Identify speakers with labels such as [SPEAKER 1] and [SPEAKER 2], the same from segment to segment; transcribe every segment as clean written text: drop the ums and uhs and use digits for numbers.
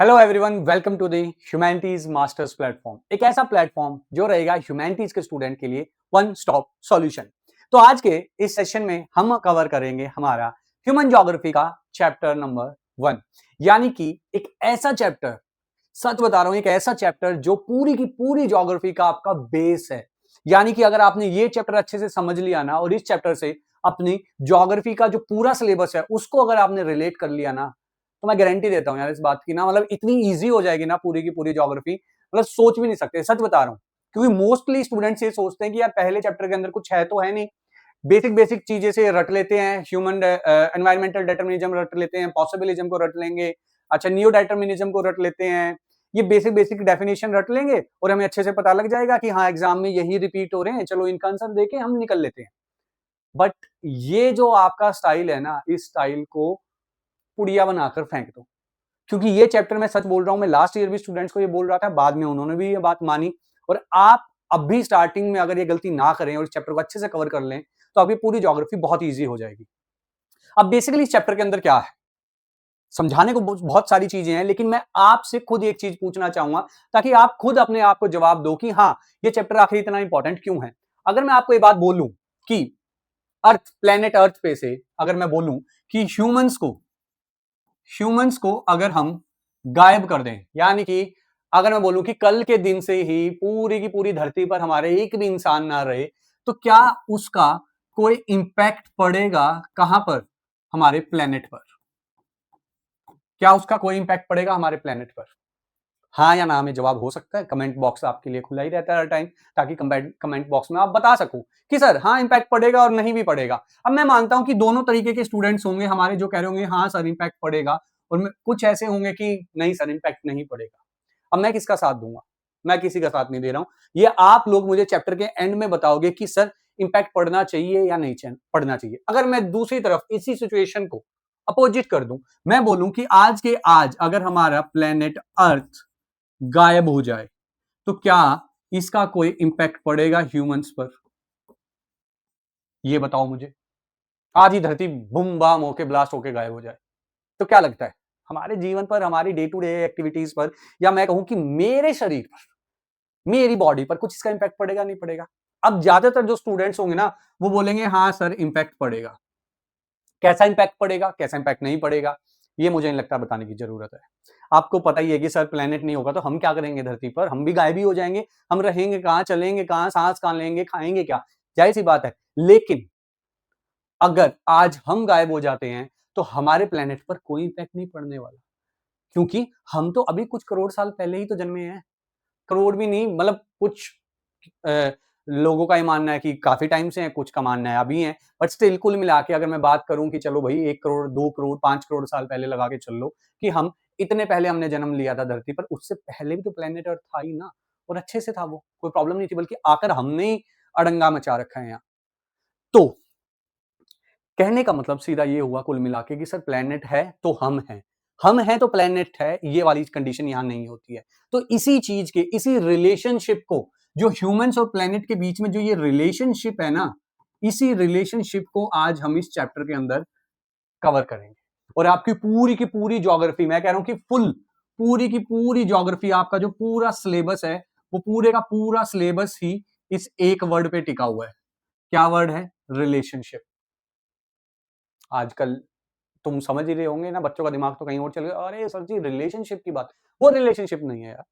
[SPEAKER 1] Hello everyone, welcome to the humanities masters platform. एक ऐसा platform जो रहेगा ह्यूमैनिटीज के स्टूडेंट के लिए वन स्टॉप सॉल्यूशन। तो आज के इस सेशन में हम कवर करेंगे हमारा ह्यूमन ज्योग्राफी का चैप्टर नंबर 1, यानी कि एक ऐसा चैप्टर, सच बता रहा हूं, एक ऐसा चैप्टर जो पूरी की पूरी ज्योग्राफी का आपका बेस है। यानी कि अगर आपने ये चैप्टर अच्छे से समझ लिया ना और इस चैप्टर से अपनी ज्योग्राफी का जो पूरा सिलेबस है उसको अगर आपने रिलेट कर लिया ना, तो मैं गारंटी देता हूं यार इस बात की ना, मतलब इतनी इजी हो जाएगी ना पूरी की पूरी ज्योग्राफी, मतलब सोच भी नहीं सकते, सच बता रहा हूं। क्योंकि मोस्टली स्टूडेंट्स ये सोचते हैं कि यार पहले चैप्टर के अंदर कुछ है तो है नहीं, बेसिक बेसिक चीजें से रट लेते हैं, ह्यूमन एनवायरमेंटल डिटर्मिनिज्म रट लेते हैं, पॉसिबिलिज्म को रट लेंगे, अच्छा नियो डिटर्मिनिज्म को रट लेते हैं, ये बेसिक बेसिक डेफिनेशन रट लेंगे और हमें अच्छे से पता लग जाएगा कि हाँ एग्जाम में यही रिपीट हो रहे हैं, चलो इनका आंसर देके हम निकल लेते हैं। बट ये जो आपका स्टाइल है ना, इस स्टाइल को पुड़िया बनाकर फेंक दो। क्योंकि ये चैप्टर मैं सच बोल रहा हूं, मैं लास्ट ईयर भी स्टूडेंट्स को ये बोल रहा था, बाद में उन्होंने भी ये बात मानी। और आप अब भी स्टार्टिंग में अगर ये गलती ना करें और इस चैप्टर को अच्छे से कवर कर लें तो आपकी पूरी ज्योग्राफी बहुत ईजी हो जाएगी। अब बेसिकली इस चैप्टर के अंदर क्या है, समझाने को बहुत सारी चीजें हैं, लेकिन मैं आपसे खुद एक चीज पूछना चाहूंगा ताकि आप खुद अपने आप को जवाब दो कि हाँ ये चैप्टर आखिर इतना इंपॉर्टेंट क्यों है। अगर मैं आपको ये बात बोलूं कि अर्थ, प्लेनेट अर्थ पे से अगर मैं बोलूं कि ह्यूमंस को अगर हम गायब कर दें, यानी कि अगर मैं बोलूं कि कल के दिन से ही पूरी की पूरी धरती पर हमारे एक भी इंसान ना रहे, तो क्या उसका कोई इंपैक्ट पड़ेगा कहां पर? हमारे प्लेनेट पर। क्या उसका कोई इंपैक्ट पड़ेगा हमारे प्लेनेट पर? हाँ या ना में जवाब हो सकता है। कमेंट बॉक्स आपके लिए खुला ही रहता है हर टाइम, ताकि कमेंट बॉक्स में आप बता सको कि सर हाँ इंपैक्ट पड़ेगा और नहीं भी पड़ेगा। अब मैं मानता हूं कि दोनों तरीके के स्टूडेंट्स होंगे हमारे, जो कह रहे होंगे हाँ सर इंपैक्ट पड़ेगा, और कुछ ऐसे होंगे कि नहीं सर इंपैक्ट नहीं पड़ेगा। अब मैं किसका साथ दूंगा? मैं किसी का साथ नहीं दे रहा हूं। ये आप लोग मुझे चैप्टर के एंड में बताओगे कि सर इंपैक्ट पड़ना चाहिए या नहीं पड़ना चाहिए। अगर मैं दूसरी तरफ इसी सिचुएशन को अपोजिट कर दूं, मैं बोलूं कि आज के आज अगर हमारा प्लेनेट अर्थ गायब हो जाए तो क्या इसका कोई इंपैक्ट पड़ेगा ह्यूमंस पर? ये बताओ मुझे। आज ही धरती बुम बाम होके ब्लास्ट होके गायब हो जाए तो क्या लगता है हमारे जीवन पर, हमारी डे टू डे एक्टिविटीज पर, या मैं कहूं कि मेरे शरीर पर, मेरी बॉडी पर कुछ इसका इंपैक्ट पड़ेगा नहीं पड़ेगा? अब ज्यादातर जो स्टूडेंट्स होंगे ना वो बोलेंगे हाँ सर इंपैक्ट पड़ेगा। कैसा इंपैक्ट पड़ेगा, कैसा इंपैक्ट नहीं पड़ेगा, ये मुझे नहीं लगता बताने की जरूरत है। आपको पता ही है कि सर प्लेनेट नहीं होगा तो हम क्या करेंगे धरती पर? हम भी गायब ही हो जाएंगे। हम रहेंगे कहां, चलेंगे कहां, सांस कहां लेंगे, खाएंगे क्या? जाहिर सी बात है। लेकिन अगर आज हम गायब हो जाते हैं तो हमारे प्लेनेट पर कोई इंपैक्ट नहीं पड़ने वाला, क्योंकि हम तो अभी कुछ करोड़ साल पहले ही तो जन्मे हैं। करोड़ भी नहीं, मतलब कुछ लोगों का ये मानना है कि काफी टाइम से है, कुछ का मानना है अभी है, बट स्टिल कुल मिला के अगर मैं बात करूं कि चलो भाई 1 करोड़, 2 करोड़, 5 करोड़ साल पहले लगा के चल लो कि हम इतने पहले हमने जन्म लिया था धरती पर, उससे पहले भी तो प्लेनेट अर्थ था ही ना, और अच्छे से था, वो कोई प्रॉब्लम नहीं थी, बल्कि आकर हमने ही अड़ंगा मचा रखा है यहाँ। तो कहने का मतलब सीधा ये हुआ कुल मिला के कि सर प्लेनेट है तो हम हैं तो प्लेनेट है, ये वाली कंडीशन यहां नहीं होती है। तो इसी चीज के, इसी रिलेशनशिप को, जो ह्यूमंस और प्लेनेट के बीच में जो ये रिलेशनशिप है ना, इसी रिलेशनशिप को आज हम इस चैप्टर के अंदर कवर करेंगे। और आपकी पूरी की पूरी ज्योग्राफी, मैं कह रहा हूं कि फुल पूरी की पूरी ज्योग्राफी, आपका जो पूरा सिलेबस है वो पूरे का पूरा सिलेबस ही इस एक वर्ड पे टिका हुआ है। क्या वर्ड है? रिलेशनशिप। आजकल तुम समझ ही रहे होंगे ना, बच्चों का दिमाग तो कहीं और चल गया, अरे सर जी रिलेशनशिप की बात, वो रिलेशनशिप नहीं है यार,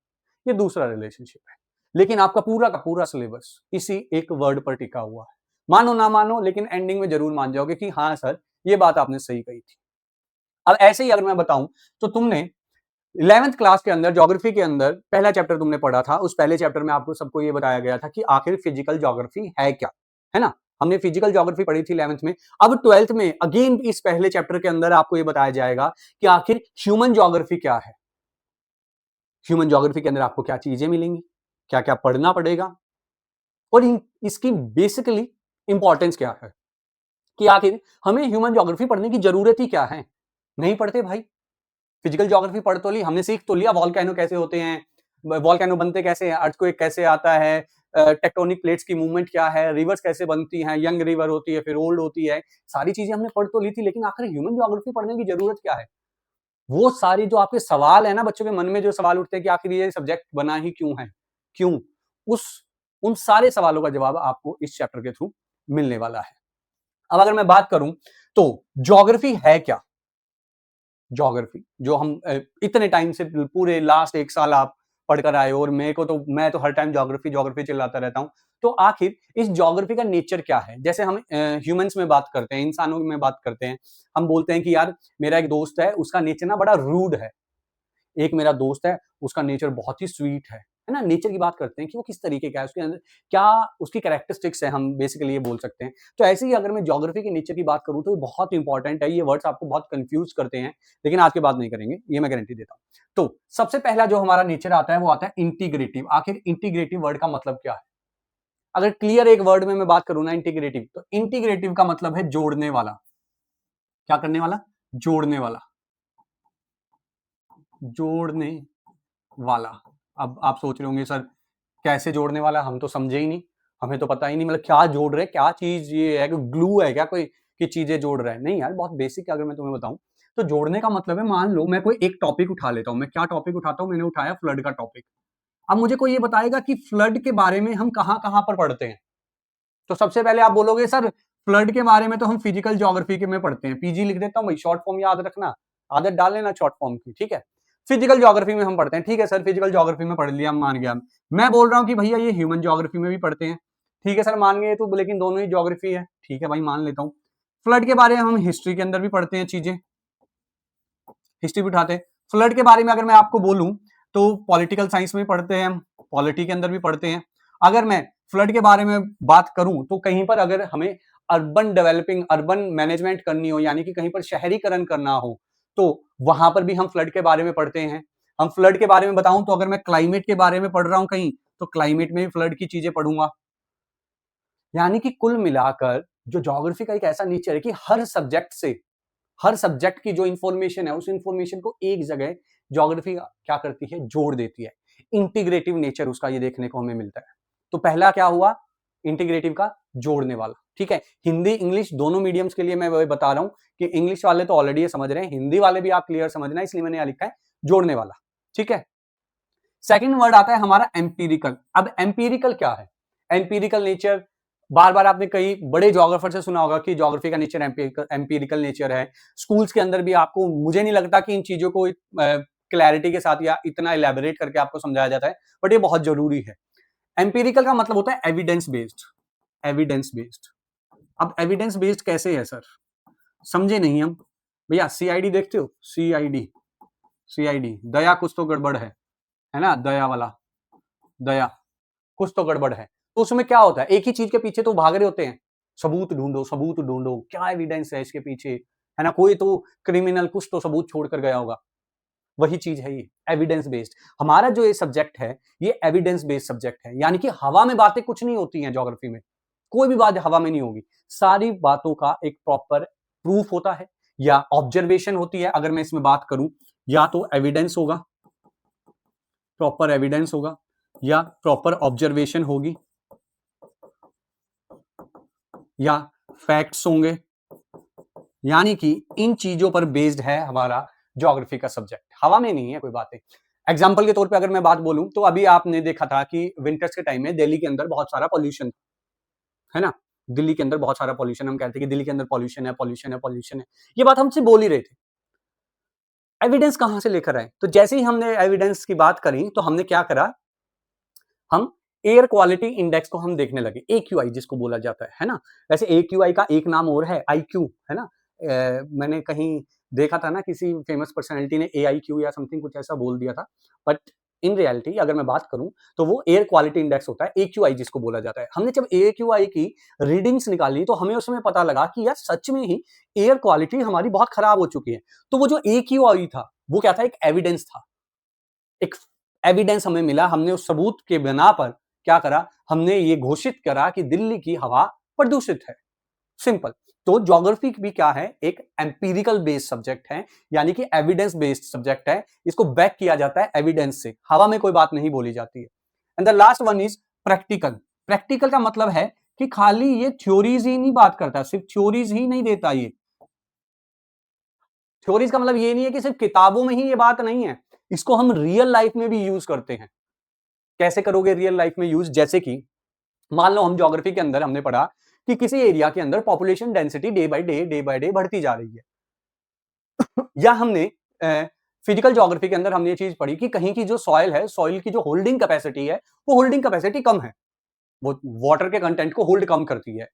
[SPEAKER 1] ये दूसरा रिलेशनशिप है। लेकिन आपका पूरा का पूरा सिलेबस इसी एक वर्ड पर टिका हुआ है। मानो ना मानो, लेकिन एंडिंग में जरूर मान जाओगे कि हाँ सर ये बात आपने सही कही थी। अब ऐसे ही अगर मैं बताऊं तो तुमने 11th क्लास के अंदर ज्योग्राफी के अंदर पहला चैप्टर तुमने पढ़ा था, उस पहले चैप्टर में आपको सबको ये बताया गया था कि आखिर फिजिकल ज्योग्राफी है क्या, है ना? हमने फिजिकल ज्योग्राफी पढ़ी थी 11th में। अब 12th में अगेन इस पहले चैप्टर के अंदर आपको ये बताया जाएगा कि आखिर ह्यूमन ज्योग्राफी क्या है। ह्यूमन ज्योग्राफी के अंदर आपको क्या चीजें मिलेंगी, क्या क्या पढ़ना पड़ेगा, और इसकी बेसिकली इंपॉर्टेंस क्या है, कि आखिर हमें ह्यूमन ज्योग्राफी पढ़ने की जरूरत ही क्या है। नहीं पढ़ते भाई, फिजिकल ज्योग्राफी पढ़ तो ली हमने, सीख तो लिया वॉल्केनो कैसे होते हैं, वॉल्केनो बनते कैसे हैं, अर्थक्वेक कैसे आता है, टेक्टोनिक प्लेट्स की मूवमेंट क्या है, रिवर्स कैसे बनती हैं, यंग रिवर होती है फिर ओल्ड होती है, सारी चीजें हमने पढ़ तो ली थी, लेकिन आखिर ह्यूमन ज्योग्राफी पढ़ने की जरूरत क्या है? वो सारी जो आपके सवाल है ना, बच्चों के मन में जो सवाल उठते हैं कि आखिर ये सब्जेक्ट बना ही क्यों है, क्यों, उन सारे सवालों का जवाब आपको इस चैप्टर के थ्रू मिलने वाला है। अब अगर मैं बात करूं तो ज्योग्राफी है क्या? ज्योग्राफी जो हम इतने टाइम से पूरे लास्ट 1 साल आप पढ़कर आए हो, और मैं तो हर टाइम ज्योग्राफी ज्योग्राफी चिल्लाता रहता हूं। तो आखिर इस ज्योग्राफी का नेचर क्या है? जैसे हम ह्यूमंस में बात करते हैं, इंसानों में बात करते हैं, हम बोलते हैं कि यार मेरा एक दोस्त है, उसका नेचर ना बड़ा रूड है। एक मेरा दोस्त है, उसका नेचर बहुत ही स्वीट है ना? नेचर की बात करते हैं कि वो किस तरीके का है, उसके अंदर क्या उसकी कैरेक्टरिस्टिक्स है, हम बेसिकली ये बोल सकते हैं। तो ऐसे ही अगर मैं ज्योग्राफी के नेचर की बात करूँ तो ये बहुत इंपॉर्टेंट है, ये वर्ड्स आपको बहुत कन्फ्यूज़ करते हैं, लेकिन आज के बाद नहीं करेंगे, ये मैं गारंटी देता हूँ। तो सबसे पहला जो हमारा नेचर आता है वो आता है इंटीग्रेटिव। आखिर इंटीग्रेटिव वर्ड का मतलब क्या है? अगर क्लियर एक वर्ड में मैं बात करूँ ना इंटीग्रेटिव, तो इंटीग्रेटिव का मतलब है जोड़ने वाला। क्या करने वाला? जोड़ने वाला। जोड़ने वाला। अब आप सोच रहे होंगे सर कैसे जोड़ने वाला, हम तो समझे ही नहीं, हमें तो पता ही नहीं, मतलब क्या जोड़ रहे हैं, क्या चीज ये है, ग्लू है क्या कोई कि चीजें जोड़ रहा है? नहीं यार, बहुत बेसिक अगर मैं तुम्हें बताऊं तो जोड़ने का मतलब है, मान लो मैं कोई एक टॉपिक उठा लेता हूं, मैं क्या टॉपिक उठाता हूं, मैंने उठाया फ्लड का टॉपिक। अब मुझे कोई ये बताएगा कि फ्लड के बारे में हम कहां कहां पर पढ़ते हैं, तो सबसे पहले आप बोलोगे सर फ्लड के बारे में तो हम फिजिकल ज्योग्राफी के में पढ़ते हैं, पीजी लिख देता हूं भाई, शॉर्ट फॉर्म याद रखना, आदत डाल लेना शॉर्ट फॉर्म की, ठीक है। फिजिकल ज्योग्राफी में हम पढ़ते हैं, ठीक है सर फिजिकल ज्योग्राफी में पढ़ लिया, मान गया। मैं बोल रहा हूं कि भैया ये ह्यूमन ज्योग्राफी में भी पढ़ते हैं, ठीक है सर मान गए, तो लेकिन दोनों ही ज्योग्राफी है, ठीक है भाई मान लेता हूँ। फ्लड के बारे में हम हिस्ट्री के अंदर भी पढ़ते हैं चीजें, हिस्ट्री भी उठाते हैं। फ्लड के बारे में अगर मैं आपको बोलूं तो पॉलिटिकल साइंस में पढ़ते हैं हम, पॉलिटी के अंदर भी पढ़ते हैं। अगर मैं फ्लड के बारे में बात करूं तो कहीं पर अगर हमें अर्बन डेवलपिंग, अर्बन मैनेजमेंट करनी हो, यानी कि कहीं पर शहरीकरण करना हो, तो वहां पर भी हम फ्लड के बारे में पढ़ते हैं। हम फ्लड के बारे में बताऊं तो अगर मैं क्लाइमेट के बारे में पढ़ रहा हूं कहीं, तो क्लाइमेट में भी फ्लड की चीजें पढ़ूंगा। यानी कि कुल मिलाकर जो ज्योग्राफी का एक ऐसा नेचर है कि हर सब्जेक्ट की जो इंफॉर्मेशन है, उस इंफॉर्मेशन को एक जगह ज्योग्राफी क्या करती है, जोड़ देती है। इंटीग्रेटिव नेचर उसका ये देखने को हमें मिलता है। तो पहला क्या हुआ, इंटीग्रेटिव का जोड़ने वाला, ठीक है। हिंदी इंग्लिश दोनों मीडियम्स के लिए मैं वही बता रहा हूं कि इंग्लिश वाले तो ऑलरेडी ये समझ रहे हैं, हिंदी वाले भी आप क्लियर समझना, इसलिए मैंने यहां लिखा है जोड़ने वाला, ठीक है। सेकंड वर्ड आता है हमारा एम्पीरिकल। अब एम्पीरिकल क्या है? एम्पीरिकल नेचर बार बार आपने कई बड़े ज्योग्राफर से सुना होगा कि ज्योग्राफी का नेचर एम्पीरिकल नेचर है। स्कूल्स के अंदर भी आपको, मुझे नहीं लगता कि इन चीजों को क्लैरिटी के साथ या इतना इलेबोरेट करके आपको समझाया जाता है, बट ये बहुत जरूरी है। एम्पीरिकल का मतलब होता है एविडेंस बेस्ड। Evidence based. अब एविडेंस बेस्ड कैसे है सर, समझे नहीं हम। भैया सीआईडी देखते हो, सीआईडी, सीआईडी दया कुछ तो गड़बड़ है ना, दया वाला, दया कुछ तो गड़बड़ है। तो उसमें क्या होता है, एक ही चीज के पीछे तो भाग रहे होते हैं, सबूत ढूंढो सबूत ढूंढो, क्या एविडेंस है इसके पीछे, है ना, कोई तो क्रिमिनल कुछ तो सबूत छोड़कर गया होगा। वही चीज है ये एविडेंस बेस्ड। हमारा जो ये सब्जेक्ट है ये एविडेंस बेस्ड सब्जेक्ट है, यानी कि हवा में बातें कुछ नहीं होती हैं ज्योग्राफी में, कोई भी बात हवा में नहीं होगी। सारी बातों का एक प्रॉपर प्रूफ होता है या ऑब्जर्वेशन होती है। अगर मैं इसमें बात करूं, या तो एविडेंस होगा, प्रॉपर एविडेंस होगा, या प्रॉपर ऑब्जर्वेशन होगी, या फैक्ट्स होंगे। यानी कि इन चीजों पर बेस्ड है हमारा ज्योग्राफी का सब्जेक्ट, हवा में नहीं है कोई बातें। एग्जाम्पल के तौर पे अगर मैं बात बोलूं तो अभी आपने देखा था कि विंटर्स के टाइम में दिल्ली के अंदर बहुत सारा पॉल्यूशन है ना, दिल्ली के अंदर बहुत सारा पॉल्यूशन, हम कहते हैं कि दिल्ली के अंदर पॉल्यूशन है, पॉल्यूशन है, पॉल्यूशन है, ये बात हमसे बोल ही रहे थे। एविडेंस कहां से लेकर आए? तो जैसे ही हमने एविडेंस की बात करी तो हमने क्या करा, हम एयर क्वालिटी इंडेक्स को हम देखने लगे, AQI जिसको बोला जाता है ना। वैसे AQI का एक नाम और है IQ, है ना। मैंने कहीं देखा था ना, किसी फेमस पर्सनैलिटी ने AIQ या समथिंग कुछ ऐसा बोल दिया था, बट इन रियलिटी अगर मैं बात करूं तो वो एयर क्वालिटी इंडेक्स होता है, AQI जिसको बोला जाता है। हमने जब AQI की रीडिंग्स निकाली तो हमें उसमें पता लगा कि यार सच में ही एयर क्वालिटी हमारी बहुत खराब हो चुकी है। तो वो जो AQI था वो क्या था, एक एविडेंस था, एक एविडेंस हमें मिला। हमने उस सबूत के बिना पर क्या करा, हमने ये घोषित करा कि दिल्ली की हवा प्रदूषित है, सिंपल। तो ज्योग्राफी भी क्या है, एक एम्पीरिकल बेस्ड सब्जेक्ट है, यानी कि एविडेंस बेस्ड सब्जेक्ट है। इसको बैक किया जाता है एविडेंस से, हवा में कोई बात नहीं बोली जाती है। And the last one is practical. Practical का मतलब है कि खाली ये थ्योरीज ही नहीं बात करता, सिर्फ थ्योरीज ही नहीं देता, ये थ्योरीज का मतलब ये नहीं है कि सिर्फ किताबों में ही ये बात नहीं है, इसको हम रियल लाइफ में भी यूज करते हैं। कैसे करोगे रियल लाइफ में यूज? जैसे कि मान लो हम ज्योग्राफी के अंदर हमने पढ़ा कि किसी एरिया के अंदर population density day by day बढ़ती जा रही है। या हमने फिजिकल ज्योग्राफी के अंदर हमने ये चीज पढ़ी कि कहीं की जो सॉइल है, सॉइल की जो होल्डिंग कैपेसिटी है, वो होल्डिंग कैपेसिटी कम है, वो वाटर के कंटेंट को होल्ड कम करती है।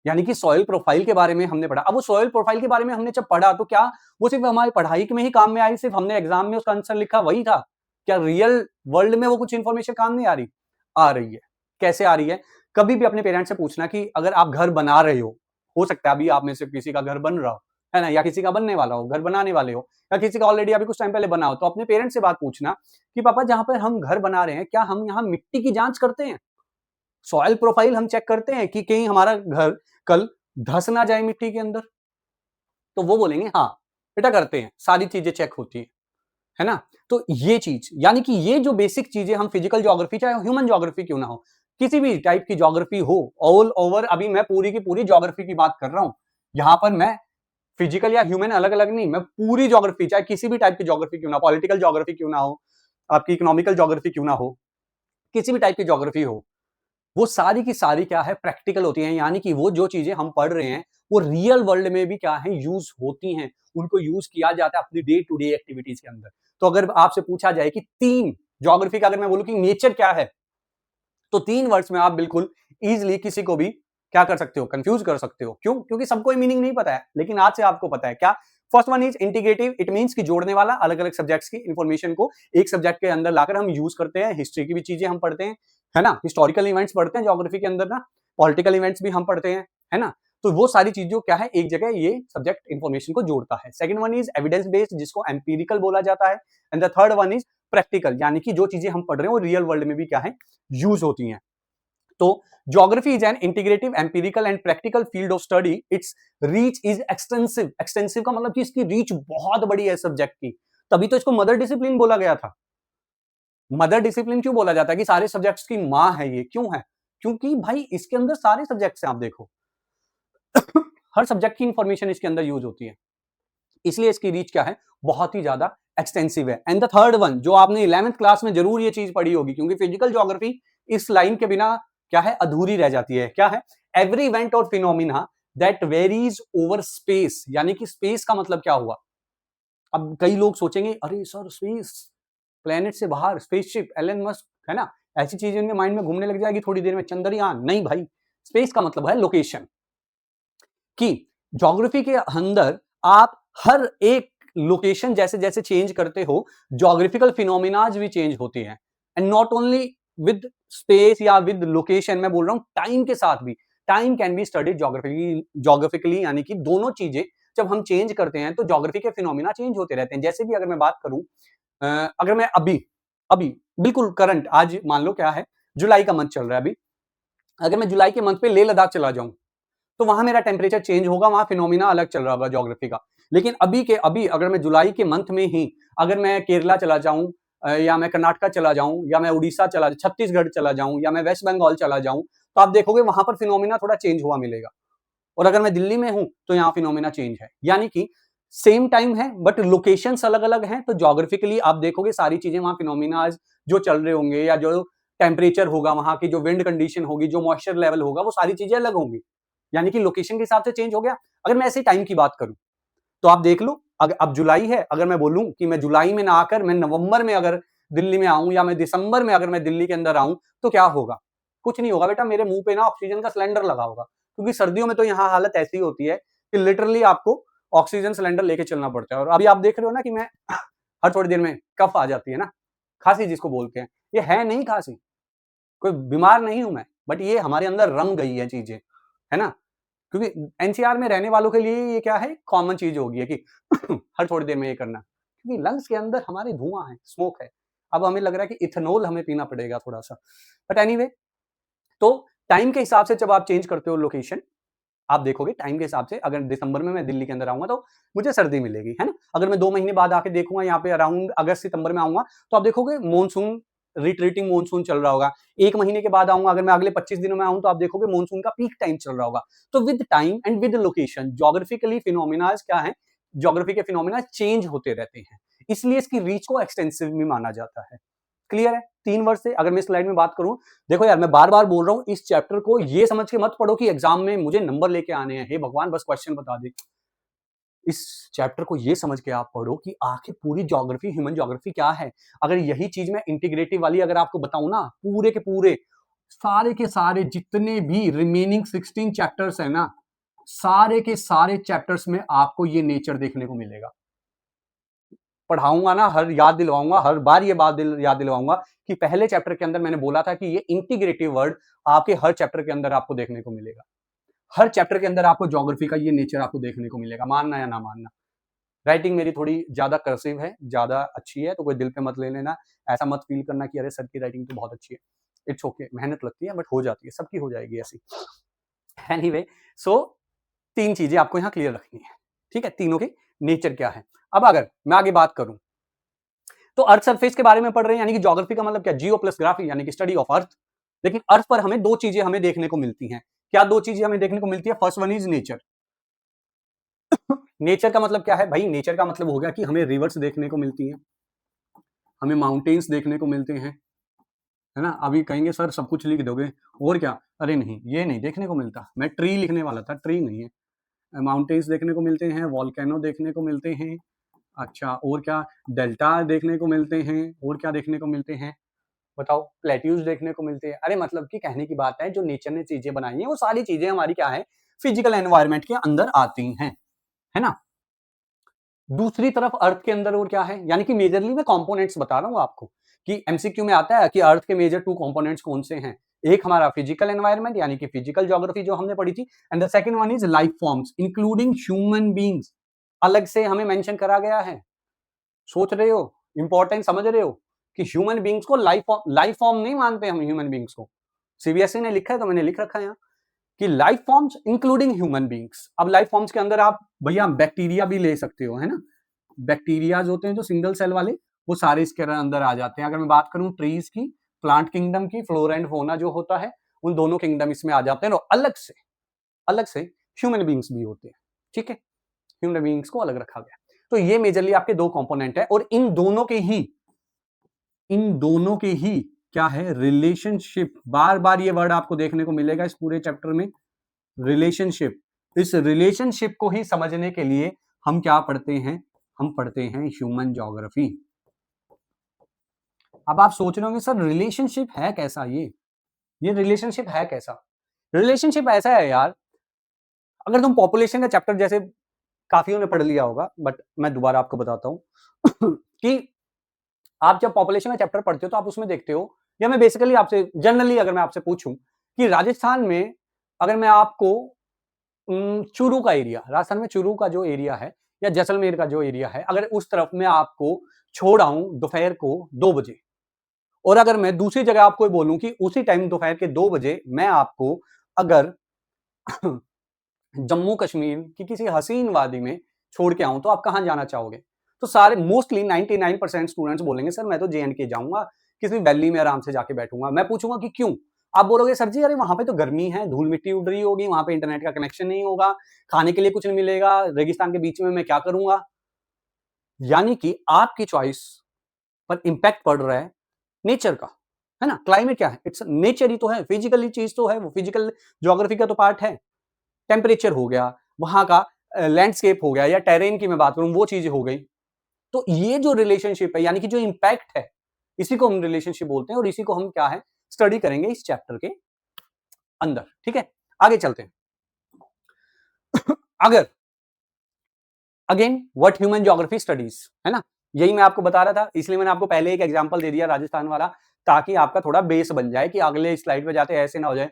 [SPEAKER 1] यानी कि सॉइल प्रोफाइल के बारे में हमने पढ़ा। अब वो सॉइल प्रोफाइल के बारे में हमने जब पढ़ा तो क्या वो सिर्फ हमारी पढ़ाई में ही काम में आई, सिर्फ हमने एग्जाम में उसका आंसर लिखा वही था? क्या रियल वर्ल्ड में वो कुछ इंफॉर्मेशन काम नहीं आ रही? आ रही है। कैसे आ रही है? कभी भी अपने पेरेंट्स से पूछना कि अगर आप घर बना रहे हो सकता है अभी आप में से किसी का घर बन रहा हो, है ना, या किसी का बनने वाला हो, घर बनाने वाले हो, या किसी का ऑलरेडी अभी कुछ टाइम पहले बना हो, तो अपने पेरेंट्स से बात पूछना कि पापा जहां पर हम घर बना रहे हैं क्या हम यहाँ मिट्टी की जांच करते हैं? सॉइल प्रोफाइल हम चेक करते हैं कि कहीं हमारा घर कल धस ना जाए मिट्टी के अंदर? तो वो बोलेंगे हाँ बेटा करते हैं, सारी चीजें चेक होती है ना? तो ये चीज यानी कि ये जो बेसिक चीजें हम फिजिकल ज्योग्राफी चाहे ह्यूमन ज्योग्राफी क्यों ना हो, किसी भी टाइप की ज्योग्राफी हो, ऑल ओवर, अभी मैं पूरी की पूरी ज्योग्राफी की बात कर रहा हूं, यहां पर मैं फिजिकल या ह्यूमन अलग अलग नहीं, मैं पूरी ज्योग्राफी, चाहे किसी भी टाइप की ज्योग्राफी क्यों ना, पॉलिटिकल ज्योग्राफी क्यों ना हो, आपकी इकोनॉमिकल ज्योग्राफी क्यों ना हो, किसी भी टाइप की ज्योग्राफी हो, वो सारी की सारी क्या है, प्रैक्टिकल होती हैं। यानी कि वो जो चीजें हम पढ़ रहे हैं वो रियल वर्ल्ड में भी क्या है, यूज होती हैं, उनको यूज किया जाता है अपनी डे टू डे एक्टिविटीज के अंदर। तो अगर आपसे पूछा जाए कि तीन ज्योग्राफी का, अगर मैं बोलूं कि नेचर क्या है, तो तीन वर्ड्स में आप बिल्कुल इजीली किसी को भी क्या कर सकते हो, कंफ्यूज कर सकते हो। क्यों? क्योंकि सबको मीनिंग नहीं पता है, लेकिन आज से आपको पता है। क्या? First one is integrative, it means कि जोड़ने वाला, अलग अलग सब्जेक्ट्स की इंफॉर्मेशन को एक सब्जेक्ट के अंदर लाकर हम यूज करते हैं। हिस्ट्री की भी चीजें हम पढ़ते हैं, है ना, हिस्टोरिकल इवेंट्स पढ़ते हैं ज्योग्राफी के अंदर ना, पॉलिटिकल इवेंट्स भी हम पढ़ते हैं, है ना। तो वो सारी चीजों क्या है, एक जगह ये सब्जेक्ट इंफॉर्मेशन को जोड़ता है। Second one is evidence based, जिसको एम्पिरिकल बोला जाता है। And the third one is practical, यानी कि जो चीजें हम पढ़ रहे हैं वो रियल वर्ल्ड में भी क्या है, यूज होती हैं। तो geography is an integrative, empirical and practical field of study. It's reach is extensive. Extensive का मतलब कि इसकी रीच बहुत बड़ी है सब्जेक्ट की, तभी तो इसको मदर डिसिप्लिन बोला गया था। मदर डिसिप्लिन क्यों बोला जाता है कि सारे सब्जेक्ट्स की मां है ये? क्यों है? क्योंकि भाई इसके अंदर सारे सब्जेक्ट्स हैं, आप देखो हर सब्जेक्ट की इंफॉर्मेशन इसके अंदर यूज होती है, इसलिए इसकी रीच क्या है, बहुत ही ज्यादा एक्सटेंसिव है। एंड द थर्ड वन, जो आपने 11th क्लास में जरूर ये चीज पढ़ी होगी, क्योंकि फिजिकल ज्योग्राफी इस लाइन के बिना क्या है, अधूरी रह जाती है। क्या है? एवरी इवेंट और phenomena that varies over space. यानी कि स्पेस का मतलब क्या हुआ? अब कई लोग सोचेंगे अरे सर स्पेस, प्लेनेट से बाहर, स्पेसशिप, एलन मस्क, है ना, ऐसी चीजें उनके माइंड में घूमने लग जाएगी थोड़ी देर में, चंद्रयान। नहीं भाई, स्पेस का मतलब है लोकेशन। कि ज्योग्राफी के अंदर आप हर एक लोकेशन जैसे जैसे चेंज करते हो, ज्योग्राफिकल फिनोमिनाज भी चेंज होते हैं। And not only with space या विद लोकेशन, मैं बोल रहा हूं टाइम के साथ भी। Time can be studied geographically, यानी कि दोनों चीजें जब हम चेंज करते हैं तो ज्योग्राफी के फिनोमिना चेंज होते रहते हैं। जैसे कि अगर मैं बात करूं, अगर मैं अभी अभी बिल्कुल करंट, आज मान लो क्या है, जुलाई का मंथ चल रहा है अभी, अगर मैं जुलाई के मंथ पे लेह लद्दाख चला जाऊं तो वहां मेरा टेम्परेचर चेंज होगा, वहां फिनोमिना अलग चल रहा होगा ज्योग्राफी का। लेकिन अभी के अभी अगर मैं जुलाई के मंथ में ही अगर मैं केरला चला जाऊं, या मैं कर्नाटका चला जाऊं, या मैं उड़ीसा चला, छत्तीसगढ़ चला जाऊं, या मैं वेस्ट बंगाल चला जाऊं, तो आप देखोगे वहां पर फिनोमिना थोड़ा चेंज हुआ मिलेगा। और अगर मैं दिल्ली में हूं तो यहाँ फिनोमिना चेंज है। यानी कि सेम टाइम है बट लोकेशंस अलग अलग हैं। तो ज्योग्राफिकली आप देखोगे सारी चीजें वहां फिनोमिना जो चल रहे होंगे, या जो टेम्परेचर होगा, वहां की जो विंड कंडीशन होगी, जो मॉइस्चर लेवल होगा, वो सारी चीजें अलग होंगी। यानी कि लोकेशन के हिसाब से चेंज हो गया। अगर मैं ऐसे टाइम की बात करूं तो आप देख लो, अगर अब जुलाई है, अगर मैं बोलूं कि मैं जुलाई में ना आकर मैं नवंबर में अगर दिल्ली में आऊं, या मैं दिसंबर में अगर मैं दिल्ली के अंदर आऊं, तो क्या होगा? कुछ नहीं होगा बेटा, मेरे मुंह पे ना ऑक्सीजन का सिलेंडर लगा होगा। क्योंकि सर्दियों में तो यहाँ हालत ऐसी होती है कि लिटरली आपको ऑक्सीजन सिलेंडर लेके चलना पड़ता है। और अभी आप देख रहे हो ना कि मैं हर थोड़ी देर में कफ आ जाती है ना, खांसी जिसको बोलते हैं, ये है नहीं खांसी, कोई बीमार नहीं हूं मैं, बट ये हमारे अंदर रंग गई है चीजें, है ना। क्योंकि एनसीआर में रहने वालों के लिए ये क्या है, कॉमन चीज होगी है कि हर थोड़ी देर में ये करना, क्योंकि लंग्स के अंदर हमारे धुआं है, स्मोक है। अब हमें लग रहा है कि इथेनॉल हमें पीना पड़ेगा थोड़ा सा, बट एनीवे, तो टाइम के हिसाब से जब आप चेंज करते हो लोकेशन, आप देखोगे टाइम के हिसाब से, अगर दिसंबर में मैं दिल्ली के अंदर आऊंगा तो मुझे सर्दी मिलेगी, है ना। अगर मैं 2 महीने बाद आके देखूंगा यहाँ पे अराउंड अगस्त सितंबर में आऊंगा, तो आप देखोगे मॉनसून, रिट्रीटिंग मॉनसून चल रहा होगा। 1 महीने के बाद आऊंगा, अगर मैं अगले 25 दिनों में आऊं, तो आप देखोगे मॉनसून का पीक टाइम चल रहा होगा। तो with time and with location geographically phenomenas क्या है, ज्योग्राफी के फिनोमेना चेंज होते रहते हैं, इसलिए इसकी रीच को एक्सटेंसिव भी माना जाता है। क्लियर है? 3 वर्ड से अगर मैं स्लाइड में बात करूं, देखो यार मैं बार बार बोल रहा हूं, इस चैप्टर को ये समझ के मत पढ़ो कि एग्जाम में मुझे नंबर लेके आने हैं, हे भगवान बस क्वेश्चन बता दे। इस चैप्टर को ये समझ के आप पढ़ो कि आखिर पूरी ज्योग्राफी, ह्यूमन ज्योग्राफी क्या है। अगर यही चीज मैं इंटीग्रेटिव वाली अगर आपको बताऊं ना, पूरे के पूरे सारे के सारे जितने भी रिमेनिंग 16 चैप्टर्स है ना, सारे के सारे चैप्टर्स में आपको ये नेचर देखने को मिलेगा। पढ़ाऊंगा ना, हर याद दिलवाऊंगा, हर बार ये बात याद दिलवाऊंगा कि पहले चैप्टर के अंदर मैंने बोला था कि ये इंटीग्रेटिव वर्ड आपके हर चैप्टर के अंदर आपको देखने को मिलेगा। हर चैप्टर के अंदर आपको ज्योग्राफी का ये नेचर आपको देखने को मिलेगा, मानना या ना मानना। राइटिंग मेरी थोड़ी ज्यादा कर्सिव है, ज्यादा अच्छी है, तो कोई दिल पे मत ले लेना, ऐसा मत फील करना कि अरे सर की राइटिंग तो बहुत अच्छी है। इट्स ओके, मेहनत लगती है बट हो जाती है, सबकी हो जाएगी ऐसी। एनीवे, सो 3 चीजें आपको यहाँ क्लियर रखनी है, ठीक है, तीनों के नेचर क्या है। अब अगर मैं आगे बात करूं तो अर्थ सरफेस के बारे में पढ़ रहे हैं, यानी कि ज्योग्राफी का मतलब क्या, जियो प्लस ग्राफी यानी कि स्टडी ऑफ अर्थ। लेकिन अर्थ पर हमें 2 चीजें हमें देखने को मिलती हैं। क्या 2 चीजें हमें देखने को मिलती है? First one is nature. Nature का मतलब क्या है भाई? नेचर का मतलब हो गया कि हमें रिवर्स देखने को मिलती हैं, हमें माउंटेन्स देखने को मिलते हैं, है ना। अभी कहेंगे सर सब कुछ लिख दोगे और क्या, अरे नहीं, ये नहीं देखने को मिलता, मैं ट्री लिखने वाला था, ट्री नहीं है। माउंटेन्स देखने को मिलते हैं, वॉल्केनो देखने को मिलते हैं, अच्छा और क्या, डेल्टा देखने को मिलते हैं, और क्या देखने को मिलते हैं बताओ, प्लेट्यूज देखने को मिलते हैं। अरे मतलब कि कहने की बात है, जो नेचर ने चीजें बनाई हैं वो सारी चीजें हमारी क्या है, फिजिकल एनवायरनमेंट के अंदर आती हैं, है ना। दूसरी तरफ अर्थ के अंदर और क्या है, यानी कि मेजरली मैं कंपोनेंट्स बता रहा हूं आपको कि एमसीक्यू में आता है कि अर्थ के मेजर 2 कंपोनेंट्स कौन से हैं। एक हमारा फिजिकल एनवायरनमेंट यानी कि फिजिकल ज्योग्राफी जो हमने पढ़ी थी, and the second one is life forms including human beings. अलग से हमें मेंशन करा गया है, सोच रहे हो, इंपॉर्टेंट समझ रहे हो कि ह्यूमन बीइंग्स को लाइफ फॉर्म नहीं मानते हम ह्यूमन बीइंग्स को। सीबीएसई ने लिखा है तो मैंने लिख रखा है यहाँ कि life forms including human beings. अब लाइफ फॉर्म्स के अंदर आप भैया बैक्टीरिया भी ले सकते हो, है ना। बैक्टीरिया होते हैं जो सिंगल सेल वाले, वो सारे इसके अंदर आ जाते हैं। अगर मैं बात करूं ट्रीज की, प्लांट किंगडम की, फ्लोरा एंड फौना जो होता है, उन दोनों किंगडम इसमें आ जाते हैं। और अलग से ह्यूमन बीइंग्स भी होते हैं, ठीक है, ह्यूमन बीइंग्स को अलग रखा गया। तो ये मेजरली आपके 2 कंपोनेंट है, और इन दोनों के ही क्या है, रिलेशनशिप। बार बार ये वर्ड आपको देखने को मिलेगा इस पूरे चैप्टर में, रिलेशनशिप। इस रिलेशनशिप को ही समझने के लिए हम क्या पढ़ते हैं, हम पढ़ते हैं ह्यूमन ज्योग्राफी। अब आप सोच रहे होंगे सर रिलेशनशिप है कैसा, ये रिलेशनशिप है कैसा। रिलेशनशिप ऐसा है यार, अगर तुम पॉपुलेशन का चैप्टर जैसे काफियों ने पढ़ लिया होगा, बट मैं दोबारा आपको बताता हूं कि आप जब पॉपुलेशन का चैप्टर पढ़ते हो तो आप उसमें देखते हो, या मैं बेसिकली आपसे जनरली अगर मैं आपसे पूछूं कि राजस्थान में अगर मैं आपको चूरू का एरिया, राजस्थान में चूरू का जो एरिया है या जैसलमेर का जो एरिया है, अगर उस तरफ मैं आपको छोड़ आऊं दोपहर को 2 बजे, और अगर मैं दूसरी जगह आपको बोलूं कि उसी टाइम दोपहर के 2 बजे मैं आपको अगर जम्मू कश्मीर की किसी हसीन वादी में छोड़ के आऊं, तो आप कहां जाना चाहोगे। तो सारे मोस्टली 99% स्टूडेंट्स बोलेंगे सर मैं तो JNK जाऊंगा, किसी वैली में आराम से जाके बैठूंगा। मैं पूछूंगा कि क्यों, आप बोलोगे सर जी अरे वहां पे तो गर्मी है, धूल मिट्टी उड़ रही होगी, वहां पे इंटरनेट का कनेक्शन नहीं होगा, खाने के लिए कुछ नहीं मिलेगा, रेगिस्तान के बीच में मैं क्या करूंगा। यानी कि आपकी चॉइस पर इंपैक्ट पड़ रहा है नेचर का, है ना। क्लाइमेट क्या है, इट्स नेचर ही तो है, फिजिकली चीज तो है, वो फिजिकल ज्योग्राफी का तो पार्ट है। टेम्परेचर हो गया, वहां का लैंडस्केप हो गया, या टेरेन की मैं बात करूं वो चीज हो गई। तो ये जो रिलेशनशिप है यानी कि जो इंपैक्ट है, इसी को हम रिलेशनशिप बोलते हैं, और इसी को हम क्या है स्टडी करेंगे इस चैप्टर के अंदर, ठीक है। आगे चलते हैं। अगर again what human geography studies, है ना, यही मैं आपको बता रहा था, इसलिए मैंने आपको पहले एक एग्जांपल दे दिया राजस्थान वाला, ताकि आपका थोड़ा बेस बन जाए कि अगले स्लाइड पे जाते ऐसे ना हो जाए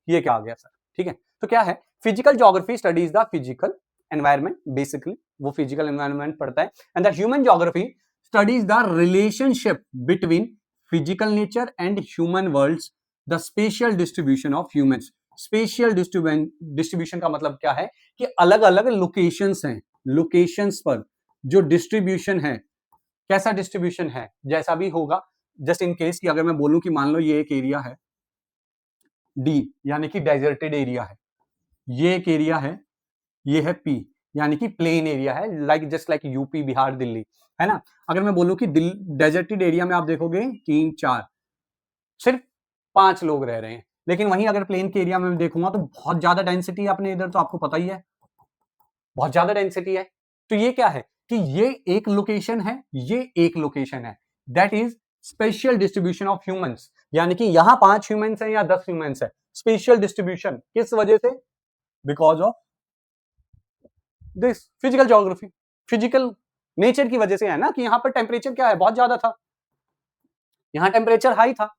[SPEAKER 1] ये क्या आ गया सर, ठीक है। तो क्या है, physical geography studies the physical environment, basically वो फिजिकल एनवायरनमेंट पढ़ता है, and the human geography studies the relationship between physical nature and human worlds, the spatial distribution of humans. Spatial distribution का मतलब क्या है कि अलग अलग लोकेशंस हैं, लोकेशंस पर जो डिस्ट्रीब्यूशन है, कैसा डिस्ट्रीब्यूशन है, जैसा भी होगा, जस्ट इन केस कि अगर मैं बोलूं कि मान लो ये एक एरिया है D यानी कि डेजर्टेड एरिया है, ये एक एरिया है, ये है P यानी कि प्लेन एरिया है, like just like UP, Bihar, Delhi, है ना। अगर मैं बोलूं कि डेजर्टेड एरिया में आप देखोगे 3-4, सिर्फ 5 लोग रह रहे हैं। लेकिन वहीं अगर प्लेन के एरिया में मैं देखूंगा तो बहुत ज्यादा डेंसिटी है अपने इधर, तो आपको पता ही है बहुत ज्यादा डेंसिटी है। तो ये क्या है कि ये एक लोकेशन है, ये एक लोकेशन है, that is special distribution of humans, यानी कि यहां 5 ह्यूमंस है या 10 ह्यूमंस है, स्पेशल डिस्ट्रीब्यूशन किस वजह से? Because of this physical geography, physical nature की वजह से है ना, कि यहां पर टेम्परेचर क्या है, बहुत ज्यादा था, यहां टेम्परेचर हाई था,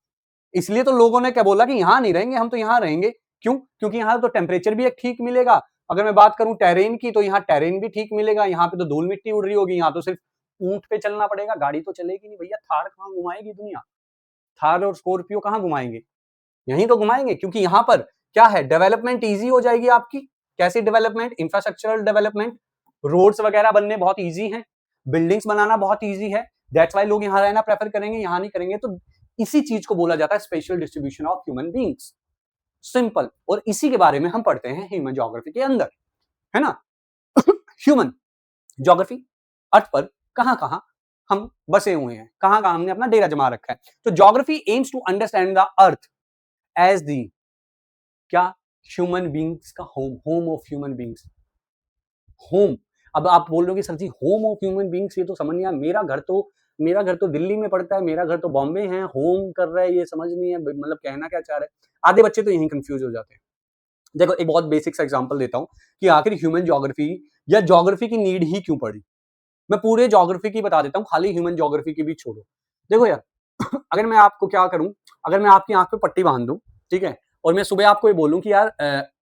[SPEAKER 1] इसलिए तो लोगों ने क्या बोला कि यहां नहीं रहेंगे, हम तो यहां रहेंगे। क्यों? क्योंकि यहां तो टेम्परेचर भी एक ठीक मिलेगा। अगर मैं बात करूं टेरेन की, तो यहाँ टेरेन भी ठीक मिलेगा, यहाँ पे तो धूल मिट्टी उड़ रही होगी, यहाँ तो सिर्फ ऊंट पे चलना पड़ेगा, गाड़ी तो चलेगी नहीं भैया, थार कहां घुमाएगी दुनिया, थार और स्कॉर्पियो कहां घुमाएंगे, यहीं तो घुमाएंगे, क्योंकि यहां पर क्या है, डेवलपमेंट ईजी हो जाएगी आपकी। कैसी डेवलपमेंट? इंफ्रास्ट्रक्चरल डेवलपमेंट, रोड्स वगैरह बनने बहुत ईजी है, बिल्डिंग्स बनाना बहुत ईजी है, दैट्स वाई लोग यहां रहना प्रेफर करेंगे, यहां नहीं करेंगे। तो इसी चीज को बोला जाता है special distribution of human beings, simple. और इसी के बारे में हम पढ़ते हैं ह्यूमन ज्योग्राफी के अंदर, है ना। ह्यूमन ज्योग्राफी, अर्थ पर कहां कहां हम बसे हुए हैं, कहां कहां हमने अपना डेरा जमा रखा है। तो geography aims to understand the earth as the क्या, ह्यूमन बींग्स का home, home of human beings, home. अब आप बोल रहे हो कि sir ji home of human beings, ये तो समझ नहीं आया, मेरा घर तो दिल्ली में पड़ता है, मेरा घर तो बॉम्बे है, होम कर रहा है, ये समझ नहीं है, मतलब कहना क्या चाह रहे हैं। आधे बच्चे तो यहीं कंफ्यूज हो जाते हैं। देखो एक बहुत बेसिक सा एग्जांपल देता हूं कि आखिर ह्यूमन ज्योग्राफी या ज्योग्राफी की नीड ही क्यों पड़ी। मैं पूरे ज्योग्राफी की बता देता हूं, खाली ह्यूमन ज्योग्राफी की भी छोड़ो। देखो यार, अगर मैं आपको क्या करूं, अगर मैं आपकी आंख पे पट्टी बांध दूं, ठीक है, और मैं सुबह आपको ये बोलूं कि यार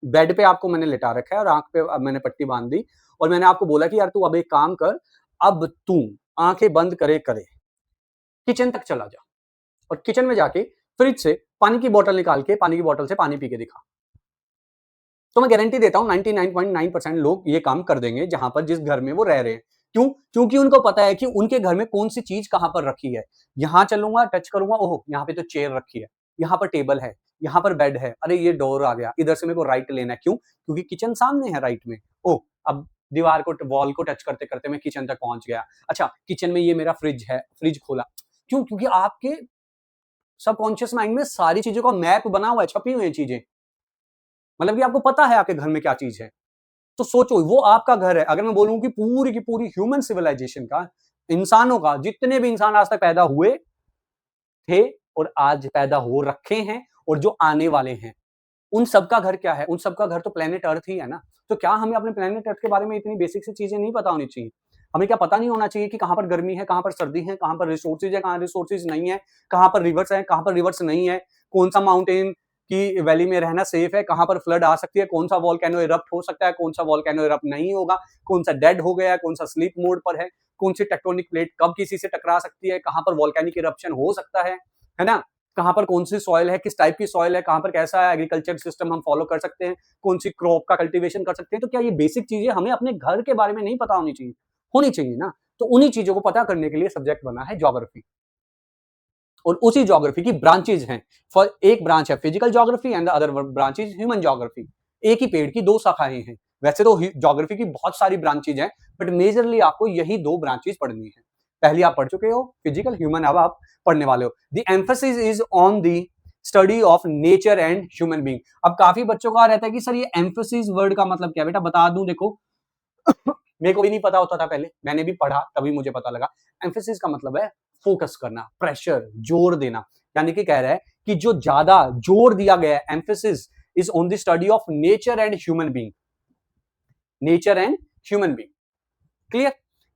[SPEAKER 1] बेड पे आपको मैंने लिटा रखा है और आंख पे अब मैंने पट्टी बांध दी, और मैंने आपको बोला कि यार तू अब एक काम कर, अब तू आंखें बंद करे करे किचन तक चला जा, और किचन में जाके फ्रिज से पानी की बोतल निकाल के पानी की बोतल से पानी पी के दिखा, तो मैं गारंटी देता हूं 99.9% लोग ये काम कर देंगे, जहां पर जिस घर में वो रह रहे हैं। क्यों? क्योंकि उनको पता है कि उनके घर में कौन सी चीज कहां पर रखी है। यहां चलूंगा, टच करूंगा, ओहो यहाँ पे तो चेयर रखी है, यहाँ पर टेबल है, यहाँ पर बेड है, अरे ये डोर आ गया, इधर से मेरे को राइट लेना है। क्यों? क्योंकि किचन सामने है राइट में। ओ, अब दीवार को, वॉल को टच करते करते मैं किचन तक पहुंच गया। अच्छा, किचन में ये मेरा फ्रिज है, फ्रिज खोला। क्यों? क्योंकि आपके सबकॉन्शियस माइंड में सारी चीजों का मैप बना हुआ है, छपी हुई है चीजें, मतलब कि आपको पता है आपके घर में क्या चीज है। तो सोचो वो आपका घर है। अगर मैं बोलूं कि पूरी की पूरी ह्यूमन सिविलाइजेशन का, इंसानों का, जितने भी इंसान आज तक पैदा हुए थे और आज पैदा हो रखे हैं और जो आने वाले हैं, उन सबका घर क्या है? उन सबका घर तो प्लेनेट अर्थ ही है ना। तो क्या हमें अपने प्लेनेट अर्थ के बारे में इतनी बेसिक सी चीजें नहीं पता होनी चाहिए? हमें क्या पता नहीं होना चाहिए कि कहां पर गर्मी है, कहां पर सर्दी है, कहां पर रिसोर्सेज है, कहां रिसोर्सेज नहीं है, कहां पर रिवर्स है, कहां पर रिवर्स नहीं है, कौन सा माउंटेन की वैली में रहना सेफ है, कहां पर फ्लड आ सकती है, कौन सा वॉल्केनो इरप्ट हो सकता है, कौन सा वॉल्केनो इरप्ट नहीं होगा, कौन सा डेड हो गया है, कौन सा स्लीप मोड पर है, कौन सी टेक्टोनिक प्लेट कब किसी से टकरा सकती है, कहां पर वॉल्केनिक इरप्शन हो सकता है ना। कहां पर कौन सी सॉइल है, किस टाइप की सॉइल है, कहां पर कैसा एग्रीकल्चर सिस्टम हम फॉलो कर सकते हैं, कौन सी क्रॉप का कल्टीवेशन कर सकते हैं। तो क्या ये बेसिक चीजें हमें अपने घर के बारे में नहीं पता होनी चाहिए ना। तो उन्हीं चीजों को पता करने के लिए सब्जेक्ट बना है ज्योग्राफी, और उसी ज्योग्राफी की ब्रांचेज हैं। फॉर एक ब्रांच है physical geography and the other branch is human geography. एक ही पेड़ की दो शाखाएं हैं। वैसे तो ज्योग्राफी की बहुत सारी ब्रांचेज हैं, बट मेजरली आपको यही दो ब्रांचेज पढ़नी है। पहली आप पढ़ चुके हो फिजिकल, ह्यूमन अब आप पढ़ने वाले हो। The emphasis is on the study of nature and human being. अब काफी बच्चों का रहता है कि सर ये एम्फेसिस वर्ड का मतलब क्या है? बेटा बता दूं, देखो मेरे को भी नहीं पता होता था पहले, मैंने भी पढ़ा तभी मुझे पता लगा। एम्फेसिस का मतलब है फोकस करना, प्रेशर, जोर देना। यानी कि कह रहा है कि जो ज्यादा जोर दिया गया है, emphasis is on the study of nature and human being, nature and human being. Clear?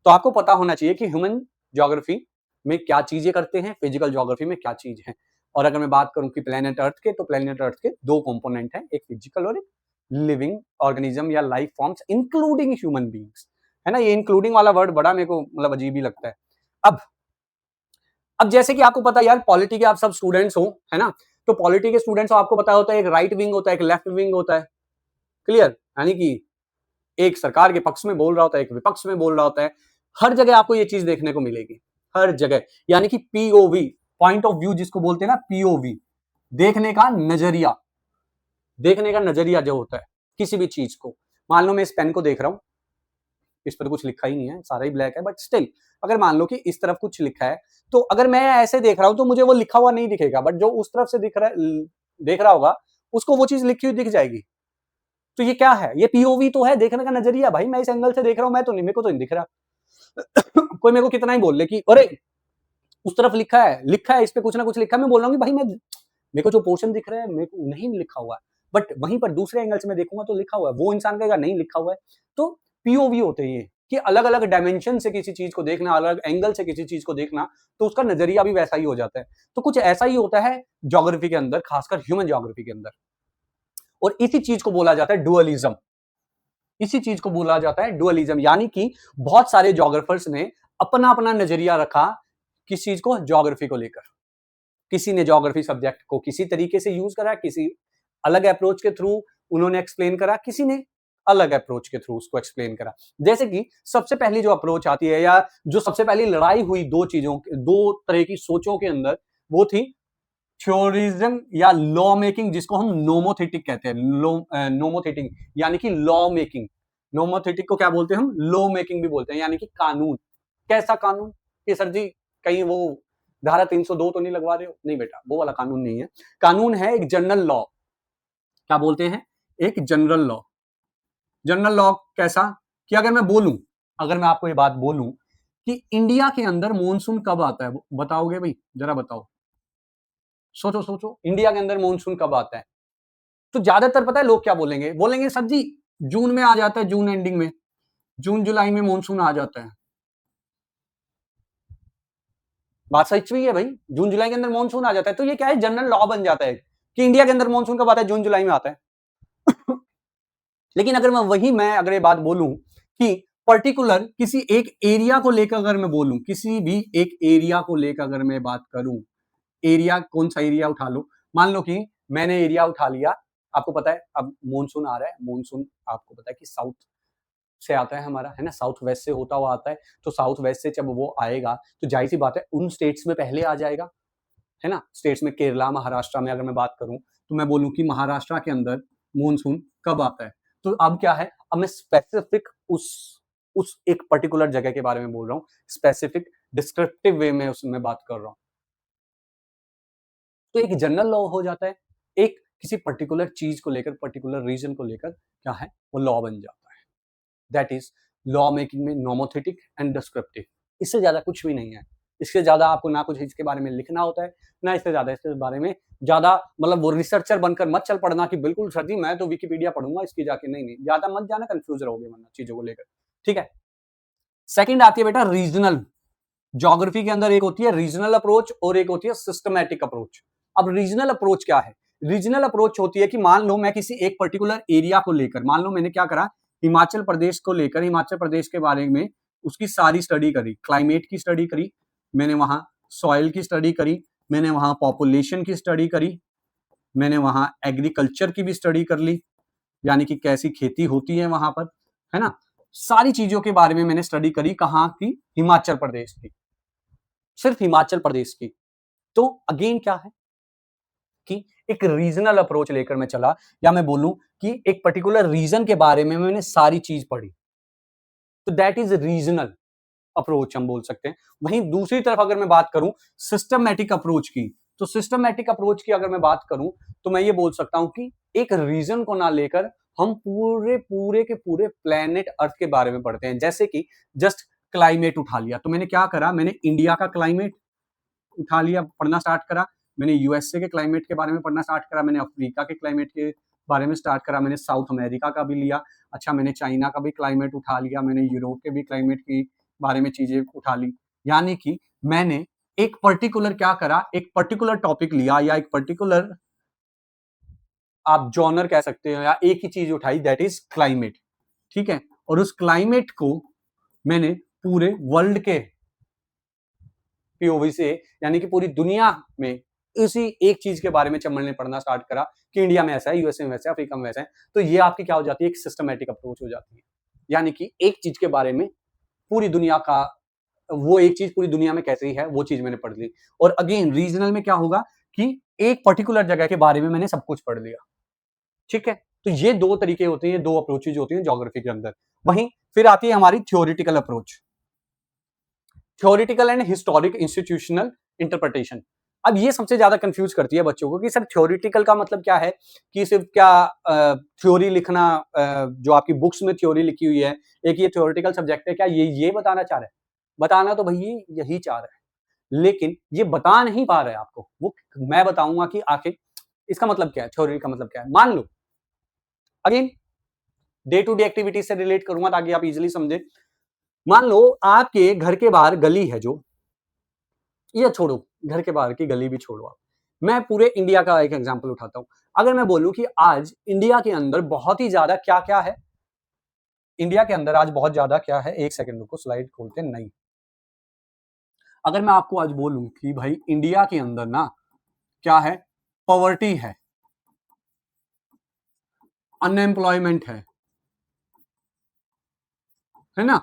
[SPEAKER 1] तो आपको पता होना चाहिए कि ह्यूमन ज्योग्राफी में क्या चीजें करते हैं, फिजिकल ज्योग्राफी में क्या चीज है। और अगर मैं बात करूं कि प्लेनेट अर्थ के, तो प्लेनेट अर्थ के दो कंपोनेंट हैं, एक फिजिकल और एक लिविंग ऑर्गेनिज्म या life forms including human beings, है ना। ये इंक्लूडिंग वाला वर्ड बड़ा मेरे को मतलब अजीब ही लगता है। अब अब जैसे कि आपको पता है यार, पॉलिटी के आप सब स्टूडेंट्स हो, है ना। तो पॉलिटी के स्टूडेंट्स हो, आपको पता होता है एक राइट विंग होता है, एक लेफ्ट विंग होता है। क्लियर? यानी कि एक सरकार के पक्ष में बोल रहा होता है, एक विपक्ष में बोल रहा होता है। हर जगह आपको ये चीज देखने को मिलेगी, हर जगह। यानी कि पीओवी, पॉइंट ऑफ व्यू जिसको बोलते हैं ना, पीओवी, देखने का नजरिया, देखने का नजरिया जो होता है किसी भी चीज को। मान लो मैं इस पेन को देख रहा हूं, इस पर कुछ लिखा ही नहीं है, सारा ही ब्लैक है, बट स्टिल अगर मान लो कि इस तरफ कुछ लिखा है तो अगर मैं ऐसे देख रहा हूं तो मुझे वो लिखा हुआ नहीं दिखेगा, बट जो उस तरफ से देख रहा होगा उसको वो चीज लिखी हुई दिख जाएगी। तो ये क्या है? ये पीओवी तो है, देखने का नजरिया। भाई मैं इस एंगल से देख रहा हूं, मैं तो नहीं, मेरे को तो नहीं दिख रहा। कोई मेरे को कितना ही बोल ले कि अरे उस तरफ लिखा है इस पे कुछ ना कुछ लिखा है, मैं बोल रहा हूँ कि भाई मेरे को जो पोर्शन दिख रहा है मेरे को नहीं लिखा हुआ है, बट वहीं पर दूसरे एंगल से मैं देखूंगा तो लिखा हुआ है, वो इंसान कहेगा नहीं लिखा हुआ है। तो पीओवी होते हैं ये कि अलग अलग डायमेंशन से किसी चीज को देखना, अलग एंगल से किसी चीज को देखना, तो उसका नजरिया भी वैसा ही हो जाता है। तो कुछ ऐसा ही होता है ज्योग्राफी के अंदर, खासकर ह्यूमन ज्योग्राफी के अंदर, और इसी चीज को बोला जाता है डुअलिज्म। इसी चीज को बोला जाता है डुअलिज्म, यानी कि बहुत सारे ज्योग्राफर्स ने अपना अपना नजरिया रखा किस चीज को, ज्योग्राफी को लेकर। किसी ने ज्योग्राफी सब्जेक्ट को किसी तरीके से यूज करा, किसी अलग अप्रोच के थ्रू उन्होंने एक्सप्लेन करा, किसी ने अलग अप्रोच के थ्रू उसको एक्सप्लेन करा। जैसे कि सबसे पहली जो अप्रोच आती है, या जो सबसे पहली लड़ाई हुई दो तरह की सोचों के अंदर, वो थी थ्योरिज्म या लॉ मेकिंग, जिसको हम नोमोथेटिक कहते हैं। नोमोथेटिक यानी कि लॉ मेकिंग। नोमोथेटिक को क्या बोलते हैं हम? लॉ मेकिंग भी बोलते हैं, यानी कि कानून। कैसा कानून कि सर जी कहीं वो धारा 302 तो नहीं लगवा रहे हो? नहीं बेटा, वो वाला कानून नहीं है। कानून है एक जनरल लॉ। क्या बोलते हैं? एक जनरल लॉ। जनरल लॉ कैसा कि अगर मैं आपको ये बात बोलूं कि इंडिया के अंदर मॉनसून कब आता है, बताओगे भाई? जरा बताओ, सोचो सोचो, इंडिया के अंदर मॉनसून कब आता है? तो ज्यादातर पता है लोग क्या बोलेंगे सर जी जून में आ जाता है, जून एंडिंग में, जून जुलाई में मॉनसून आ जाता है। बात सच भी है भाई, जून जुलाई के अंदर मॉनसून आ जाता है। तो ये क्या है? जनरल लॉ बन जाता है कि इंडिया के अंदर मॉनसून कब आता है? जून जुलाई में आता है। लेकिन मैं अगर ये बात बोलूं कि पर्टिकुलर किसी एक एरिया को लेकर अगर मैं बोलूं, किसी भी एक एरिया को लेकर अगर मैं बात करूं, एरिया कौन सा एरिया उठा लो, मान लो कि मैंने एरिया उठा लिया, आपको पता है अब मॉनसून आ रहा है, मॉनसून आपको पता है कि साउथ से आता है हमारा, है ना, साउथ वेस्ट से होता हुआ आता है। तो साउथ वेस्ट से जब वो आएगा तो जाहिर सी बात है उन स्टेट्स में पहले आ जाएगा, है ना। स्टेट्स में केरला, महाराष्ट्र में अगर मैं बात करूं तो मैं बोलूं कि महाराष्ट्र के अंदर मॉनसून कब आता है। तो अब क्या है, अब मैं स्पेसिफिक उस एक पर्टिकुलर जगह के बारे में बोल रहा हूं, स्पेसिफिक डिस्क्रिप्टिव वे में उसमें बात कर रहा हूं। तो एक जनरल लॉ हो जाता है, एक किसी पर्टिकुलर चीज को लेकर, पर्टिकुलर रीजन को लेकर क्या है, वो लॉ बन जाता है। दैट इज लॉ मेकिंग में नॉमोथेटिक एंड डिस्क्रिप्टिव। इससे ज्यादा कुछ भी नहीं है। इससे ज्यादा आपको ना कुछ इसके बारे में लिखना होता है, ना इससे ज्यादा इसके बारे में ज्यादा मतलब वो रिसर्चर बनकर मत चल पड़ना कि बिल्कुल सर जी मैं तो विकिपीडिया पढ़ूंगा इसकी जाके, नहीं, ज्यादा मत जाना, कंफ्यूज रहोगे वरना चीजों को लेकर। ठीक है। सेकंड आती है बेटा रीजनल। ज्योग्राफी के अंदर एक होती है रीजनल अप्रोच और एक होती है सिस्टमैटिक अप्रोच। अब रीजनल अप्रोच क्या है? रीजनल अप्रोच होती है कि मान लो मैं किसी एक पर्टिकुलर एरिया को लेकर, मान लो मैंने क्या करा, हिमाचल प्रदेश को लेकर, हिमाचल प्रदेश के बारे में उसकी सारी स्टडी करी, क्लाइमेट की स्टडी करी मैंने, वहां सॉइल की स्टडी करी मैंने, वहां पॉपुलेशन की स्टडी करी मैंने, वहां एग्रीकल्चर की भी स्टडी कर ली, यानी कि कैसी खेती होती है वहां पर, है ना। सारी चीजों के बारे में मैंने स्टडी करी, कहां की? हिमाचल प्रदेश की, सिर्फ हिमाचल प्रदेश की। तो अगेन क्या है कि एक रीजनल अप्रोच लेकर मैं चला, या मैं बोलूं कि एक पर्टिकुलर रीजन के बारे में मैंने सारी चीज पढ़ी, तो दैट इज रीजनल अप्रोच हम बोल सकते हैं। वहीं दूसरी तरफ अगर मैं बात करूं सिस्टमैटिक अप्रोच की, तो सिस्टमैटिक अप्रोच की अगर मैं बात करूं तो मैं ये बोल सकता हूं कि एक रीजन को ना लेकर हम पूरे पूरे के पूरे प्लेनेट अर्थ के बारे में पढ़ते हैं। जैसे कि जस्ट क्लाइमेट उठा लिया, तो मैंने क्या करा, मैंने इंडिया का क्लाइमेट उठा लिया, पढ़ना स्टार्ट करा, मैंने यूएसए के क्लाइमेट के बारे में पढ़ना स्टार्ट करा, मैंने अफ्रीका के क्लाइमेट के बारे में स्टार्ट करा, मैंने साउथ अमेरिका का भी लिया, अच्छा मैंने चाइना का भी क्लाइमेट उठा लिया, मैंने यूरोप के भी क्लाइमेट की बारे में चीजें उठा ली। यानी कि मैंने एक पर्टिकुलर क्या करा, एक पर्टिकुलर टॉपिक लिया या एक पर्टिकुलर आप जॉनर कह सकते हो, या एक ही चीज उठाई, दैट इज क्लाइमेट। ठीक है। और उस क्लाइमेट को मैंने पूरे वर्ल्ड के पीओवी से, यानी कि पूरी दुनिया में इसी एक चीज के बारे में मैंने पढ़ना स्टार्ट करा कि इंडिया में ऐसा है, यूएसए में वैसा है, अफ्रीका में वैसा है। तो ये आपकी क्या हो जाती है, एक सिस्टमैटिक अप्रोच हो जाती है, यानी कि एक चीज के बारे में पूरी दुनिया का, वो एक चीज पूरी दुनिया में कैसे ही है वो चीज मैंने पढ़ ली। और अगेन रीजनल में क्या होगा कि एक पर्टिकुलर जगह के बारे में मैंने सब कुछ पढ़ लिया। ठीक है। तो ये दो तरीके होते हैं, दो अप्रोचेज होती हैं ज्योग्राफी के अंदर। वहीं फिर आती है हमारी theoretical approach, theoretical and historic institutional interpretation. अब ये सबसे ज्यादा कंफ्यूज करती है बच्चों को कि सर थ्योरेटिकल का मतलब क्या है, कि सिर्फ क्या थ्योरी लिखना, जो आपकी बुक्स में थ्योरी लिखी हुई है, एक ये थ्योरेटिकल सब्जेक्ट है, क्या ये बताना चाह रहा है? बताना तो भैया यही चाह रहा है, लेकिन ये बता नहीं पा रहे आपको। वो मैं बताऊंगा कि आखिर इसका मतलब क्या है, थ्योरी का मतलब क्या है। मान लो again day to day activities से रिलेट करूंगा ताकि आप इजिली समझे। मान लो आपके घर के बाहर गली है जो, या छोड़ो घर के बाहर की गली भी छोड़ो आप, मैं पूरे इंडिया का एक एग्जांपल उठाता हूं। अगर मैं बोलूं कि आज इंडिया के अंदर बहुत ही ज्यादा क्या क्या है, इंडिया के अंदर आज बहुत ज्यादा क्या है, एक सेकंड रुको स्लाइड खोलते नहीं। अगर मैं आपको आज बोलूं कि भाई इंडिया के अंदर ना क्या है, पॉवर्टी है, अनएम्प्लॉयमेंट है ना,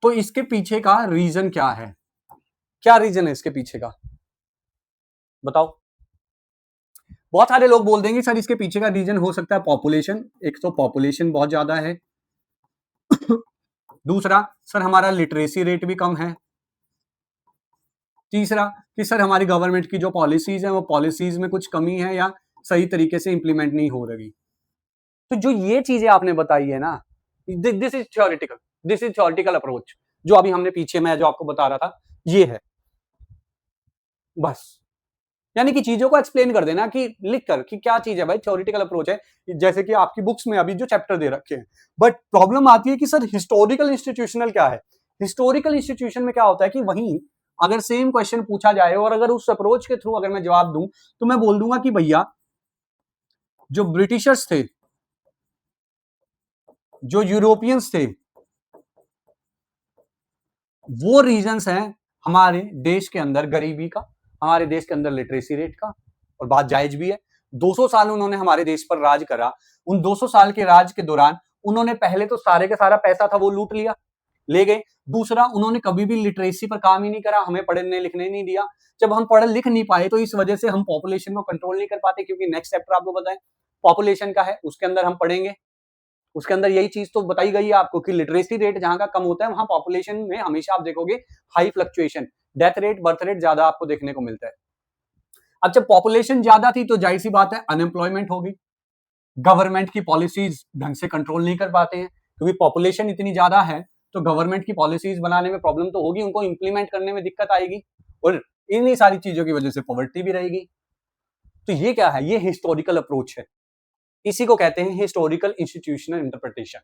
[SPEAKER 1] तो इसके पीछे का रीजन क्या है? क्या रीजन है इसके पीछे का, बताओ। बहुत सारे लोग बोल देंगे सर इसके पीछे का रीजन हो सकता है पॉपुलेशन, एक तो पॉपुलेशन बहुत ज्यादा है, दूसरा सर हमारा लिटरेसी रेट भी कम है, तीसरा कि सर हमारी गवर्नमेंट की जो पॉलिसीज है वो पॉलिसीज में कुछ कमी है या सही तरीके से इंप्लीमेंट नहीं हो रही। तो जो ये चीजें आपने बताई है ना, this is theoretical, this is theoretical approach, जो अभी हमने पीछे मैं जो आपको बता रहा था ये है, बस। यानी कि चीजों को एक्सप्लेन कर देना कि लिख कर कि क्या चीज है भाई, थ्योरेटिकल अप्रोच है, जैसे कि आपकी बुक्स में अभी जो चैप्टर दे रखे हैं। बट प्रॉब्लम आती है कि सर हिस्टोरिकल इंस्टीट्यूशनल क्या है। हिस्टोरिकल इंस्टीट्यूशन में क्या होता है कि वहीं अगर सेम क्वेश्चन पूछा जाए और अगर उस अप्रोच के थ्रू अगर मैं जवाब दूं तो मैं बोल दूंगा कि भैया जो ब्रिटिशर्स थे, जो यूरोपियंस थे, वो रीजंस हैं हमारे देश के अंदर गरीबी का, हमारे देश के अंदर लिटरेसी रेट का, और बात जायज भी है। 200 साल उन्होंने हमारे देश पर राज करा, उन 200 साल के राज के दौरान उन्होंने पहले तो सारे का सारा पैसा था वो लूट लिया, ले गए। दूसरा उन्होंने कभी भी लिटरेसी पर काम ही नहीं करा, हमें पढ़ने लिखने नहीं दिया। जब हम पढ़ लिख नहीं पाए तो इस वजह से हम पॉपुलेशन को कंट्रोल नहीं कर पाते, क्योंकि नेक्स्ट चैप्टर आपको बताएं पॉपुलेशन का है, उसके अंदर हम पढ़ेंगे, उसके अंदर यही चीज तो बताई गई है आपको कि लिटरेसी रेट जहां का कम होता है वहां पॉपुलेशन में हमेशा आप देखोगे high fluctuation, death rate birth rate ज्यादा आपको देखने को मिलता है। अब जब पॉपुलेशन ज्यादा थी तो जाहिर सी बात है अनएम्प्लॉयमेंट होगी, गवर्नमेंट की पॉलिसीज ढंग से कंट्रोल नहीं कर पाते हैं, क्योंकि पॉपुलेशन इतनी ज्यादा है तो गवर्नमेंट की पॉलिसीज बनाने में प्रॉब्लम तो होगी, उनको इंप्लीमेंट करने में दिक्कत आएगी, और इन्हीं सारी चीजों की वजह से पॉवर्टी भी रहेगी। तो ये क्या है, ये हिस्टोरिकल अप्रोच है, इसी को कहते हैं हिस्टोरिकल इंस्टीट्यूशनल इंटरप्रिटेशन।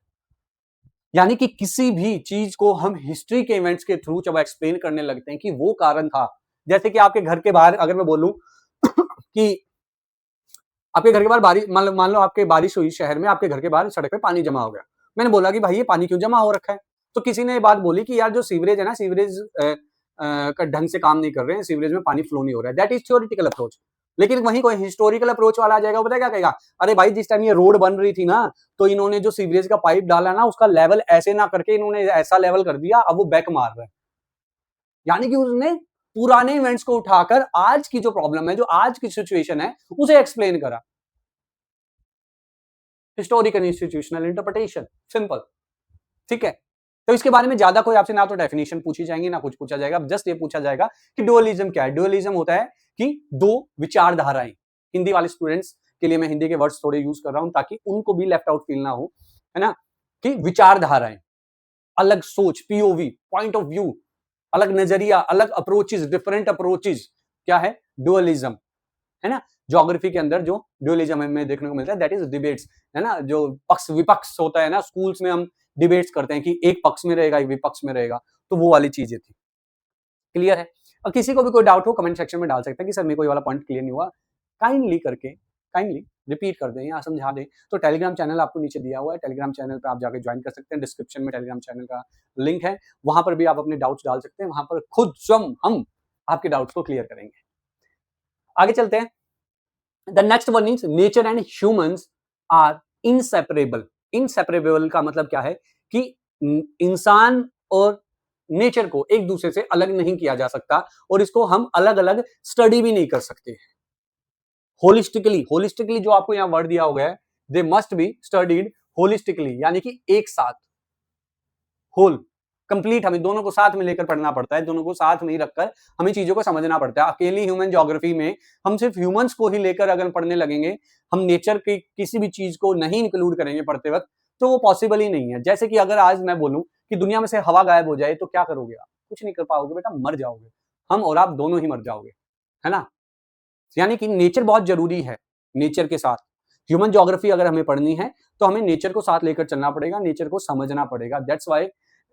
[SPEAKER 1] यानी कि किसी भी चीज को हम हिस्ट्री के इवेंट्स के थ्रू जब एक्सप्लेन करने लगते हैं कि वो कारण था, जैसे कि आपके घर के बाहर अगर मैं बोलूं कि आपके घर के बाहर बारिश, मान लो आपके बारिश हुई शहर में, आपके घर के बाहर सड़क पे पानी जमा हो गया, मैंने बोला कि भाई ये पानी क्यों जमा हो रखा है, तो किसी ने ये बात बोली कि यार जो सीवरेज है ना, सीवरेज का ढंग से काम नहीं कर रहे हैं, सीवरेज में पानी फ्लो नहीं हो रहा है, दैट इज थ्योरेटिकल अप्रोच। लेकिन वहीं कोई हिस्टोरिकल अप्रोच वाला आ जाएगा, पता है क्या कहेगा, अरे भाई जिस टाइम ये रोड बन रही थी ना तो इन्होंने जो सीवरेज का पाइप डाला ना उसका लेवल ऐसे ना करके इन्होंने ऐसा लेवल कर दिया, अब वो बैक मार रहा है। यानी कि उसने पुराने इवेंट्स को उठाकर आज की जो प्रॉब्लम है, जो आज की सिचुएशन है, उसे एक्सप्लेन करा। हिस्टोरिकल इंस्टीट्यूशनल इंटरप्रिटेशन, सिंपल, ठीक है। तो इसके बारे में ज्यादा कोई आपसे ना तो डेफिनेशन पूछी जाएंगी ना कुछ पूछा जाएगा, जस्ट ये पूछा जाएगा कि डुअलिज्म क्या है। डुअलिज्म होता है कि दो विचारधाराएं, हिंदी वाले स्टूडेंट्स के लिए मैं हिंदी के वर्ड्स थोड़े यूज कर रहा हूं ताकि उनको भी लेफ्ट आउट फील ना हो, है ना, कि विचारधाराएं, अलग सोच, पीओवी, पॉइंट ऑफ व्यू, अलग नजरिया, अलग अप्रोचेस, डिफरेंट अप्रोचेस, क्या है, डुअलिज्म, है ना। ज्योग्राफी के अंदर जो ड्यूअलिज्म हमें देखने को मिलता है दैट इज डिबेट्स, है ना, जो पक्ष विपक्ष होता है ना, स्कूल्स में हम डिबेट्स करते हैं कि एक पक्ष में रहेगा एक विपक्ष में रहेगा, तो वो वाली चीजें थी। क्लियर है। और किसी को भी कोई डाउट हो कमेंट सेक्शन में डाल सकते हैं कि सर मेरे को ये वाला पॉइंट क्लियर नहीं हुआ, काइंडली रिपीट कर दें या समझा दें। तो टेलीग्राम चैनल आपको नीचे दिया हुआ है, टेलीग्राम चैनल पर आप जाकर ज्वाइन कर सकते हैं, डिस्क्रिप्शन में टेलीग्राम चैनल का लिंक है, वहां पर भी आप अपने डाउट्स डाल सकते हैं, वहां पर खुद स्वयं हम आपके डाउट्स को क्लियर करेंगे। आगे चलते हैं। The next one is nature and humans are inseparable. Inseparable का मतलब क्या है कि इंसान और नेचर को एक दूसरे से अलग नहीं किया जा सकता और इसको हम अलग अलग स्टडी भी नहीं कर सकते। होलिस्टिकली जो आपको यहां वर्ड दिया हो गया है, they must be studied holistically, यानी कि एक साथ, होल कंप्लीट हमें दोनों को साथ में लेकर पढ़ना पड़ता है, दोनों को साथ में ही रखकर हमें चीजों को समझना पड़ता है। अकेली ह्यूमन ज्योग्राफी में हम सिर्फ ह्यूमंस को ही लेकर अगर पढ़ने लगेंगे, हम नेचर की किसी भी चीज को नहीं इंक्लूड करेंगे पढ़ते वक्त, तो वो पॉसिबल ही नहीं है। जैसे कि अगर आज मैं बोलूं कि दुनिया में से हवा गायब हो जाए तो क्या करोगे आप? कुछ नहीं कर पाओगे बेटा, मर जाओगे। हम और आप दोनों ही मर जाओगे, है ना। यानी कि नेचर बहुत जरूरी है। नेचर के साथ ह्यूमन ज्योग्राफी अगर हमें पढ़नी है तो हमें नेचर को साथ लेकर चलना पड़ेगा, नेचर को समझना पड़ेगा। दैट्स वाई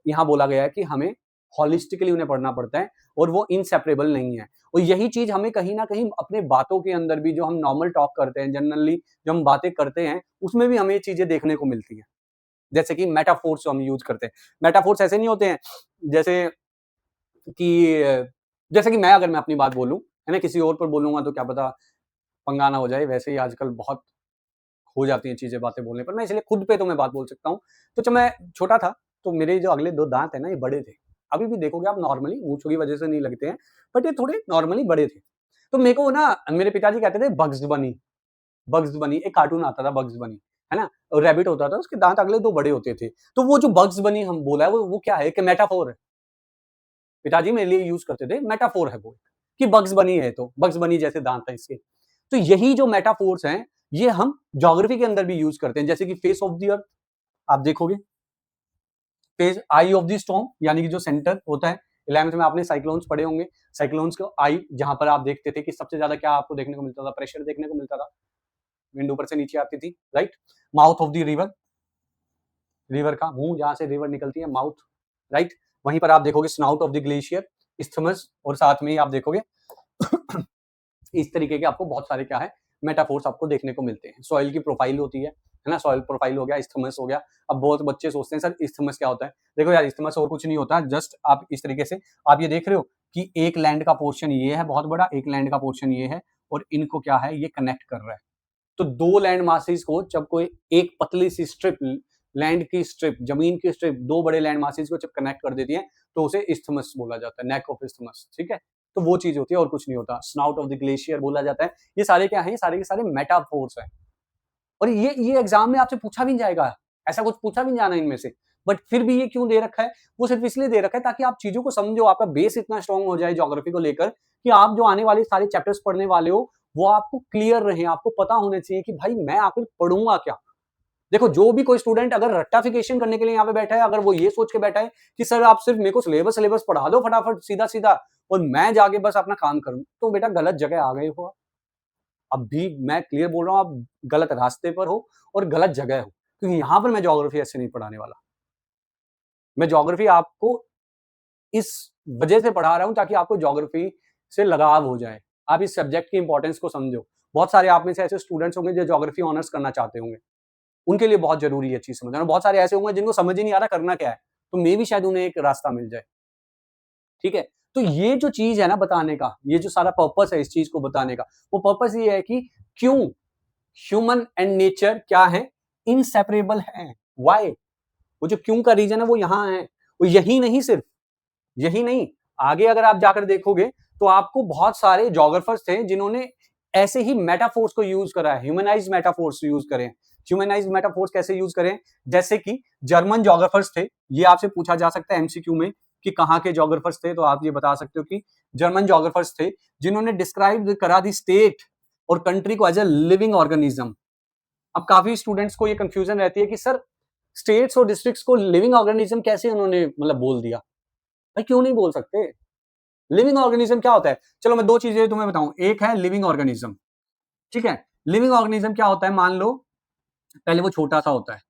[SPEAKER 1] यहां बोला गया है कि हमें हॉलिस्टिकली उन्हें पढ़ना पड़ता है और वो इनसेपरेबल नहीं है। और यही चीज हमें कहीं ना कहीं अपने बातों के अंदर भी, जो हम नॉर्मल टॉक करते हैं, जनरली जो हम बातें करते हैं, उसमें भी हमें ये चीजें देखने को मिलती हैं। जैसे कि मेटाफोर्स हम यूज करते हैं। मेटाफोर्स ऐसे नहीं होते हैं जैसे कि मैं अगर मैं अपनी बात बोलूं, है ना, किसी और पर बोलूंगा तो क्या पता पंगा ना हो जाए। वैसे ही आजकल बहुत हो जाती हैं चीजें बातें बोलने पर, मैं इसलिए खुद पे तो मैं बात बोल सकता हूँ। तो जब मैं छोटा था तो मेरे जो अगले 2 दांत है ना, ये बड़े थे। अभी भी देखोगे आप, नॉर्मली मूंछों की वजह से नहीं लगते हैं, बट ये थोड़े नॉर्मली बड़े थे। तो मेरे को ना मेरे पिताजी कहते थे बग्स बनी। बग्स बनी एक कार्टून आता था, बग्स बनी, है ना, और रैबिट होता था, उसके दांत अगले 2 बड़े होते थे। तो वो जो बग्स बनी हम बोला है, वो क्या है? एक मेटाफोर है। पिताजी मेरे लिए यूज करते थे, मेटाफोर है वो, कि बग्स बनी है, तो बग्स बनी जैसे दांत है इसके। तो यही जो मेटाफोर्स हैं, ये हम ज्योग्राफी के अंदर भी यूज करते हैं। जैसे कि फेस ऑफ द अर्थ आप देखोगे, face I of the storm, यानी कि जो सेंटर होता है। 11th में आपने साइक्लोन्स पढ़े होंगे। साइक्लोन्स को आई, जहां पर आप देखते थे कि सबसे ज्यादा क्या आपको देखने को मिलता था? प्रेशर देखने को मिलता था, विंड ऊपर से नीचे आती थी, right. Mouth of the river, river का मुंह, जहां से रिवर निकलती है, माउथ, राइट। वहीं पर आप देखोगे snout of the glacier, isthmus, और साथ में ही आप देखोगे इस तरीके के आपको बहुत सारे क्या है, मेटाफोर्स आपको देखने को मिलते हैं। सॉइल की प्रोफाइल होती है ना, सॉइल प्रोफाइल हो गया, इस्थमस हो गया। अब बहुत बच्चे सोचते हैं सर इस्थमस क्या होता है? देखो यार, इस्थमस और कुछ नहीं होता, जस्ट आप इस तरीके से आप ये देख रहे हो कि एक लैंड का पोर्शन ये है बहुत बड़ा, एक लैंड का पोर्शन ये है, और इनको क्या है, ये कनेक्ट कर रहा है। तो 2 लैंड मासेस को जब कोई एक पतली सी स्ट्रिप, लैंड की स्ट्रिप, जमीन की स्ट्रिप 2 बड़े लैंड मासेस को जब कनेक्ट कर देती है, तो उसे इस्थमस बोला जाता है, नेक ऑफ इस्थमस, ठीक है। तो वो चीज होती है और कुछ नहीं होता। स्नाउट ऑफ द ग्लेशियर बोला जाता है। ये सारे क्या है? ये सारे के सारे मेटाफोर्स हैं। और ये एग्जाम में आपसे पूछा भी नहीं जाएगा, ऐसा कुछ पूछा भी नहीं जाना इनमें से। बट फिर भी ये क्यों दे रखा है? वो सिर्फ इसलिए दे रखा है ताकि आप चीजों को समझो, आपका बेस इतना स्ट्रांग हो जाए ज्योग्राफी को लेकर कि आप जो आने वाले सारे चैप्टर्स पढ़ने वाले हो वो आपको क्लियर रहे। आपको पता होना चाहिए कि भाई मैं आखिर पढ़ूंगा क्या। देखो, जो भी कोई स्टूडेंट अगर रट्टाफिकेशन करने के लिए यहाँ पे बैठा है, अगर वो ये सोच के बैठा है कि सर आप सिर्फ मेरे को सिलेबस पढ़ा दो फटाफट सीधा सीधा और मैं जाके बस अपना काम करूं, तो बेटा गलत जगह आ गए हो आप। अब भी मैं क्लियर बोल रहा हूं, आप गलत रास्ते पर हो और गलत जगह हो, क्योंकि यहां पर मैं ज्योग्राफी ऐसे नहीं पढ़ाने वाला। मैं ज्योग्राफी आपको इस वजह से पढ़ा रहा हूं ताकि आपको ज्योग्राफी से लगाव हो जाए, आप इस सब्जेक्ट की इंपॉर्टेंस को समझो। बहुत सारे आप में से ऐसे स्टूडेंट्स होंगे जो ज्योग्राफी ऑनर्स करना चाहते होंगे, उनके लिए बहुत जरूरी है चीज समझना। बहुत सारे ऐसे होंगे जिनको समझ ही नहीं आ रहा करना क्या है, तो मे भी शायद उन्हें एक रास्ता मिल जाए, ठीक है। तो ये जो चीज है ना बताने का, ये जो सारा पर्पस है इस चीज को बताने का, वो पर्पस ये है कि क्यों ह्यूमन एंड नेचर क्या है, इनसेपरेबल है। वाई? वो जो क्यों का रीजन है वो यहां है। वो यही नहीं, सिर्फ यही नहीं, आगे अगर आप जाकर देखोगे तो आपको बहुत सारे जोग्राफर्स थे जिन्होंने ऐसे ही मेटाफोर्स को यूज करा है, ह्यूमनाइज मेटाफोर्स यूज करें। ह्यूमनाइज मेटाफोर्स कैसे यूज करें? जैसे कि जर्मन जोग्राफर्स थे, ये आपसे पूछा जा सकता है एमसीक्यू में कि कहां के जोग्राफर्स थे, तो आप ये बता सकते हो कि जर्मन जोग्राफर्स थे जिन्होंने डिस्क्राइब करा दी स्टेट और कंट्री को एज ए लिविंग ऑर्गेनिज्म। अब काफी स्टूडेंट्स को ये कंफ्यूजन रहती है कि सर स्टेट्स और डिस्ट्रिक्ट्स को लिविंग ऑर्गेनिज्म कैसे उन्होंने मतलब बोल दिया? भाई क्यों नहीं बोल सकते? लिविंग ऑर्गेनिज्म क्या होता है? चलो मैं 2 चीजें तुम्हें बताऊं। एक है लिविंग ऑर्गेनिज्म, ठीक है। लिविंग ऑर्गेनिज्म क्या होता है? मान लो पहले वो छोटा सा होता है,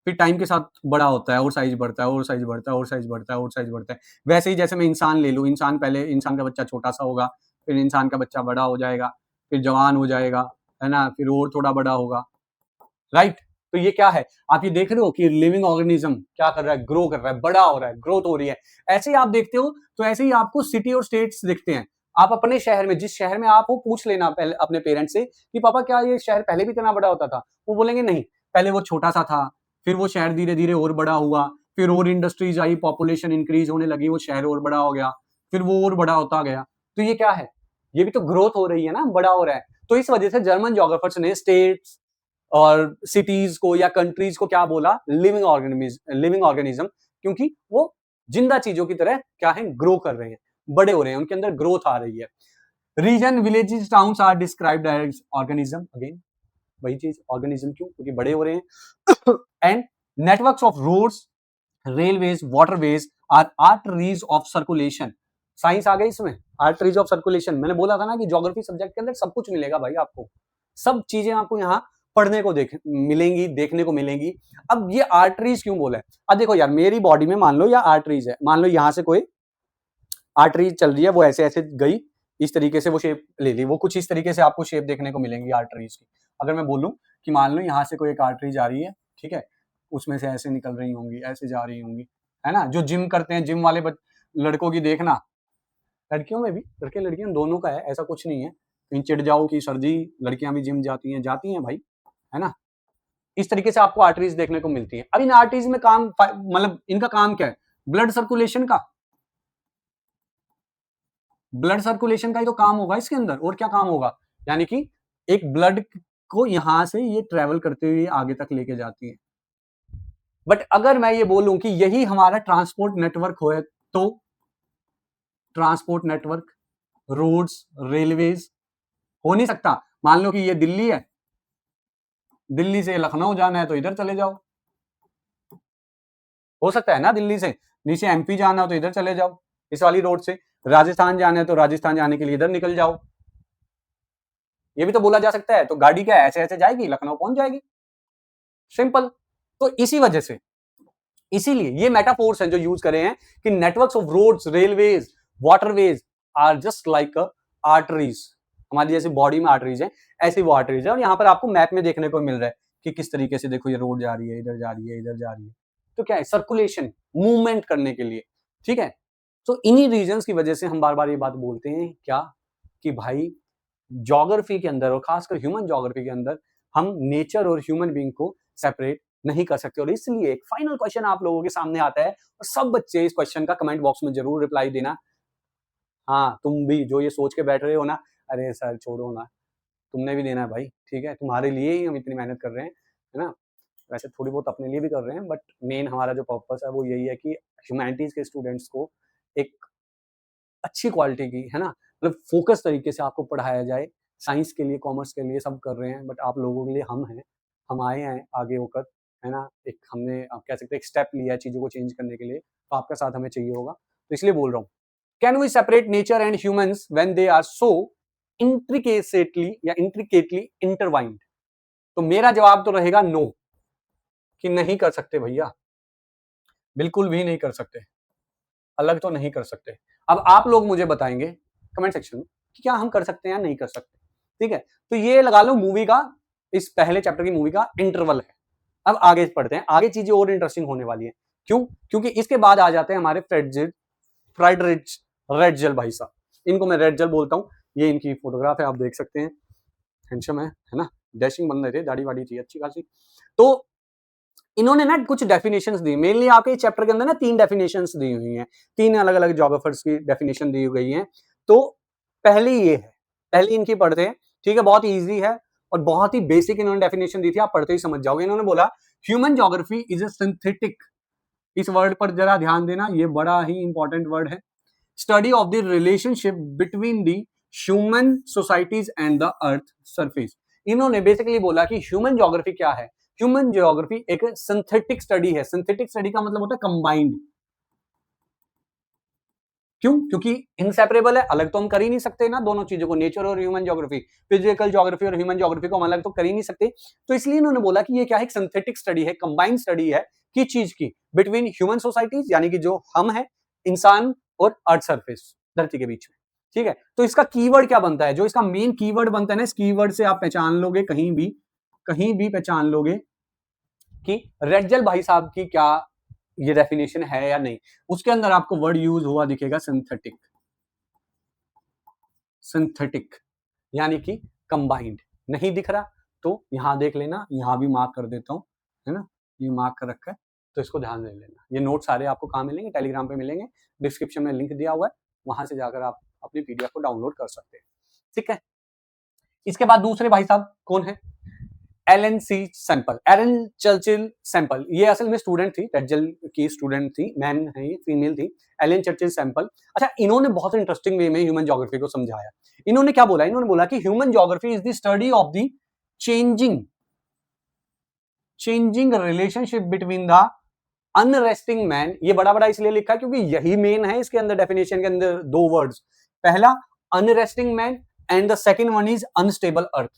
[SPEAKER 1] फिर टाइम के साथ बड़ा होता है और साइज बढ़ता है और साइज बढ़ता है और साइज बढ़ता है और साइज बढ़ता है। वैसे ही जैसे मैं इंसान ले लूं, इंसान पहले इंसान का बच्चा छोटा सा होगा, फिर इंसान का बच्चा बड़ा हो जाएगा, फिर जवान हो जाएगा, है ना, फिर और थोड़ा बड़ा होगा, राइट। तो ये क्या है? आप ये देख रहे हो कि लिविंग ऑर्गेनिज्म क्या कर रहा है? ग्रो कर रहा है, बड़ा हो रहा है, ग्रोथ हो रही है। ऐसे ही आप देखते हो, तो ऐसे ही आपको सिटी और स्टेट्स दिखते हैं। आप अपने शहर में, जिस शहर में आप हो, पूछ लेना पहले अपने पेरेंट्स से कि पापा क्या ये शहर पहले भी इतना बड़ा होता था? वो बोलेंगे नहीं, पहले वो छोटा सा था, फिर वो शहर धीरे धीरे और बड़ा हुआ, फिर और इंडस्ट्रीज आई, पॉपुलेशन इंक्रीज होने लगी, वो शहर और बड़ा हो गया, फिर वो और बड़ा होता गया। तो ये क्या है? ये भी तो ग्रोथ हो रही है ना, बड़ा हो रहा है। तो इस वजह से जर्मन जोग्राफर्स ने स्टेट्स और सिटीज को या कंट्रीज को क्या बोला? Living organism. क्योंकि वो जिंदा चीजों की तरह क्या है, ग्रो कर रहे हैं, बड़े हो रहे हैं, उनके अंदर ग्रोथ आ रही है। Region, villages, towns are described as organism, again वही चीज, ऑर्गेनिज्म क्यों, क्योंकि बड़े हो रहे हैं। And networks of roads, railways, waterways are arteries of circulation. Science आ गई इसमें, आर्टरीज ऑफ सर्कुलेशन। मैंने बोला था ना कि ज्योग्राफी सब्जेक्ट के अंदर सब कुछ मिलेगा भाई, आपको सब चीजें आपको यहाँ पढ़ने को मिलेंगी, देखने को मिलेंगी। अब ये आर्टरीज क्यों बोला है? अब देखो यार, मेरी बॉडी में मान लो या आर्टरीज है, मान लो यहां से कोई आर्टरीज चल रही है, वो ऐसे ऐसे गई, इस तरीके से वो शेप ले ली, वो कुछ इस तरीके से आपको शेप देखने को मिलेंगी आर्टरीज की। अगर मैं बोलूं कि मान लो यहाँ से कोई एक आर्टरी आ रही है, ठीक है, उसमें से ऐसे निकल रही होंगी, ऐसे जा रही होंगी, है ना। जो जिम करते हैं, जिम वाले लड़कों की देखना, लड़कियों में भी, लड़के लड़कियां दोनों का है, ऐसा कुछ नहीं है कहीं चिढ़ जाओ कि सर जी लड़कियां भी जिम जाती हैं भाई, है ना। इस तरीके से आपको आर्टरीज देखने को मिलती हैं। अब इन आर्टरीज में काम, मतलब इनका काम क्या है? ब्लड सर्कुलेशन का, ब्लड सर्कुलेशन का ही तो काम होगा इसके अंदर, और क्या काम होगा? यानी कि एक ब्लड को यहां से ये ट्रेवल करते हुए आगे तक लेके जाती है। बट अगर मैं ये बोलूं कि यही हमारा ट्रांसपोर्ट नेटवर्क हो, तो ट्रांसपोर्ट नेटवर्क, रोड्स, रेलवेज हो नहीं सकता। मान लो कि ये दिल्ली है, दिल्ली से लखनऊ जाना है तो इधर चले जाओ, हो सकता है ना। दिल्ली से नीचे एमपी जाना हो तो इधर चले जाओ इस वाली रोड से, राजस्थान जाना है तो राजस्थान जाने के लिए इधर निकल जाओ, ये भी तो बोला जा सकता है। तो गाड़ी क्या ऐसे ऐसे जाएगी, लखनऊ पहुंच जाएगी, सिंपल। तो इसी वजह से, इसीलिए ये मेटाफोर्स हैं जो यूज करे हैं कि networks of roads, railways, waterways are just like arteries. हमारी जैसे बॉडी में आर्टरीज है, ऐसी वो आर्टरीज है। और यहाँ पर आपको मैप में देखने को मिल रहा है कि किस तरीके से, देखो ये रोड जा रही है, इधर जा रही है, इधर जा रही है। तो क्या है, सर्कुलेशन, मूवमेंट करने के लिए, ठीक है। तो इन्हीं रीजंस की वजह से हम बार बार ये बात बोलते हैं क्या, कि भाई ज्योग्राफी के अंदर, और खासकर ह्यूमन ज्योग्राफी के अंदर, हम नेचर और ह्यूमन बीइंग को सेपरेट नहीं कर सकते। और इसलिए एक फाइनल क्वेश्चन आप लोगों के सामने आता है, और सब बच्चे इस क्वेश्चन का कमेंट बॉक्स में जरूर रिप्लाई देना। हाँ, तुम भी जो ये सोच के बैठ रहे हो ना, अरे सर छोड़ो ना, तुमने भी देना है भाई, ठीक है, तुम्हारे लिए ही हम इतनी मेहनत कर रहे हैं, है ना। वैसे थोड़ी बहुत अपने लिए भी कर रहे हैं, बट मेन हमारा जो पर्पस है वो यही है कि ह्यूमैनिटीज के स्टूडेंट्स को एक अच्छी क्वालिटी की, है ना, मतलब फोकस तरीके से आपको पढ़ाया जाए। साइंस के लिए, कॉमर्स के लिए सब कर रहे हैं, बट आप लोगों के लिए हम हैं, हम आए हैं आगे होकर, है ना। एक हमने, आप कह सकते हैं, एक स्टेप लिया है चीज़ों को चेंज करने के लिए, तो आपका साथ हमें चाहिए होगा। तो इसलिए बोल रहा हूँ, can we separate nature and humans when they are so intricately या इंट्रिकेटली इंटरवाइंड? तो मेरा जवाब तो रहेगा नो, कि नहीं कर सकते भैया, बिल्कुल भी नहीं कर सकते, अलग तो नहीं कर सकते। अब आप लोग मुझे बताएंगे कमेंट सेक्शन में कि क्या हम कर सकते हैं या नहीं कर सकते, ठीक है। तो ये लगा लो मूवी का, इस पहले चैप्टर की मूवी का इंटरवल है। अब आगे पढ़ते हैं, आगे चीजें और इंटरेस्टिंग होने वाली है। क्यों? क्योंकि इसके बाद आ जाते हैं हमारे फ्राइडरिच रेडजेल भाई साहब। इनको मैं रेडजेल बोलता हूँ। ये इनकी फोटोग्राफ है, आप देख सकते हैं, हैंडसम है ना, डैशिंग बन रहे थे, दाढ़ी वाड़ी थी अच्छी खासी। तो इन्होंने ना कुछ डेफिनेशंस दी, मेनली आपके चैप्टर के अंदर ना 3 डेफिनेशंस दी हुई हैं, 3 अलग-अलग ज्योग्राफर्स की डेफिनेशन दी गई हैं। तो पहली ये है, पहली इनकी पढ़ते हैं, ठीक है, बहुत ही ईजी है और बहुत ही बेसिक इन्होंने डेफिनेशन दी थी, आप पढ़ते ही समझ जाओगे। इन्होंने बोला human geography is a synthetic, इस वर्ड पर जरा ध्यान देना, ये बड़ा ही इंपॉर्टेंट वर्ड है। Study of the relationship between the human societies and the earth surface. इन्होंने बेसिकली बोला कि ह्यूमन ज्योग्राफी क्या है। ह्यूमन ज्योग्राफी एक सिंथेटिक स्टडी है। सिंथेटिक स्टडी का मतलब होता है कंबाइंड। क्यों? क्योंकि इनसेपरेबल है, अलग तो हम कर ही नहीं सकते ना दोनों चीजों को, नेचर और ह्यूमन ज्योग्राफी, फिजिकल ज्योग्राफी और ह्यूमन ज्योग्राफी को हम अलग तो कर ही नहीं सकते। तो इसलिए इन्होंने बोला कि ये क्या है, एक सिंथेटिक स्टडी है, कंबाइंड स्टडी है, किस चीज की, बिटवीन ह्यूमन सोसाइटीज, यानी कि जो हम है, इंसान, और अर्थ सरफेस, धरती के बीच में, ठीक है। तो इसका कीवर्ड क्या बनता है, जो इसका मेन कीवर्ड बनता है ना, इस कीवर्ड से आप पहचान लोगे, कहीं भी पहचान लोगे कि रेडजल भाई साहब की क्या ये डेफिनेशन है या नहीं। उसके अंदर आपको वर्ड यूज हुआ दिखेगा सिंथेटिक, सिंथेटिक यानी कि कंबाइंड। नहीं दिख रहा तो यहां देख लेना, यहां भी मार्क कर देता हूं, है ना, ये मार्क कर रखा है, तो इसको ध्यान दे लेना। ये नोट सारे आपको कहां मिलेंगे, टेलीग्राम पे मिलेंगे, डिस्क्रिप्शन में लिंक दिया हुआ है, वहां से जाकर आप अपनी पीडीएफ को डाउनलोड कर सकते हैं, ठीक है। इसके बाद दूसरे भाई साहब कौन है, एलन सी सैंपल, एलन चर्चिल सैंपल, ये असल में स्टूडेंट थी, टेटजल की स्टूडेंट थी, मैन है, फीमेल थी, एलन चर्चिल सैंपल। अच्छा, इन्होंने बहुत इंटरेस्टिंग वे में ह्यूमन ज्योग्राफी को समझाया। इन्होंने क्या बोला, इन्होंने बोला कि human geography is the study of the changing relationship between the unresting man. ये बड़ा बड़ा इसलिए लिखा है क्योंकि यही मेन है इसके अंदर, डेफिनेशन के अंदर दो वर्ड्स, पहला unresting man and the second one is unstable earth.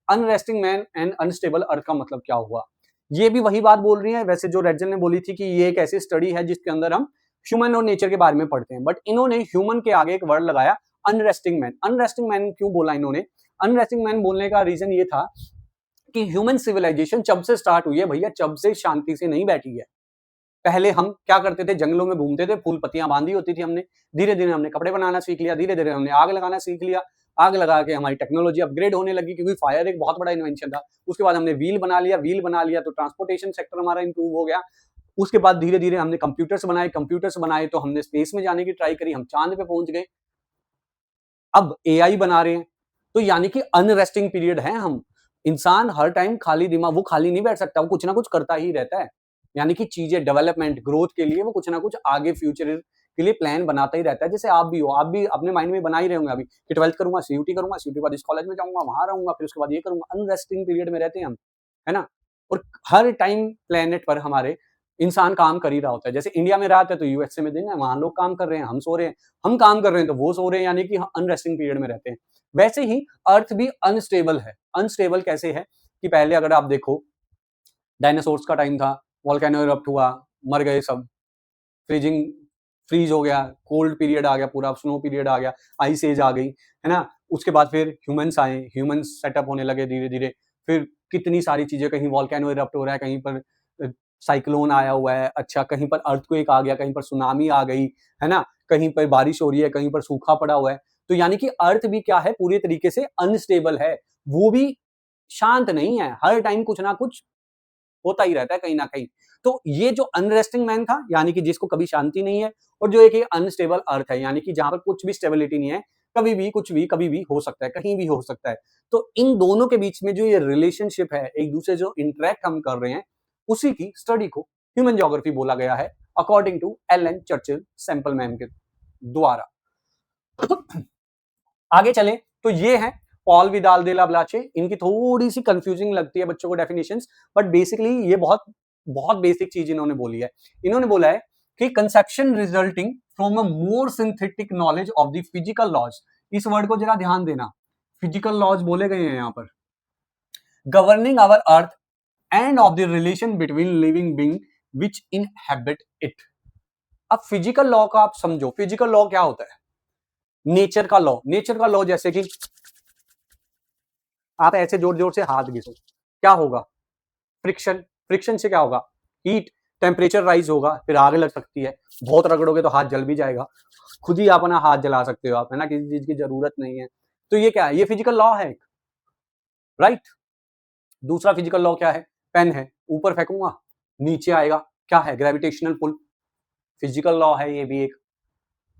[SPEAKER 1] Unresting man and unstable earth का मतलब क्या हुआ, ये भी वही बात बोल रही है वैसे जो रेडजल ने बोली थी कि ये एक ऐसी स्टडी है जिसके अंदर हम ह्यूमन और नेचर के बारे में पढ़ते हैं, बट इन्होंने ह्यूमन के आगे एक वर्ड लगाया अनरेस्टिंग मैन। अनरेस्टिंग मैन क्यों बोला इन्होंने, अनरेस्टिंग मैन बोलने का रीजन ये था कि ह्यूमन सिविलाइजेशन जब से स्टार्ट हुई है भैया, जब से शांति से नहीं बैठी है। पहले हम क्या करते थे, जंगलों में घूमते थे, फूल पत्तियां बांधी होती थी हमने, धीरे धीरे हमने कपड़े बनाना सीख लिया, धीरे धीरे हमने आग लगाना सीख लिया, आग लगा के हमारी टेक्नोलॉजी अपग्रेड होने लगी क्योंकि फायर एक बहुत बड़ा इन्वेंशन था। उसके बाद हमने व्हील बना लिया तो ट्रांसपोर्टेशन सेक्टर हमारा इंप्रूव हो गया। उसके बाद धीरे धीरे हमने कंप्यूटर्स बनाए तो हमने स्पेस में जाने की ट्राई करी, हम चांद पे पहुंच गए, अब एआई बना रहे हैं। तो यानी कि अनरेस्टिंग पीरियड है हम। इंसान हर टाइम खाली दिमाग, वो खाली नहीं बैठ सकता, वो कुछ ना कुछ करता ही रहता है, यानी कि चीजें डेवलपमेंट ग्रोथ के लिए वो कुछ ना कुछ आगे फ्यूचर के लिए प्लान बनाता ही रहता है। जैसे आप भी हो, आप भी अपने माइंड में बना ही रहे होंगे अभी कि 12th करूंगा, सीयूटी करूंगा, सीयूटी बाद इस कॉलेज में जाऊंगा, वहां रहूंगा, फिर उसके बाद ये करूंगा। अनरेस्टिंग पीरियड में रहते हैं हम, है ना। और हर टाइम प्लेनेट पर हमारे इंसान काम कर ही रहा होता है। जैसे इंडिया में रात है तो यूएसए में दिन है, वहां लोग काम कर रहे हैं, हम सो रहे हैं, हम काम कर रहे हैं तो वो सो रहे हैं, यानी कि अनरेस्टिंग पीरियड में रहते हैं। वैसे ही अर्थ भी अनस्टेबल है। अनस्टेबल कैसे है कि पहले अगर आप देखो, डायनासोर्स का टाइम था, वोल्केनो इरप्ट हुआ, मर गए सब, फ्रीज हो गया, कोल्ड पीरियड आ गया, पूरा स्नो पीरियड आ गया, आइस एज आ गई, है ना। उसके बाद फिर ह्यूमंस आए, ह्यूमंस सेटअप होने लगे धीरे धीरे, फिर कितनी सारी चीजें, कहीं वोल्केनो इरप्ट हो रहा है, कहीं पर साइक्लोन आया हुआ है, अच्छा कहीं पर अर्थक्वेक आ गया, कहीं पर सुनामी आ गई, है ना, कहीं पर बारिश हो रही है, कहीं पर सूखा पड़ा हुआ है। तो यानी कि अर्थ भी क्या है, पूरी तरीके से अनस्टेबल है, वो भी शांत नहीं है, हर टाइम कुछ ना कुछ होता ही रहता है कहीं ना कहीं। तो ये जो अनरेस्टिंग मैन था, यानी कि जिसको कभी शांति नहीं है, और जो एक ये अनस्टेबल अर्थ है, यानी कि जहां पर कुछ भी स्टेबिलिटी नहीं है, कभी भी कुछ भी कभी भी हो सकता है, कहीं भी हो सकता है। तो इन दोनों के बीच में जो ये रिलेशनशिप है, एक दूसरे जो इंटरेक्ट हम कर रहे हैं, उसी की स्टडी को ह्यूमन ज्योग्राफी बोला गया है, according to Ellen Churchill Semple ma'am के द्वारा। आगे चले तो ये है पॉल विदाल दे ला ब्लाचे। इनकी थोड़ी सी कंफ्यूजिंग लगती है बच्चों को डेफिनेशंस, बट बेसिकली ये बहुत बहुत बेसिक चीज इन्होंने बोली है। इन्होंने बोला है कि conception resulting from a more synthetic knowledge of the physical laws. इस वर्ड को जरा ध्यान देना, फिजिकल लॉज बोले गए हैं यहां पर, governing our earth and of the relation between living being which inhabit it. अब फिजिकल लॉ का आप समझो, फिजिकल लॉ क्या होता है, नेचर का लॉ। नेचर का लॉ जैसे कि आप ऐसे जोर जोर से हाथ घिसो, क्या होगा, फ्रिक्शन, फ्रिक्शन से क्या होगा, हीट, टेम्परेचर राइज होगा, फिर आग लग सकती है, बहुत रगड़ोगे तो हाथ जल भी जाएगा, खुद ही अपना हाथ जला सकते हो आप, है ना, किसी चीज की जरूरत नहीं है। तो ये क्या है, ये फिजिकल लॉ है, राइट। दूसरा फिजिकल लॉ क्या है, पेन है, ऊपर फेंकूंगा नीचे आएगा, क्या है, ग्रेविटेशनल पुल, फिजिकल लॉ है ये भी एक,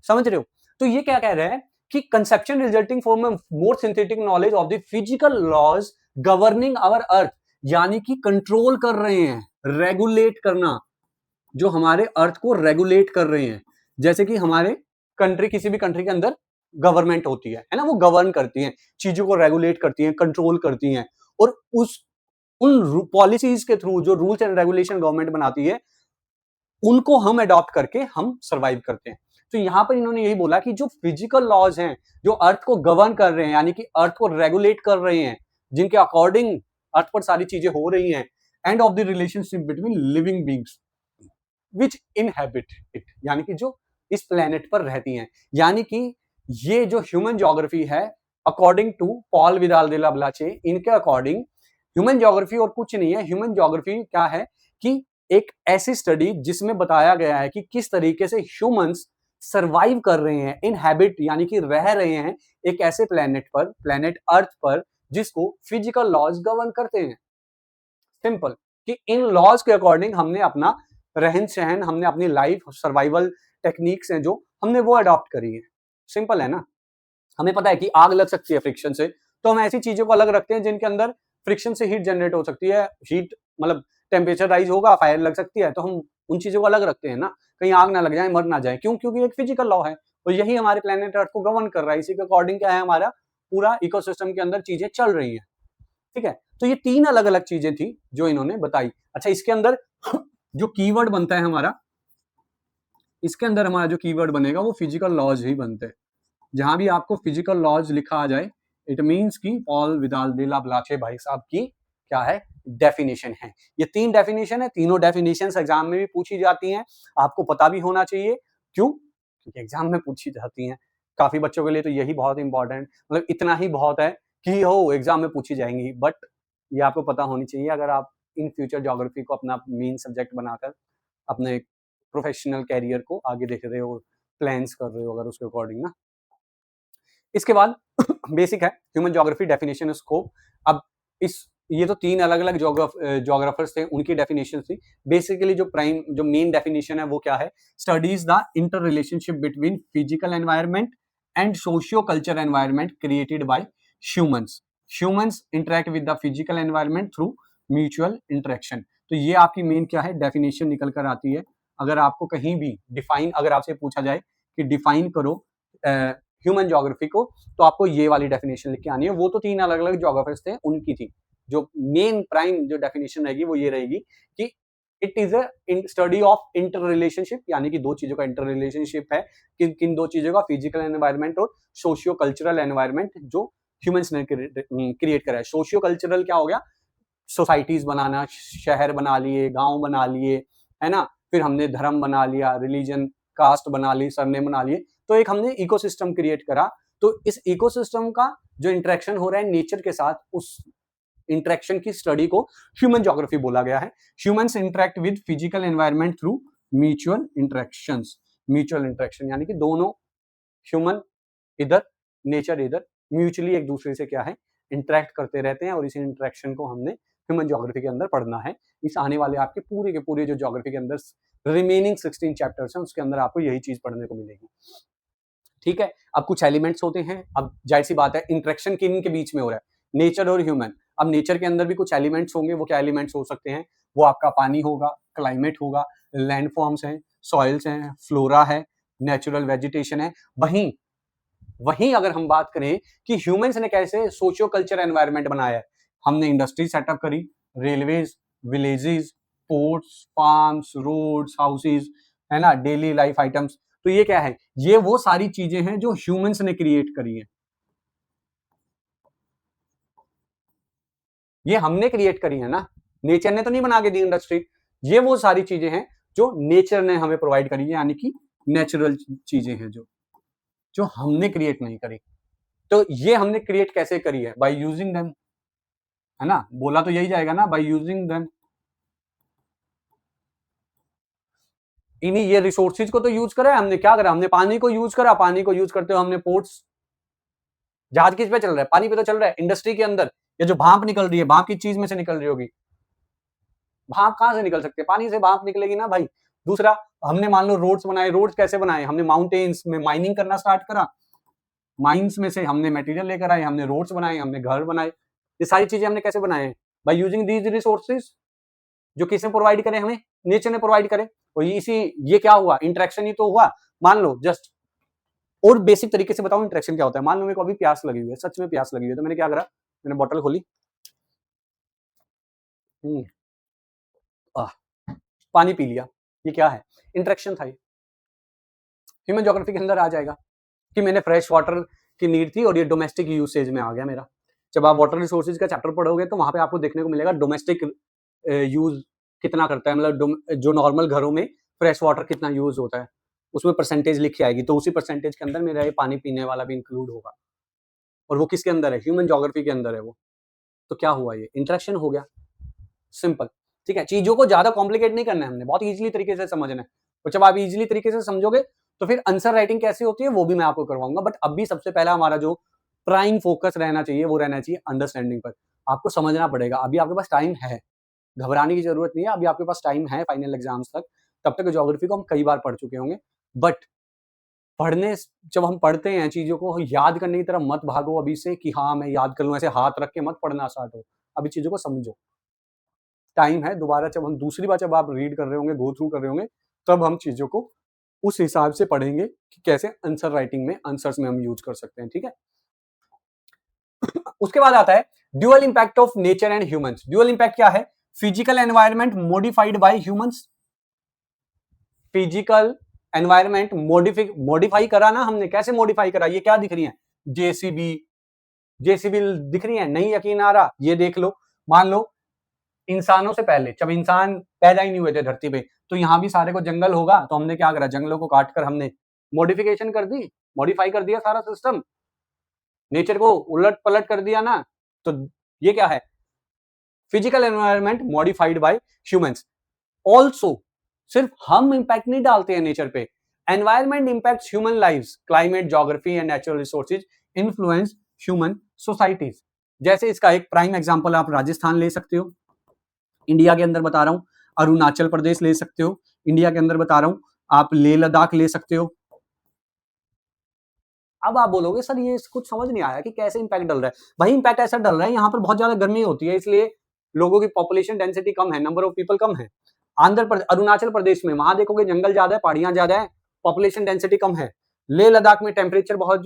[SPEAKER 1] समझ रहे हो। तो ये क्या कह रहे हैं कि conception resulting from more synthetic knowledge of the physical laws governing our earth, यानी कि कंट्रोल कर रहे हैं, रेगुलेट करना, जो हमारे अर्थ को रेगुलेट कर रहे हैं। जैसे कि हमारे कंट्री, किसी भी कंट्री के अंदर गवर्नमेंट होती है ना, वो गवर्न करती है, चीजों को रेगुलेट करती है, कंट्रोल करती हैं, और उन पॉलिसीज के थ्रू जो रूल्स एंड रेगुलेशन गवर्नमेंट बनाती है, उनको हम अडॉप्ट करके हम सर्वाइव करते हैं। तो यहां पर इन्होंने यही बोला कि जो फिजिकल लॉज हैं, जो अर्थ को गवर्न कर रहे हैं, यानी कि अर्थ को रेगुलेट कर रहे हैं, जिनके अकॉर्डिंग अर्थ पर सारी चीजें हो रही हैं, and of the relationship between living beings which inhabit it, यानी कि जो इस प्लेनेट पर रहती हैं। यानी कि ये जो ह्यूमन ज्योग्राफी है, अकॉर्डिंग टू पॉल विदाल दे ला ब्लाचे, इनके अकॉर्डिंग ह्यूमन ज्योग्राफी और कुछ नहीं है। ह्यूमन ज्योग्राफी क्या है कि एक ऐसी स्टडी जिसमें बताया गया है कि किस तरीके से ह्यूमंस सरवाइव कर रहे हैं, इनहैबिट यानी कि रह रहे हैं एक ऐसे प्लेनेट पर, प्लेनेट अर्थ पर, जिसको फिजिकल लॉज गवर्न करते हैं। सिंपल, कि इन लॉज के अकॉर्डिंग हमने अपना रहन सहन, हमने अपनी लाइफ सर्वाइवल टेक्निक्स हैं जो हमने वो अडॉप्ट करी है। सिंपल है ना। हमें पता है कि आग लग सकती है फ्रिक्शन से, तो हम ऐसी चीजों को अलग रखते हैं जिनके अंदर फ्रिक्शन से हीट जनरेट हो सकती है, हीट मतलब टेम्परेचर राइज होगा, फायर लग सकती है, तो हम उन चीजों को अलग रखते हैं ना, कहीं आग ना लग जाए, मर ना जाए। क्यों? क्योंकि एक फिजिकल लॉ है और यही हमारे प्लेनेट अर्थ को गवर्न कर रहा है। इसी के अकॉर्डिंग क्या है, हमारा पूरा इकोसिस्टम के अंदर चीजें चल रही है। ठीक है, तो ये 3 अलग अलग चीजें थी जो इन्होंने बताई। अच्छा, इसके अंदर जो कीवर्ड बनता है हमारा, इसके अंदर हमारा जो कीवर्ड बनेगा वो फिजिकल लॉज ही बनते हैं। जहां भी आपको फिजिकल लॉज लिखा आ जाए, इट मीन्स की पॉल विदालदेला ब्लाचे भाई साहब की क्या है, डेफिनेशन है। ये 3 डेफिनेशन है, तीनों डेफिनेशन एग्जाम में भी पूछी जाती हैं, आपको पता भी होना चाहिए। क्यों? क्योंकि एग्जाम में पूछी जाती हैं। काफी बच्चों के लिए तो यही बहुत इंपॉर्टेंट, मतलब इतना ही बहुत है कि हो एग्जाम में पूछी जाएंगी, बट ये आपको पता होनी चाहिए अगर आप इन फ्यूचर ज्योग्राफी को अपना मेन सब्जेक्ट बनाकर अपने प्रोफेशनल कैरियर को आगे देख रहे हो, प्लान्स कर रहे हो अगर उसके अकॉर्डिंग ना। इसके बाद बेसिक है ह्यूमन ज्योग्राफी डेफिनेशन स्कोप। अब इस ये तो 3 अलग अलग ज्योग्राफर्स थे, उनकी डेफिनेशन थी। बेसिकली जो मेन डेफिनेशन है वो क्या है, studies the inter relationship between physical environment and socio culture environment created by humans. Humans interact with the physical environment through mutual interaction. तो ये आपकी मेन क्या है, डेफिनेशन निकल कर आती है। अगर आपको कहीं भी डिफाइन, अगर आपसे पूछा जाए कि डिफाइन करो ह्यूमन ज्योग्राफी को, तो आपको ये वाली डेफिनेशन लिख के आनी है। वो तो 3 अलग अलग ज्योग्राफर्स थे, उनकी थी। जो मेन प्राइम जो डेफिनेशन रहेगी वो ये रहेगी कि it is a study of inter relationship, यानी कि 2 चीजों का इंटर रिलेशनशिप है। किन 2 चीजों का, फिजिकल एनवायरनमेंट और सोशियो कल्चरल एनवायरनमेंट जो ह्यूमंस ने क्रिएट करा है। सोशियो कल्चरल क्या हो गया, सोसाइटीज बनाना, शहर बना लिए, गांव बना लिए, है ना, फिर हमने धर्म बना लिया, रिलीजन, कास्ट बना ली, सरनेम बना लिए, तो एक हमने इकोसिस्टम क्रिएट करा। तो इस इकोसिस्टम का जो इंटरेक्शन हो रहा है नेचर के साथ, उस इंटरेक्शन की स्टडी को ह्यूमन ज्योग्राफी बोला गया है। Humans interact with physical environment through mutual interactions. Mutual interaction यानी कि दोनों ह्यूमन इधर, नेचर इधर, म्यूचुअली एक दूसरे से क्या है, इंटरेक्ट करते रहते हैं और इसी इंटरेक्शन को हमने ह्यूमन ज्योग्राफी के अंदर पढ़ना है। इस आने वाले आपके पूरे के पूरे जो ज्योग्राफी के अंदर रिमेनिंग 16 चैप्टर्स हैं, उसके अंदर आपको यही चीज पढ़ने को मिलेगी। ठीक है, अब कुछ एलिमेंट्स होते हैं। अब जाहिर सी बात है, इंटरेक्शन किन के बीच में हो रहा है, नेचर और ह्यूमन। अब नेचर के अंदर भी कुछ एलिमेंट्स होंगे, वो क्या एलिमेंट्स हो सकते हैं, वो आपका पानी होगा, क्लाइमेट होगा, लैंडफॉर्म्स हैं, सॉइल्स हैं, फ्लोरा है, नेचुरल वेजिटेशन है। वहीं वहीं अगर हम बात करें कि ह्यूमंस ने कैसे सोशियो कल्चर एनवायरनमेंट बनाया है, हमने इंडस्ट्री सेटअप करी, railways, villages, ports, farms, roads, houses, है ना, डेली लाइफ आइटम्स। तो ये क्या है, ये वो सारी चीजें हैं जो ह्यूमंस ने क्रिएट करी है, ये हमने क्रिएट करी है ना, नेचर ने तो नहीं बना के दी इंडस्ट्री। ये वो सारी चीजें हैं जो नेचर ने हमें प्रोवाइड करी है, यानी कि नेचुरल चीजें हैं जो जो हमने क्रिएट नहीं करी। तो ये हमने क्रिएट कैसे करी है, बाय यूजिंग देम, है ना, बोला तो यही जाएगा ना, बाय यूजिंग देम। इन्हीं ये रिसोर्सेज को तो यूज करा है हमने। क्या करा, हमने पानी को यूज करा, पानी को यूज करते हुए हमने पोर्ट्स, जहाज किस पे चल रहा है, पानी पे तो चल रहा है, इंडस्ट्री के अंदर। ये जो भाप निकल रही है, भाप किस चीज में से निकल रही होगी, भाप कहां से निकल सकते हैं, पानी से भाप निकलेगी ना भाई। दूसरा, हमने मान लो रोड्स बनाए, रोड्स कैसे बनाए, हमने माउंटेन्स में माइनिंग करना स्टार्ट करा, माइंस में से हमने मटेरियल लेकर आए, हमने रोड्स बनाए, हमने घर बनाए। ये सारी चीजें हमने कैसे बनाए, बाय यूजिंग दीज रिसोर्सेज, जो किसने प्रोवाइड करे हमें, नेचर ने प्रोवाइड करे। और इसी ये क्या हुआ, इंटरेक्शन ही तो हुआ। मान लो जस्ट और बेसिक तरीके से बताऊं इंटरेक्शन क्या होता है। मान लो मेरे को अभी प्यास लगी हुई है, सच में प्यास लगी हुई है, तो मैंने क्या करा, मैंने बोतल खोली, पानी पी लिया। ये क्या है, इंटरेक्शन था। ह्यूमन ज्योग्राफी के अंदर आ जाएगा कि मैंने फ्रेश वाटर की नीड थी और ये डोमेस्टिक यूसेज में आ गया मेरा। जब आप वाटर रिसोर्सेज का चैप्टर पढ़ोगे तो वहां पे आपको देखने को मिलेगा डोमेस्टिक यूज कितना करता है, मतलब जो नॉर्मल घरों में फ्रेश वाटर कितना यूज होता है, उसमें परसेंटेज लिखी आएगी। तो उसी परसेंटेज के अंदर मेरा ये पानी पीने वाला भी इंक्लूड होगा, और वो किसके अंदर है, ह्यूमन ज्योग्राफी के अंदर है वो। तो क्या हुआ, ये इंटरेक्शन हो गया, सिंपल। ठीक है, चीजों को ज्यादा कॉम्प्लिकेट नहीं करना है हमने, बहुत इजीली तरीके से समझना है। और जब आप इजीली तरीके से समझोगे तो फिर आंसर राइटिंग कैसे होती है वो भी मैं आपको करवाऊंगा। बट अभी सबसे पहला हमारा जो प्राइम फोकस रहना चाहिए वो रहना चाहिए अंडरस्टैंडिंग पर। आपको समझना पड़ेगा, अभी आपके पास टाइम है, घबराने की जरूरत नहीं है, अभी आपके पास टाइम है फाइनल एग्जाम्स तक। तब तक ज्योग्राफी को हम कई बार पढ़ चुके होंगे। बट जब हम पढ़ते हैं चीजों को याद करने की तरफ मत भागो अभी से कि हाँ मैं याद कर लूं, ऐसे हाथ रख के मत पढ़ना स्टार्ट हो। अभी चीजों को समझो, टाइम है, दोबारा जब हम दूसरी बार जब आप रीड कर रहे होंगे, गो थ्रू कर रहे होंगे, तब हम चीजों को उस हिसाब से पढ़ेंगे कि कैसे आंसर राइटिंग में, आंसर्स में हम यूज कर सकते हैं, ठीक है। उसके बाद आता है dual impact of nature and humans. Dual impact क्या है? Physical environment modified by humans. Physical environment modify करा ना हमने, कैसे मॉडिफाई करा? ये क्या दिख रही है? जेसीबी, जेसीबी दिख रही है? नहीं यकीन आ रहा? ये देख लो, मान लो इंसानों से पहले जब इंसान पैदा ही नहीं हुए थे धरती पे, तो यहां भी सारे को जंगल होगा, तो हमने क्या करा? जंगलों को काटकर हमने मॉडिफिकेशन कर दी, मॉडिफाई कर दिया सारा सिस्टम, नेचर को उलट पलट कर दिया ना। तो ये क्या है? Physical environment modified by humans. Also सिर्फ हम इंपैक्ट नहीं डालते हैं नेचर पे, environment impacts human lives, climate, geography and natural resources influence human societies. जैसे इसका एक प्राइम एग्जांपल आप राजस्थान ले सकते हो, इंडिया के अंदर बता रहा हूं, अरुणाचल प्रदेश ले सकते हो, इंडिया के अंदर बता रहा हूं, आप लेह लद्दाख ले सकते हो। अब आप बोलोगे सर ये कुछ समझ नहीं आया कि कैसे इंपैक्ट डल रहा है। भाई इंपैक्ट ऐसा डल रहा है, यहाँ पर बहुत ज्यादा गर्मी होती है, इसलिए लोगों की पॉपुलेशन डेंसिटी कम है, नंबर ऑफ पीपल कम है। आंध्र प्रदेश, अरुणाचल प्रदेश में वहां देखोगे जंगल ज्यादा है, पहाड़ियां ज्यादा है, पॉपुलेशन डेंसिटी कम है। लेह लद्दाख में टेम्परेचर बहुत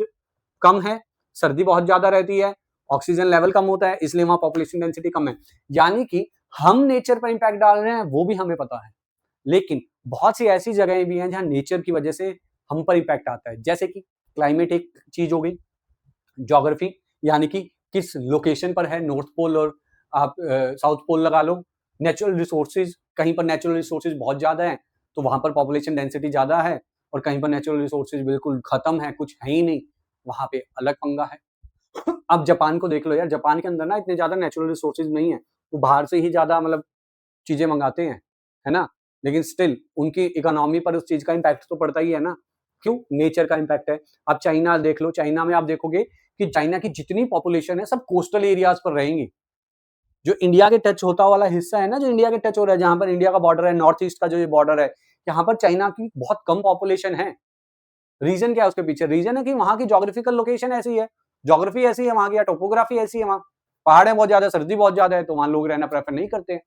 [SPEAKER 1] कम है, सर्दी बहुत ज्यादा रहती है, ऑक्सीजन लेवल कम होता है, इसलिए वहां पॉपुलेशन डेंसिटी कम है। यानी कि हम नेचर पर इंपैक्ट डाल रहे हैं, वो भी हमें पता है, लेकिन बहुत सी ऐसी जगहें भी हैं जहां नेचर की वजह से हम पर इंपैक्ट आता है। जैसे कि क्लाइमेट एक चीज हो गई, ज्योग्राफी यानी कि किस लोकेशन पर है, नॉर्थ पोल और आप साउथ पोल लगा लो। नेचुरल रिसोर्सेज, कहीं पर नेचुरल रिसोर्सेज बहुत ज्यादा है तो वहां पर पॉपुलेशन डेंसिटी ज्यादा है, और कहीं पर नेचुरल रिसोर्सेज बिल्कुल खत्म है, कुछ है ही नहीं, वहां पे अलग पंगा है। अब जापान को देख लो यार, जापान के अंदर ना इतने ज्यादा नेचुरल रिसोर्सेज नहीं है, वो बाहर से ही ज्यादा मतलब चीजें मंगाते हैं, है ना, लेकिन स्टिल उनकी इकोनॉमी पर उस चीज का इम्पैक्ट तो पड़ता ही है ना। क्यों? नेचर का इम्पैक्ट है। अब चाइना देख लो, चाइना में आप देखोगे कि चाइना की जितनी पॉपुलेशन है सब कोस्टल एरियाज पर रहेंगी। जो इंडिया के टच होता वाला हिस्सा है ना, जो इंडिया के टच हो रहा है, जहां पर इंडिया का बॉर्डर है, नॉर्थ ईस्ट का जो ये बॉर्डर है, यहाँ पर चाइना की बहुत कम पॉपुलेशन है। रीजन क्या है उसके पीछे? रीजन है कि वहां की जोग्राफिकल लोकेशन ऐसी है, जोग्राफी ऐसी है वहां की, टोपोग्राफी ऐसी है, वहां पहाड़ है बहुत ज्यादा, सर्दी बहुत ज्यादा है, तो वहां लोग रहना प्रेफर नहीं करते हैं।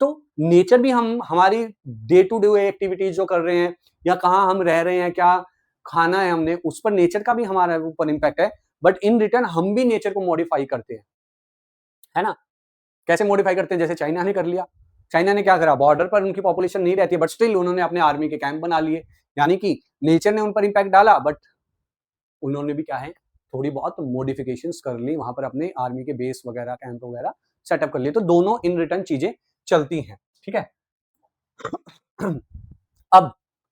[SPEAKER 1] तो नेचर भी हम हमारी डे टू डे एक्टिविटीज जो कर रहे हैं, या कहाँ हम रह रहे हैं, क्या खाना है हमने, उस पर नेचर का भी हमारे ऊपर इम्पैक्ट है, बट इन रिटर्न हम भी नेचर को मॉडिफाई करते हैं, है ना। कैसे मॉडिफाई करते हैं? जैसे चाइना ने कर लिया। चाइना ने क्या करा? बॉर्डर पर उनकी पॉपुलेशन नहीं रहती है, बट स्टिल उन्होंने अपने आर्मी के कैंप बना लिए, यानी कि नेचर ने उन पर इम्पैक्ट डाला, बट उन्होंने भी क्या है, थोड़ी बहुत मॉडिफिकेशंस कर ली, वहां पर अपने आर्मी के बेस वगैरह, कैंप वगैरह सेटअप कर लिए, तो दोनों इन रिटर्न चीजें चलती हैं, ठीक है।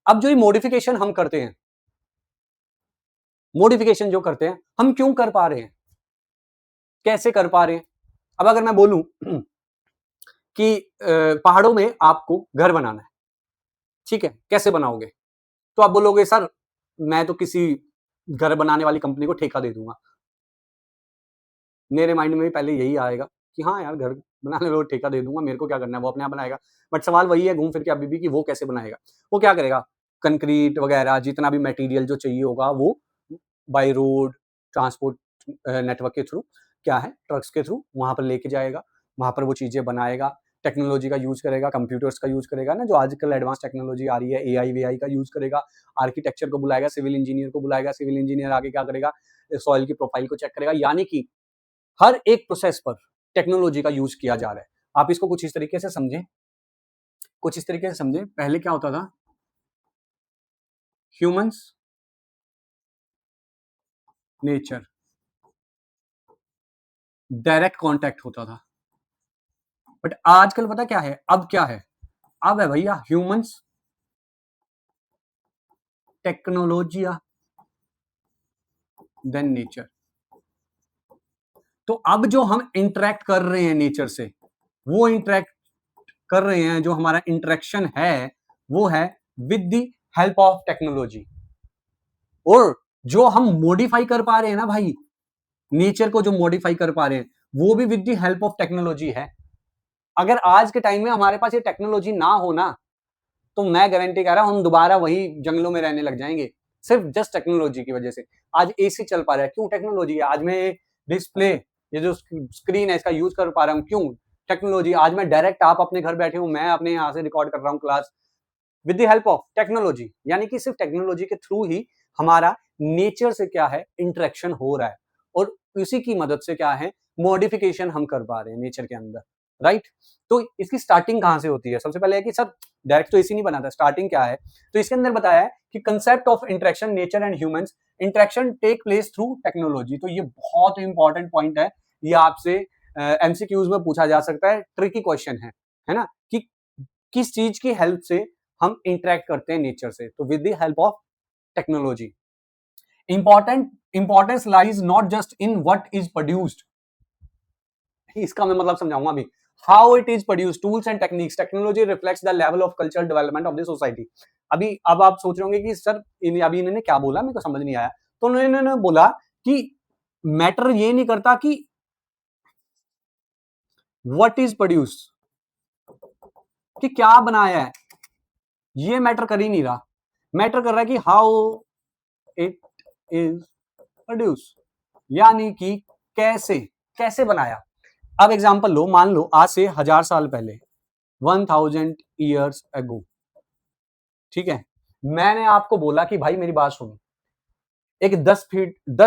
[SPEAKER 1] अब जो ये मॉडिफिकेशन हम करते हैं, मॉडिफिकेशन जो करते हैं, हम क्यों कर पा रहे हैं, कैसे कर पा रहे हैं? अब अगर मैं बोलूं कि पहाड़ों में आपको घर बनाना है, ठीक है, कैसे बनाओगे? तो आप बोलोगे सर मैं तो किसी घर बनाने वाली कंपनी को ठेका दे दूंगा। मेरे माइंड में भी पहले यही आएगा कि हाँ यार, घर बनाने वाले को ठेका दे दूंगा, मेरे को क्या करना है, वो अपने आप बनाएगा। बट सवाल वही है घूम फिर के अभी भी कि वो कैसे बनाएगा? वो क्या करेगा? कंक्रीट वगैरह जितना भी मटेरियल जो चाहिए होगा वो बाय रोड, ट्रांसपोर्ट नेटवर्क के थ्रू, क्या है, ट्रक्स के थ्रू वहां पर लेके जाएगा, वहां पर वो चीजें बनाएगा, टेक्नोलॉजी का यूज करेगा, कंप्यूटर्स का यूज करेगा ना, जो आजकल एडवांस टेक्नोलॉजी आ रही है, एआई वीआई का यूज करेगा, आर्किटेक्चर को बुलाएगा, सिविल इंजीनियर को बुलाएगा, सिविल इंजीनियर आगे क्या करेगा, सॉइल की प्रोफाइल को चेक करेगा। यानी कि हर एक प्रोसेस पर टेक्नोलॉजी का यूज किया जा रहा है। आप इसको कुछ इस तरीके से समझें, कुछ इस तरीके से समझें, पहले क्या होता था, ह्यूमंस, नेचर, डायरेक्ट कांटेक्ट होता था, बट आजकल पता क्या है, अब क्या है, अब है भैया ह्यूमंस, टेक्नोलॉजिया, देन नेचर। तो अब जो हम इंटरेक्ट कर रहे हैं नेचर से, वो इंटरेक्ट कर रहे हैं, जो हमारा इंटरेक्शन है वो है with the help of technology. और जो हम मॉडिफाई कर पा रहे हैं ना भाई, नेचर को जो मॉडिफाई कर पा रहे हैं, वो भी with the help of technology है। अगर आज के टाइम में हमारे पास ये टेक्नोलॉजी ना हो ना, तो मैं गारंटी कह रहा हूं हम दोबारा वही जंगलों में रहने लग जाएंगे, सिर्फ जस्ट टेक्नोलॉजी की वजह से। आज एसी चल पा रहा है, क्यों? टेक्नोलॉजी है। आज मैं डिस्प्ले ये जो स्क्रीन है इसका यूज कर पा रहा हूँ, क्यों? टेक्नोलॉजी। आज मैं डायरेक्ट, आप अपने घर बैठे हूँ, मैं अपने यहाँ से रिकॉर्ड कर रहा हूँ class with the help of technology. यानी कि सिर्फ टेक्नोलॉजी के थ्रू ही हमारा नेचर से क्या है, इंटरेक्शन हो रहा है, और उसी की मदद से क्या है, मॉडिफिकेशन हम कर पा रहे हैं नेचर के अंदर, राइट? तो इसकी स्टार्टिंग कहां से होती है? सबसे पहले है कि सर डायरेक्ट तो इसी नहीं बनाता, स्टार्टिंग क्या है? तो इसके अंदर बताया है कि concept of interaction nature and humans, interaction take place through technology. तो ये बहुत इंपॉर्टेंट पॉइंट है, ये आपसे एमसीक्यूज में पूछा जा सकता है, ट्रिकी क्वेश्चन है ना, कि किस चीज की हेल्प से हम इंटरेक्ट करते हैं नेचर से? तो with the help of technology. Importance lies not just in what is produced, इसका मैं मतलब समझाऊंगा अभी। How it is produced, tools and techniques, technology reflects the level of cultural development of the society. अभी अब आप सोच रहे होंगे कि सर अभी इन्होंने क्या बोला, मेरे को समझ नहीं आया। तो उन्होंने बोला कि मैटर ये नहीं करता कि व्हाट इज प्रोड्यूस्ड, कि क्या बनाया है, ये मैटर कर ही नहीं रहा। मैटर कर रहा है कि हाउ इट इज प्रोड्यूस, यानी कि कैसे कैसे बनाया। अब एग्जांपल लो, मान लो आज से 1000 साल पहले, 1000 ईयर्स अगो, ठीक है, मैंने आपको बोला कि भाई मेरी बात सुनो, एक 10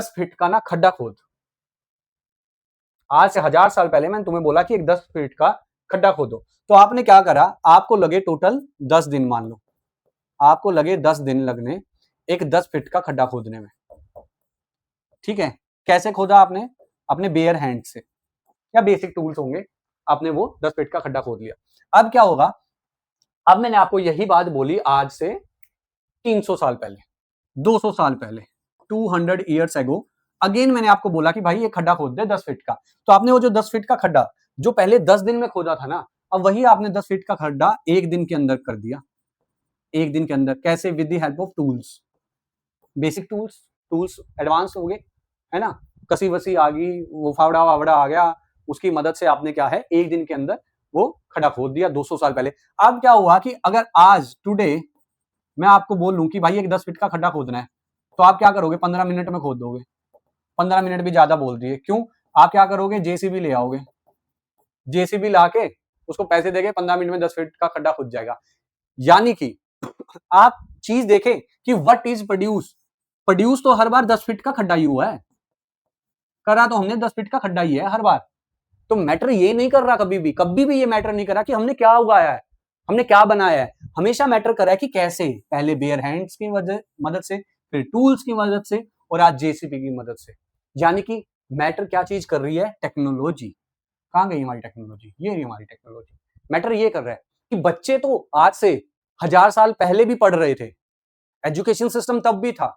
[SPEAKER 1] फीट का ना खड्डा खोद। आज से 1000 साल पहले मैंने तुम्हें बोला कि एक 10 फीट का खड्डा खोदो, तो आपने क्या करा? आपको लगे टोटल 10 दिन, मान लो आपको लगे 10 दिन लगने एक 10 फीट का खड्डा खोदने में, ठीक है। कैसे खोदा आपने? अपने बेयर हैंड से, या बेसिक टूल्स होंगे, आपने वो 10 फीट का खड्डा खोद लिया। अब क्या होगा? अब मैंने आपको यही बात बोली आज से 300 साल पहले, 200 साल पहले, 200 ईयर्स एगो, अगेन मैंने आपको बोला कि भाई ये खड्डा खोद दे 10 फीट का। तो आपने वो जो 10 फीट का खड्डा जो पहले 10 दिन में खोदा था ना, अब वही आपने 10 फीट का खड्डा एक दिन के अंदर कर दिया। एक दिन के अंदर कैसे? With the help of tools, basic tools, tools advance हो गए, है ना, कसी वसी आ गई, वो फावड़ा वावड़ा आ गया, उसकी मदद से आपने क्या है, एक दिन के अंदर वो खड्डा खोद दिया 200 साल पहले। अब क्या हुआ कि अगर आज टुडे मैं आपको बोल लूं कि भाई एक 10 फीट का खड्डा खोदना है, तो आप क्या करोगे? 15 मिनट में खोद दोगे। 15 मिनट भी ज्यादा बोल दिए, क्यों? आप क्या करोगे? जेसीबी ले आओगे, जेसीबी लाके उसको पैसे देके 15 मिनट में 10 फीट का खड्डा खुद जाएगा। यानी कि आप चीज देखें कि व्हाट इज प्रोड्यूस, प्रोड्यूस तो हर बार 10 फीट का खड्डा ही हुआ है, करा तो हमने 10 फीट का खड्डा ही है हर बार। तो मैटर ये नहीं कर रहा, कभी भी ये मैटर नहीं करा कि हमने क्या उगाया है, हमने क्या बनाया है। हमेशा मैटर करा है कि कैसे, पहले बेयर हैंड्स की मदद से, फिर टूल्स की मदद से, और आज जेसीबी की मदद से। यानी कि मैटर क्या चीज कर रही है? टेक्नोलॉजी। कहां गई हमारी टेक्नोलॉजी? ये रही हमारी टेक्नोलॉजी। मैटर ये कर रहा है कि बच्चे तो आज से 1000 साल पहले भी पढ़ रहे थे, एजुकेशन सिस्टम तब भी था।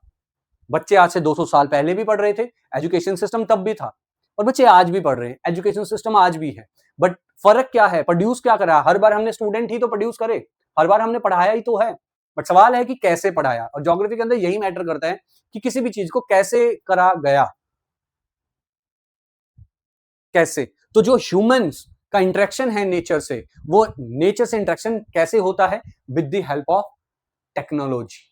[SPEAKER 1] बच्चे आज से 200 साल पहले भी पढ़ रहे थे, एजुकेशन सिस्टम तब भी था, और बच्चे आज भी पढ़ रहे हैं, एजुकेशन सिस्टम आज भी है। बट फर्क क्या है? प्रोड्यूस क्या करा? हर बार हमने स्टूडेंट ही तो प्रोड्यूस करे, हर बार हमने पढ़ाया ही तो है, बट सवाल है कि कैसे पढ़ाया। और ज्योग्राफी के अंदर यही मैटर करता है कि किसी भी चीज को कैसे करा गया, कैसे। तो जो ह्यूमंस का इंटरेक्शन है नेचर से, वो नेचर से इंटरेक्शन कैसे होता है? With the help of technology.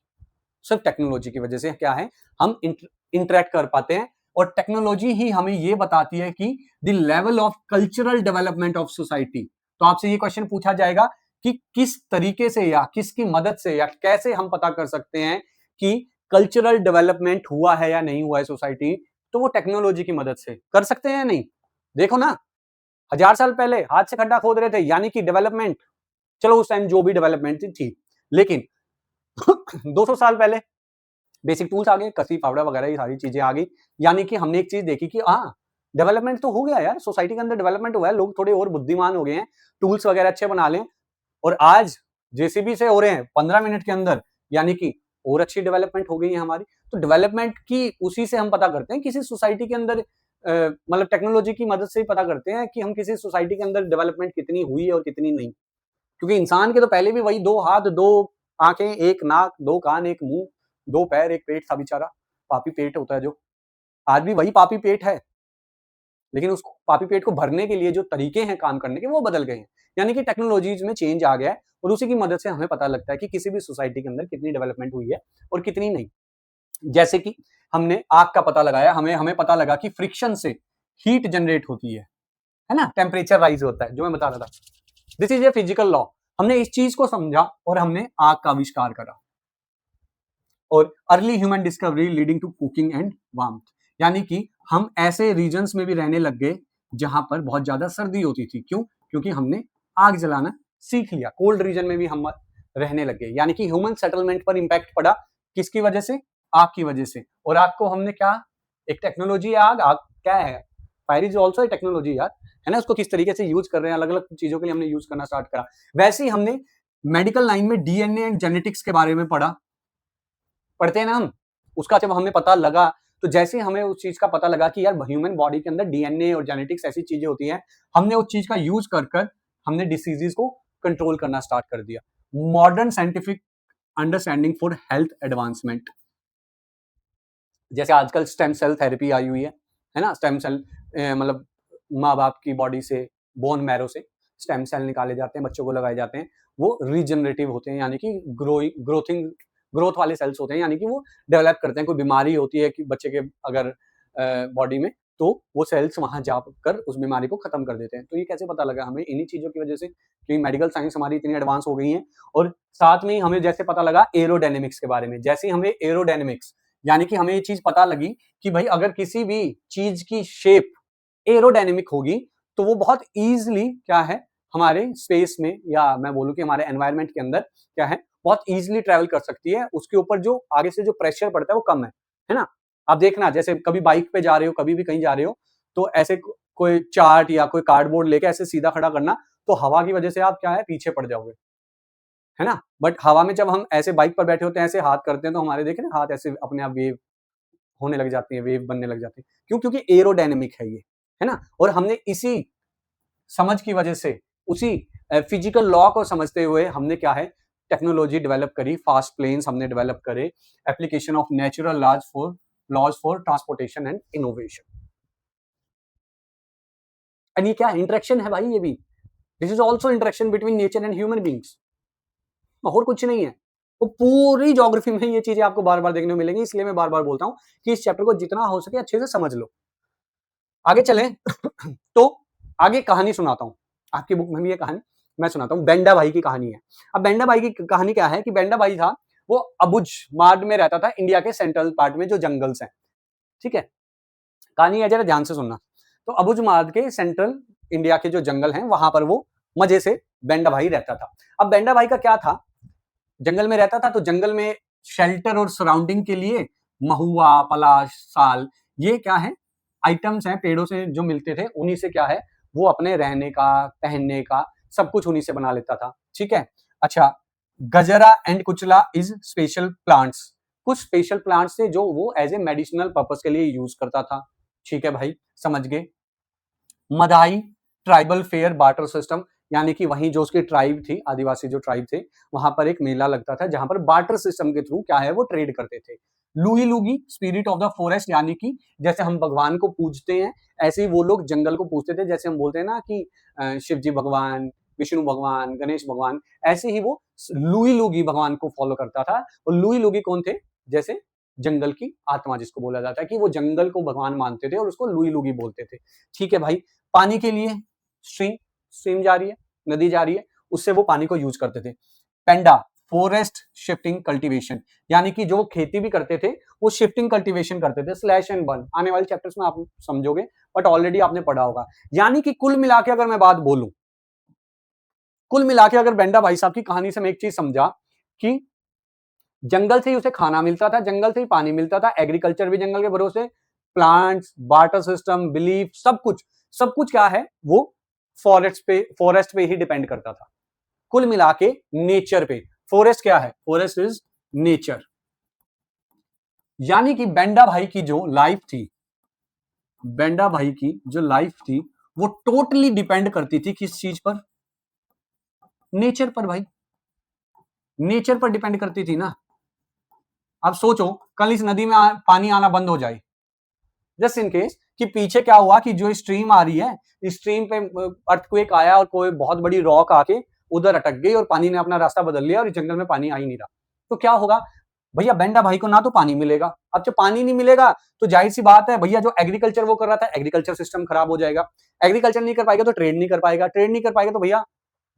[SPEAKER 1] सिर्फ टेक्नोलॉजी की वजह से क्या है, हम इंटरेक्ट कर पाते हैं, और टेक्नोलॉजी ही हमें ये बताती है कि the level of cultural development of society. तो आपसे ये क्वेश्चन पूछा जाएगा कि किस तरीके से या किसकी मदद से या कैसे हम पता कर सकते हैं कि कल्चरल डेवलपमेंट हुआ है या नहीं हुआ है सोसाइटी। तो वो टेक्नोलॉजी की मदद से कर सकते हैं या नहीं? देखो ना, 1000 साल पहले हाथ से खड्डा खोद रहे थे, यानी कि डेवलपमेंट, चलो उस टाइम जो भी डेवलपमेंट थी, लेकिन 200 साल पहले बेसिक टूल्स आ गए, कसी फावड़ा वगैरह ये सारी चीजें आ गई। यानी कि हमने एक चीज देखी कि हाँ, डेवलपमेंट तो हो गया यार, सोसाइटी के अंदर डेवलपमेंट हुआ है, लोग थोड़े और बुद्धिमान हो गए हैं, टूल्स वगैरह अच्छे बना लें, और आज जेसीबी से हो रहे हैं 15 मिनट के अंदर, यानी कि और अच्छी डेवलपमेंट हो गई है हमारी। तो डेवलपमेंट की उसी से हम पता करते हैं किसी सोसाइटी के अंदर, मतलब टेक्नोलॉजी की मदद से ही पता करते हैं कि हम किसी सोसाइटी के अंदर डेवलपमेंट कितनी हुई है और कितनी नहीं। क्योंकि इंसान के तो पहले भी वही 2 हाथ, 2 आंखें, 1 नाक, 2 कान, 1 मुंह, 2 पैर, 1 पेट था बेचारा, पापी पेट होता है जो, आज भी वही पापी पेट है, लेकिन उस पापी पेट को भरने के लिए जो तरीके हैं काम करने के वो बदल गए हैं। यानी कि टेक्नोलॉजीज में चेंज आ गया है, और उसी की मदद से हमें पता लगता है कि किसी भी सोसाइटी के अंदर कितनी डेवलपमेंट हुई है और कितनी नहीं। जैसे कि हमने आग का पता लगाया, हमें पता लगा कि फ्रिक्शन से हीट जनरेट होती है ना, टेम्परेचर राइज होता है, जो मैं बता रहा था। This is a physical law. हमने इस चीज को समझा और हमने आग का आविष्कार करा। और early human discovery leading to cooking and warmth, यानी कि हम ऐसे रीजन्स में भी रहने लग गए जहां पर बहुत ज्यादा सर्दी होती थी। क्यों? क्योंकि हमने आग जलाना सीख लिया। कोल्ड रीजन में भी हम रहने लग गए, यानी कि ह्यूमन सेटलमेंट पर इंपैक्ट पड़ा किसकी वजह से? आग की वजह से। और आग को हमने क्या, एक टेक्नोलॉजी है आग। आग क्या है? Fire is also a technology यार, है ना। उसको किस तरीके से यूज कर रहे हैं, अलग अलग चीजों के लिए हमने यूज करना स्टार्ट करा। वैसे ही हमने मेडिकल लाइन में डीएनए एंड जेनेटिक्स के बारे में पढ़ते हैं ना हम। उसका जब हमें पता लगा, तो जैसे हमें उस चीज का पता लगा कि यार ह्यूमन बॉडी के अंदर डीएनए और जेनेटिक्स ऐसी चीजें होती हैं, हमने उस चीज का यूज कर हमने डिसीजेस को कंट्रोल करना स्टार्ट कर दिया। Modern scientific understanding for health advancement, जैसे आजकल स्टेम सेल थेरेपी आई हुई है ना। स्टेम सेल मतलब माँ बाप की बॉडी से, बोन मैरो से स्टेम सेल निकाले जाते हैं, बच्चों को लगाए जाते हैं। वो रीजनरेटिव होते हैं, यानी कि ग्रोथ वाले सेल्स होते हैं, यानी कि वो डेवलप करते हैं। कोई बीमारी होती है कि बच्चे के अगर बॉडी में, तो वो सेल्स वहां जाकर उस बीमारी को खत्म कर देते हैं। तो ये कैसे पता लगा हमें? इन्हीं चीजों की वजह से, क्योंकि मेडिकल साइंस हमारी इतनी एडवांस हो गई है। और साथ में ही हमें जैसे पता लगा एरोडायनेमिक्स के बारे में, जैसे हमें एरोडायनेमिक्स, यानी कि हमें ये चीज पता लगी कि भाई अगर किसी भी चीज की शेप एरोडायनेमिक होगी तो वो बहुत इजीली क्या है, हमारे स्पेस में, या मैं बोलूं कि हमारे एनवायरनमेंट के अंदर क्या है, बहुत इजीली ट्रेवल कर सकती है। उसके ऊपर जो आगे से जो प्रेशर पड़ता है वो कम है ना। आप देखना, जैसे कभी बाइक पे जा रहे हो, कभी भी कहीं जा रहे हो, तो ऐसे कोई चार्ट या कोई कार्डबोर्ड लेके ऐसे सीधा खड़ा करना, तो हवा की वजह से आप क्या है, पीछे पड़ जाओगे, है ना। बट हवा में जब हम ऐसे बाइक पर बैठे होते हैं, ऐसे हाथ करते हैं, तो हमारे देखे ना हाथ ऐसे अपने आप वेव होने लग जाती है, वेव बनने लग जाती है। क्यों? क्योंकि एरोडायनेमिक है ये, है ना। और हमने इसी समझ की वजह से, उसी फिजिकल लॉ को समझते हुए हमने क्या है, टेक्नोलॉजी डेवलप करी, फास्ट प्लेन्स हमने डेवलप करे, application of natural laws for transportation and innovation. And ये क्या इंटरेक्शन है भाई? ये भी this is also interaction between nature and human beings, और कुछ नहीं है। वो पूरी ज्योग्राफी में ये चीजें आपको बार बार देखने को मिलेंगी, इसलिए मैं बार बार बोलता हूं कि इस चैप्टर को जितना हो सके अच्छे से समझ लो। आगे चलें तो आगे कहानी सुनाता हूं, आपकी बुक में भी ये कहानी मैं सुनाता हूं। बेंडा भाई की कहानी है। अब बेंडा भाई की कहानी क्या है कि बेंडा भाई था, वो अबुज मार्ग में रहता था, इंडिया के सेंट्रल पार्ट में जो जंगल्स हैं, ठीक है। कहानी है, जरा ध्यान से सुनना। तो अबुज मार्ग के सेंट्रल इंडिया के जो जंगल हैं, वहां पर वो मजे से बेंडा भाई रहता था। अब बेंडा भाई का क्या था, जंगल में रहता था, तो जंगल में शेल्टर और सराउंडिंग के लिए महुआ, पलाश, साल, ये क्या है, आइटम्स हैं पेड़ों से जो मिलते थे, उन्हीं से क्या है, वो अपने रहने का, पहनने का सब कुछ उन्हीं से बना लेता था, ठीक है। अच्छा, गजरा एंड कुचला इज स्पेशल प्लांट्स, कुछ स्पेशल प्लांट्स थे जो वो एज ए मेडिसिनल पर्पस के लिए यूज करता था, ठीक है भाई, समझ गए। Madai tribal fair barter system, यानी कि वहीं जो उसकी ट्राइब थी, आदिवासी जो ट्राइब थे, वहां पर एक मेला लगता था जहां पर बार्टर सिस्टम के थ्रू क्या है, वो ट्रेड करते थे। लुई लुगी स्पिरिट ऑफ द फॉरेस्ट, यानी कि जैसे हम भगवान को पूजते हैं, ऐसे ही वो लोग जंगल को पूजते थे। जैसे हम बोलते हैं ना कि शिव जी भगवान, विष्णु भगवान, गणेश भगवान, ऐसे ही वो लुई लुगी भगवान को फॉलो करता था। और लुई लुगी कौन थे? जैसे जंगल की आत्मा जिसको बोला जाता है, कि वो जंगल को भगवान मानते थे और उसको लुई लुगी बोलते थे, ठीक है भाई। पानी के लिए स्ट्रीम जा रही है, नदी जा रही है, उससे वो पानी को यूज करते थे। पेंडा फॉरेस्ट शिफ्टिंग कल्टीवेशन, यानी कि जो खेती भी करते थे वो शिफ्टिंग कल्टीवेशन करते थे। स्लैश एंड बर्न आने वाले चैप्टर्स में आप समझोगे, बट ऑलरेडी आपने पढ़ा होगा। यानी कि कुल मिला के अगर मैं बात बोलूं, कुल मिला के अगर बेंडा भाई साहब की कहानी से मैं एक चीज समझा कि जंगल से ही उसे खाना मिलता था, जंगल से ही पानी मिलता था, एग्रीकल्चर भी जंगल के भरोसे, प्लांट्स, बार्टर सिस्टम, बिलीफ, सब कुछ क्या है, वो फॉरेस्ट पे ही डिपेंड करता था। कुल मिला के नेचर पे। फॉरेस्ट क्या है? Forest is nature. यानी कि बेंडा भाई की जो लाइफ थी, बेंडा भाई की जो लाइफ थी, वो टोटली डिपेंड करती थी किस चीज पर? नेचर पर भाई, नेचर पर डिपेंड करती थी ना। अब सोचो, कल इस नदी में पानी आना बंद हो जाए, जस्ट इन केस कि पीछे क्या हुआ कि जो स्ट्रीम आ रही है, स्ट्रीम पे अर्थक्वेक आया और कोई बहुत बड़ी रॉक आके उधर अटक गई और पानी ने अपना रास्ता बदल लिया और इस जंगल में पानी आ ही नहीं रहा, तो क्या होगा? भैया बेंडा भाई को ना तो पानी मिलेगा, अब जब पानी नहीं मिलेगा तो जाहिर सी बात है भैया जो एग्रीकल्चर वो कर रहा था एग्रीकल्चर सिस्टम खराब हो जाएगा, एग्रीकल्चर नहीं कर पाएगा तो ट्रेड नहीं कर पाएगा, ट्रेड नहीं कर पाएगा तो भैया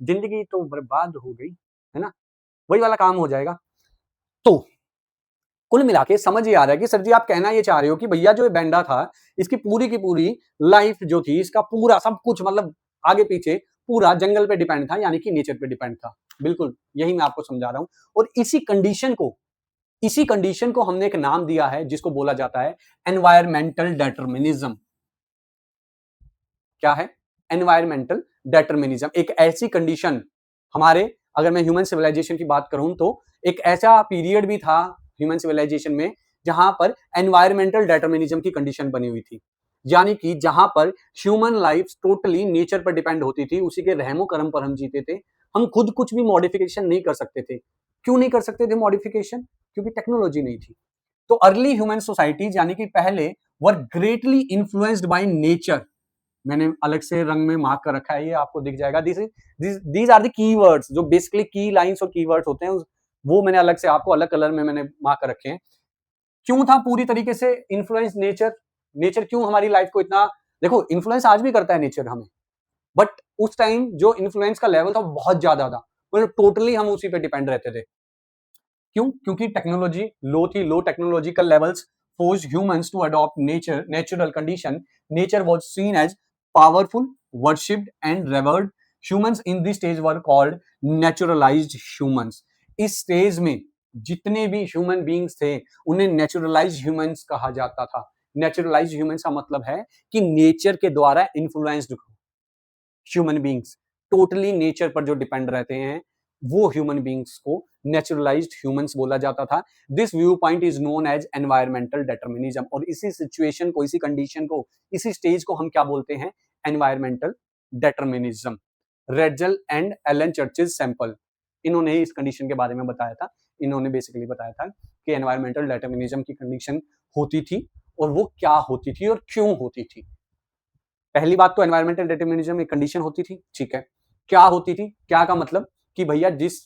[SPEAKER 1] जिंदगी तो बर्बाद हो गई, है ना, वही वाला काम हो जाएगा। तो कुल मिला के समझ ये आ रहा है कि सर जी आप कहना ये चाह रहे हो कि भैया जो बेंडा था इसकी पूरी की पूरी लाइफ जो थी इसका पूरा सब कुछ मतलब आगे पीछे पूरा जंगल पे डिपेंड था, यानी कि नेचर पे डिपेंड था। बिल्कुल यही मैं आपको समझा रहा हूं। और इसी कंडीशन को हमने एक नाम दिया है जिसको बोला जाता है एनवायरमेंटल डेटरमिनिज्म। क्या है? एनवायरमेंटल डेटरमिनिज्म। एक ऐसी कंडीशन हमारे, अगर मैं ह्यूमन सिविलाइजेशन की बात करूं तो एक ऐसा पीरियड भी था ह्यूमन सिविलाइजेशन में जहां पर एनवायरमेंटल डेटरमिनिज्म की कंडीशन बनी हुई थी, यानी कि जहां पर ह्यूमन लाइफ टोटली नेचर पर डिपेंड होती थी, उसी के रहमो करम पर हम जीते थे। हम खुद कुछ भी मॉडिफिकेशन नहीं कर सकते थे। क्यों नहीं कर सकते थे मॉडिफिकेशन? क्योंकि टेक्नोलॉजी नहीं थी। तो अर्ली ह्यूमन सोसाइटीज यानी कि पहले वर ग्रेटली इन्फ्लुएंस्ड बाय नेचर। मैंने अलग से रंग में मार्क कर रखा है, ये आपको दिख जाएगा। दीज आर द कीवर्ड्स, जो बेसिकली की लाइंस और कीवर्ड्स होते हैं, वो मैंने अलग से आपको अलग कलर में मैंने मार्क कर रखे हैं। क्यों था पूरी तरीके से इन्फ्लुएंस नेचर? नेचर क्यों हमारी लाइफ को इतना, देखो इन्फ्लुएंस आज भी करता है नेचर हमें, बट उस टाइम जो इन्फ्लुएंस का लेवल था बहुत ज्यादा था, मतलब टोटली हम उसी पे डिपेंड रहते थे। क्यों? क्योंकि टेक्नोलॉजी लो थी, low technological levels forced humans to adopt natural condition. Nature was seen as powerful, worshipped and revered. Humans in this stage were called naturalized humans. इस स्टेज में जितने भी ह्यूमन बींग्स थे उन्हें नेचुरलाइज ह्यूमंस कहा जाता था। नेचुरलाइज ह्यूमंस का मतलब है कि नेचर के द्वारा influenced human beings, totally nature पर जो डिपेंड रहते हैं वो ह्यूमन बींग्स को नेचुरलाइज्ड ह्यूमंस बोला जाता था। This view point is known as environmental determinism. और इसी सिचुएशन को, इसी कंडीशन को, इसी स्टेज को हम क्या बोलते हैं? Environmental determinism. Ratzel and Ellen Churchill Semple, इन्होंने इस कंडीशन के बारे में बताया था। इन्होंने बेसिकली बताया था कि एनवायरमेंटल डेटरमिनिज्म की कंडीशन होती थी और वो क्या होती थी और क्यों होती थी। पहली बात तो एनवायरमेंटल डिटरमिनिज्म एक कंडीशन होती थी, ठीक है। क्या होती थी? क्या का मतलब कि भैया जिस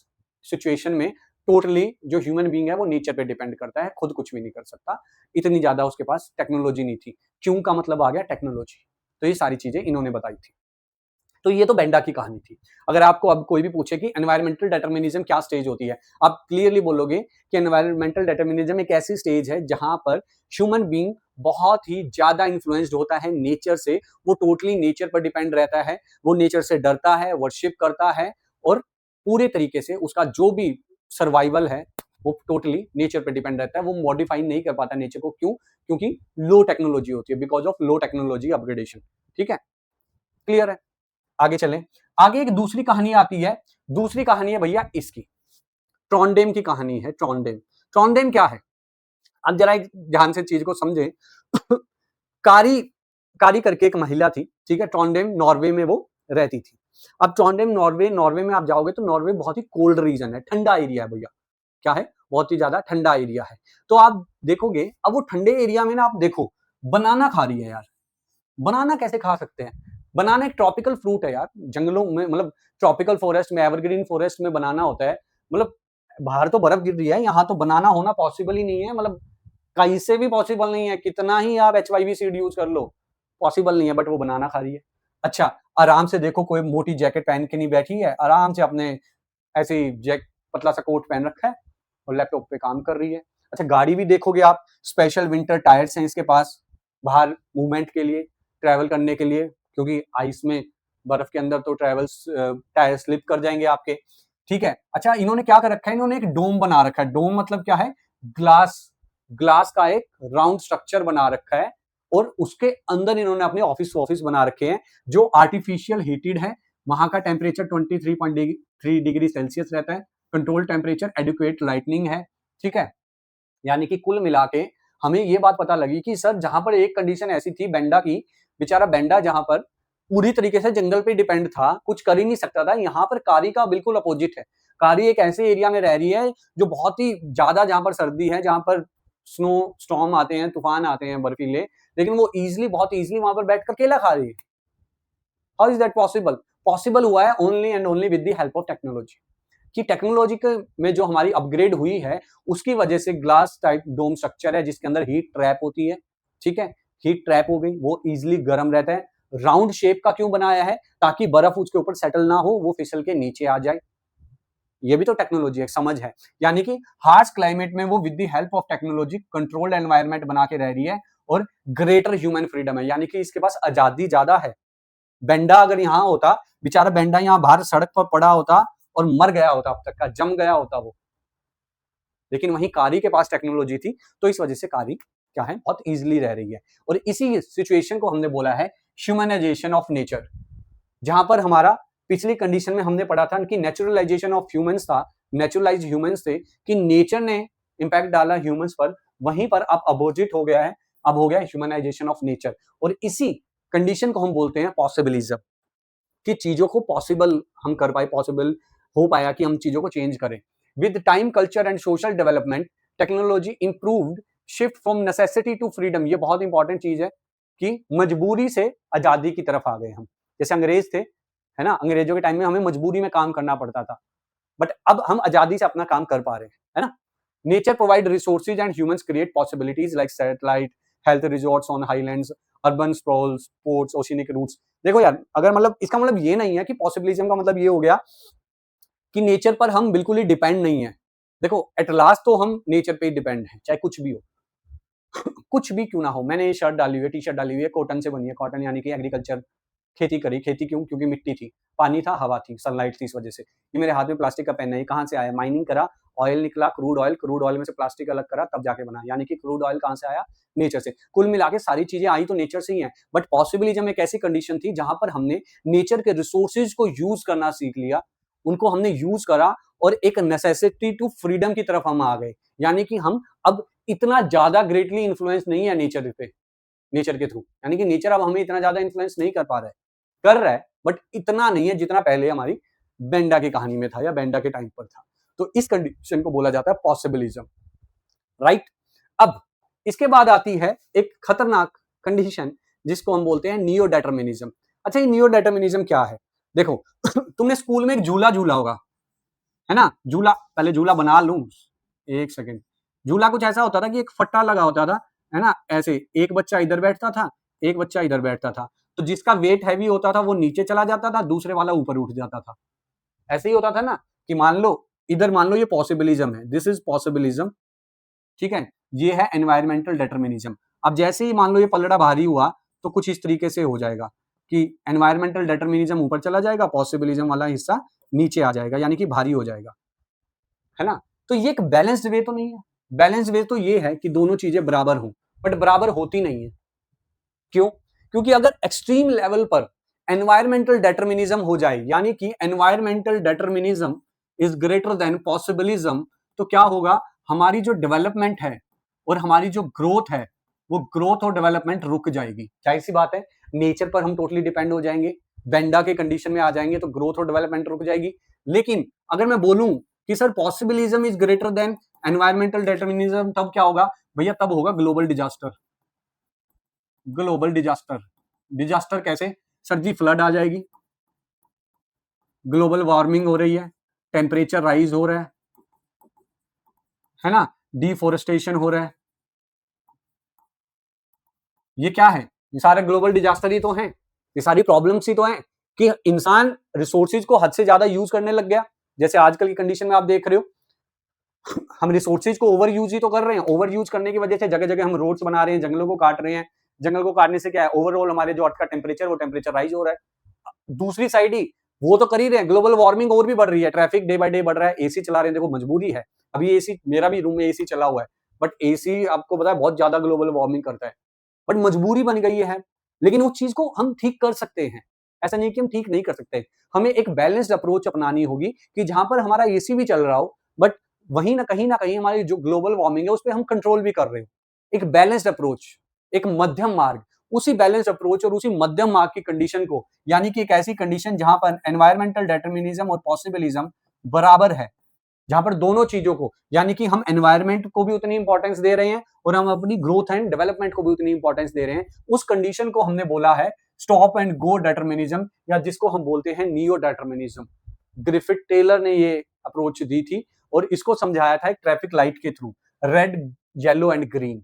[SPEAKER 1] सिचुएशन में टोटली जो ह्यूमन बीइंग है वो नेचर पे डिपेंड करता है, खुद कुछ भी नहीं कर सकता, इतनी ज्यादा उसके पास टेक्नोलॉजी नहीं थी। क्यों का मतलब आ गया टेक्नोलॉजी। तो ये सारी चीजें इन्होंने बताई थी। तो ये तो बेंडा की कहानी थी। अगर आपको अब कोई भी पूछे कि एनवायरमेंटल डेटरमिनिज्म क्या स्टेज होती है, आप क्लियरली बोलोगे कि एनवायरमेंटल डेटरमिनिज्म एक ऐसी स्टेज है जहां पर ह्यूमन बीइंग बहुत ही ज्यादा इन्फ्लुएंस्ड होता है नेचर से, वो टोटली नेचर पर डिपेंड रहता है, वो नेचर से डरता है, वर्शिप करता है और पूरे तरीके से उसका जो भी सर्वाइवल है वो टोटली नेचर पर डिपेंड रहता है। वो मॉडिफाई नहीं कर पाता नेचर को। क्यों? क्योंकि लो टेक्नोलॉजी होती है, because of low technology upgradation. ठीक है, क्लियर है? आगे चलें। आगे एक दूसरी कहानी आती है। दूसरी कहानी है भैया इसकी, ट्रॉन्डेम की कहानी है। ट्रॉन्डेम, ट्रॉन्डेम क्या है? अब जरा एक ध्यान से चीज को समझें। कारी कारी करके एक महिला थी, ठीक है। ट्रॉन्डेम नॉर्वे में वो रहती थी। अब ट्रॉन्डेम नॉर्वे में आप जाओगे तो नॉर्वे बहुत ही कोल्ड रीजन है, ठंडा एरिया है भैया। क्या है? बहुत ही ज्यादा ठंडा एरिया है। तो आप देखोगे, अब वो ठंडे एरिया में ना आप देखो बनाना खा रही है यार। बनाना कैसे खा सकते हैं? बनाना एक ट्रॉपिकल फ्रूट है यार, जंगलों में, मतलब ट्रॉपिकल फॉरेस्ट में, एवरग्रीन फॉरेस्ट में बनाना होता है। मतलब बाहर तो बर्फ गिर रही है, यहाँ तो बनाना होना पॉसिबल ही नहीं है। मतलब कहीं से भी पॉसिबल नहीं है, कितना ही आप HYV सीड यूज कर लो, पॉसिबल नहीं है। बट वो बनाना खा रही है। अच्छा, आराम से देखो, कोई मोटी जैकेट पहन के नहीं बैठी है, आराम से अपने ऐसे पतला सा कोट पहन रखा है और लैपटॉप पे काम कर रही है। अच्छा, गाड़ी भी देखोगे आप, स्पेशल विंटर टायर्स हैं इसके पास बाहर मूवमेंट के लिए, ट्रैवल करने के लिए, क्योंकि आइस में, बर्फ के अंदर तो टायर स्लिप कर जाएंगे आपके। ठीक है। अच्छा, इन्होंने क्या कर रखा है? इन्होंने एक डोम बना रखा है। डोम मतलब क्या है? ग्लास ग्लास का एक राउंड स्ट्रक्चर बना रखा है और उसके अंदर इन्होंने अपने ऑफिस बना रखे हैं जो आर्टिफिशियल हीटेड है। वहां का टेम्परेचर 23.3 डिग्री सेल्सियस रहता है। कंट्रोल टेम्परेचर, एडिक्वेट लाइटनिंग है। ठीक है। यानी कि कुल मिला के हमें ये बात पता लगी कि सर जहां पर एक कंडीशन ऐसी थी बेंडा की, बेचारा बेंडा जहां पर पूरी तरीके से जंगल पे डिपेंड था, कुछ कर ही नहीं सकता था, यहाँ पर कारी का बिल्कुल अपोजिट है। कारी एक ऐसे एरिया में रह रही है जो बहुत ही ज्यादा, जहां पर सर्दी है, जहां पर स्नो स्टॉर्म आते हैं, तूफान आते हैं बर्फीले, लेकिन वो बहुत इजिली वहां पर बैठ कर केला खा रही है। How is that possible? Possible हुआ है only and only with the help of technology. कि टेक्नोलॉजी में जो हमारी अपग्रेड हुई है उसकी वजह से ग्लास टाइप डोम स्ट्रक्चर है जिसके अंदर हीट ट्रैप होती है, ठीक है, हीट ट्रैप हो गई, वो इजिली गर्म रहता है। राउंड शेप का क्यों बनाया है? ताकि बर्फ उसके ऊपर सेटल ना हो, वो फिसल के नीचे आ जाए। ये भी तो टेक्नोलॉजी है, समझ है। यानी कि हार्श क्लाइमेट में वो with the help of technology controlled environment बना के रह रही है और ग्रेटर ह्यूमन फ्रीडम है, यानी कि इसके पास आजादी ज्यादा है। बेंडा अगर यहाँ होता, बेचारा बेंडा यहाँ बाहर सड़क पर पड़ा होता और मर गया होता, अब तक का जम गया होता वो। लेकिन वहीं कारी के पास टेक्नोलॉजी थी, तो इस वजह से कारी क्या है, बहुत इजीली रह रही है। और इसी सिचुएशन को हमने बोला है ह्यूमनाइजेशन ऑफ नेचर, जहां पर हमारा पिछली कंडीशन में हमने पढ़ा था कि नेचुरलाइजेशन ऑफ ह्यूमंस था, नेचुरलाइज ह्यूमंस थे, कि नेचर ने इंपैक्ट डाला ह्यूमंस पर, वहीं पर अब अपोजिट हो गया है, अब हो गया ह्यूमनाइजेशन ऑफ नेचर। और इसी कंडीशन को हम बोलते हैं पॉसिबिलिज्म, कि चीजों को पॉसिबल हम कर पाए, पॉसिबल हो पाया कि हम चीजों को चेंज करें। With time, culture and social development, technology improved, shift from necessity to freedom. ये बहुत इंपॉर्टेंट चीज है कि मजबूरी से आजादी की तरफ आ गए हम। जैसे अंग्रेज थे, है ना, अंग्रेजों के टाइम में हमें मजबूरी में काम करना पड़ता था, बट अब हम आजादी से अपना काम कर पा रहे हैं, है ना। Nature provide resources and humans create possibilities like satellite, health resorts on highlands, urban sprawls, ports, oceanic routes. देखो यार, अगर मतलब इसका मतलब ये नहीं है कि पॉसिबिलिज्म का मतलब ये हो गया कि नेचर पर हम बिल्कुल ही डिपेंड नहीं है। देखो एट लास्ट तो हम नेचर पे ही डिपेंड हैं, चाहे कुछ भी हो कुछ भी क्यों ना हो। मैंने ये शर्ट डाली हुई है, टी शर्ट डाली हुई है, कॉटन से बनी है, कॉटन यानी कि एग्रीकल्चर, खेती करी, खेती क्यों? क्योंकि मिट्टी थी, पानी था, हवा थी, सनलाइट थी, इस वजह से। ये मेरे हाथ में प्लास्टिक का पेन है, ये कहाँ से आया? माइनिंग करा, ऑयल निकला, क्रूड ऑयल में से प्लास्टिक अलग करा, तब जाके बना। यानी कि क्रूड ऑयल कहाँ से आया? नेचर से। कुल मिला के सारी चीजें आई तो नेचर से ही है। बट पॉसिबिलिज्म एक ऐसी कंडीशन थी जहां पर हमने नेचर के रिसोर्सेज को यूज करना सीख लिया, उनको हमने यूज करा और एक नेसेसिटी टू फ्रीडम की तरफ हम आ गए। यानी कि हम अब इतना ज्यादा ग्रेटली इन्फ्लुएंस नहीं है नेचर पे, नेचर के थ्रू, यानी कि नेचर अब हमें इतना ज्यादा इन्फ्लुएंस नहीं कर पा रहा है, कर रहा है बट इतना नहीं है जितना पहले हमारी बेंडा की कहानी में था या बेंडा के टाइम पर था। तो इस कंडीशन को बोला जाता है पॉसिबिलिज्म, राइट। अब इसके बाद आती है एक खतरनाक कंडीशन जिसको हम बोलते हैं नियो डेटर्मिनिज्म। अच्छा, ये नियो डेटर्मिनिज्म क्या है? देखो तुमने स्कूल में एक झूला झूला होगा, है ना, झूला, पहले झूला बना लूं, एक सेकेंड। झूला कुछ ऐसा होता था कि एक फट्टा लगा होता था, है ना, ऐसे एक बच्चा इधर बैठता था, एक बच्चा इधर बैठता था, तो जिसका वेट हैवी होता था वो नीचे चला जाता था, दूसरे वाला ऊपर उठ जाता था। ऐसे ही होता था ना, कि मान लो इधर, मान लो ये पॉसिबिलिज्म है, दिस इज पॉसिबिलिज्म, ठीक है, ये है एनवायरमेंटल डेटर्मिनिज्म। अब जैसे ही मान लो ये पलड़ा भारी हुआ तो कुछ इस तरीके से हो जाएगा कि एनवायरमेंटल डेटर्मिनिज्म ऊपर चला जाएगा, पॉसिबिलिज्म वाला हिस्सा नीचे आ जाएगा, यानी कि भारी हो जाएगा, है ना। तो ये एक बैलेंस्ड वे तो नहीं है। बैलेंस्ड वे तो ये है कि दोनों चीजें बराबर हों, बट बराबर होती नहीं है। क्यों? क्योंकि अगर एक्सट्रीम लेवल पर एनवायरमेंटल डेटर्मिनिज्म हो जाए, यानी कि environmental determinism is greater than possibilism, तो क्या होगा? हमारी जो डेवलपमेंट है और हमारी जो ग्रोथ है, वो ग्रोथ और डेवलपमेंट रुक जाएगी। जाहिर सी बात है, नेचर पर हम टोटली डिपेंड हो जाएंगे, बेंडा के कंडीशन में आ जाएंगे तो ग्रोथ और डेवलपमेंट रुक जाएगी। लेकिन अगर मैं बोलूं कि sir possibilism is greater than environmental determinism, तब क्या होगा भैया? तब होगा global disaster. Global disaster, disaster कैसे? सर जी फ्लड आ जाएगी, ग्लोबल वार्मिंग हो रही है, टेम्परेचर राइज हो रहा है ना, डिफोरेस्टेशन हो रहा है। ये क्या है? ये सारे ग्लोबल डिजास्टर ही तो हैं, ये सारी प्रॉब्लम्स ही तो हैं कि इंसान रिसोर्सेज को हद से ज्यादा यूज करने लग गया। जैसे आजकल की कंडीशन में आप देख रहे हो, हम रिसोर्सेज को ओवर यूज ही तो कर रहे हैं। ओवर यूज करने की वजह से जगह जगह हम रोड्स बना रहे हैं, जंगलों को काट रहे हैं। जंगल को काटने से क्या है? ओवरऑल हमारे जो अर्थ का टेम्परेचर, वो टेम्परेचर राइज हो रहा है। दूसरी साइड ही वो तो कर ही रहे हैं, ग्लोबल वार्मिंग और भी बढ़ रही है, ट्रैफिक डे बाय डे बढ़ रहा है, एसी चला रहे हैं, देखो मजबूरी है। अभी एसी, मेरा भी रूम में एसी चला हुआ है, बट एसी आपको पता है बहुत ज्यादा ग्लोबल वार्मिंग करता है, बट मजबूरी बन गई है। लेकिन उस चीज को हम ठीक कर सकते हैं, ऐसा नहीं कि हम ठीक नहीं कर सकते। हमें एक बैलेंस्ड अप्रोच अपनानी होगी कि जहां पर हमारा एसी भी चल रहा हो, बट वहीं ना कहीं हमारी जो ग्लोबल वार्मिंग है उस पर हम कंट्रोल भी कर रहे हो। एक बैलेंस्ड अप्रोच, एक मध्यम मार्ग, उसी बैलेंस अप्रोच और उसी मध्यम मार्ग की कंडीशन को, यानी कि एक ऐसी कंडीशन जहां पर एनवायरमेंटल डेटर्मिनिज्म और पॉसिबिलिज्म बराबर है, जहां पर दोनों चीजों को, यानी कि हम एनवायरमेंट को भी उतनी इंपॉर्टेंस दे रहे हैं और हम अपनी ग्रोथ एंड डेवलपमेंट को भी उतनी इंपॉर्टेंस दे रहे हैं, उस कंडीशन को हमने बोला है स्टॉप एंड गो डेटर्मिनिज्म, या जिसको हम बोलते हैं नियो डेटर्मिनिज्म। ग्रिफिथ टेलर ने ये अप्रोच दी थी और इसको समझाया था एक ट्रैफिक लाइट के through, red, yellow and green,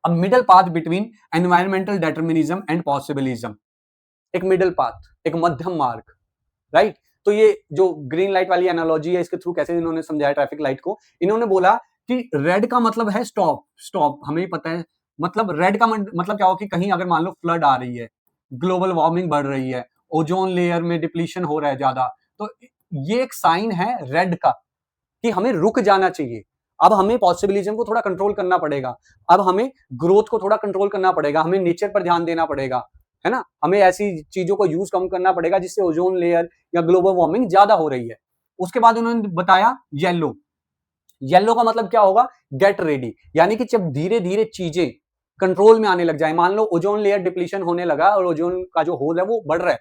[SPEAKER 1] a middle path between environmental determinism and possibilism, एक मिडल पाथ, एक मध्यम मार्ग, राइट। तो ये जो ग्रीन लाइट वाली एनालॉजी है, इसके थ्रू कैसे इन्होंने समझाया ट्रैफिक लाइट को, इन्होंने बोला कि रेड का मतलब है स्टॉप, स्टॉप हमें ही पता है, मतलब रेड का मतलब क्या हो कि कहीं अगर मान लो फ्लड आ रही है, ग्लोबल वार्मिंग बढ़ रही है, ओजोन लेयर में डिप्लीशन हो रहा है ज्यादा, तो ये एक साइन है रेड का कि हमें रुक जाना चाहिए। अब हमें पॉसिबिलिज्म को थोड़ा कंट्रोल करना पड़ेगा, अब हमें ग्रोथ को थोड़ा कंट्रोल करना पड़ेगा, हमें नेचर पर ध्यान देना पड़ेगा, है ना, हमें ऐसी चीजों को यूज कम करना पड़ेगा जिससे ओजोन लेयर या ग्लोबल वार्मिंग ज्यादा हो रही है। उसके बाद उन्होंने बताया येलो, येलो का मतलब क्या होगा, गेट रेडी, यानी कि जब धीरे धीरे चीजें कंट्रोल में आने लग जाए, मान लो ओजोन लेयर डिप्लीशन होने लगा और ओजोन का जो होल है वो बढ़ रहा है,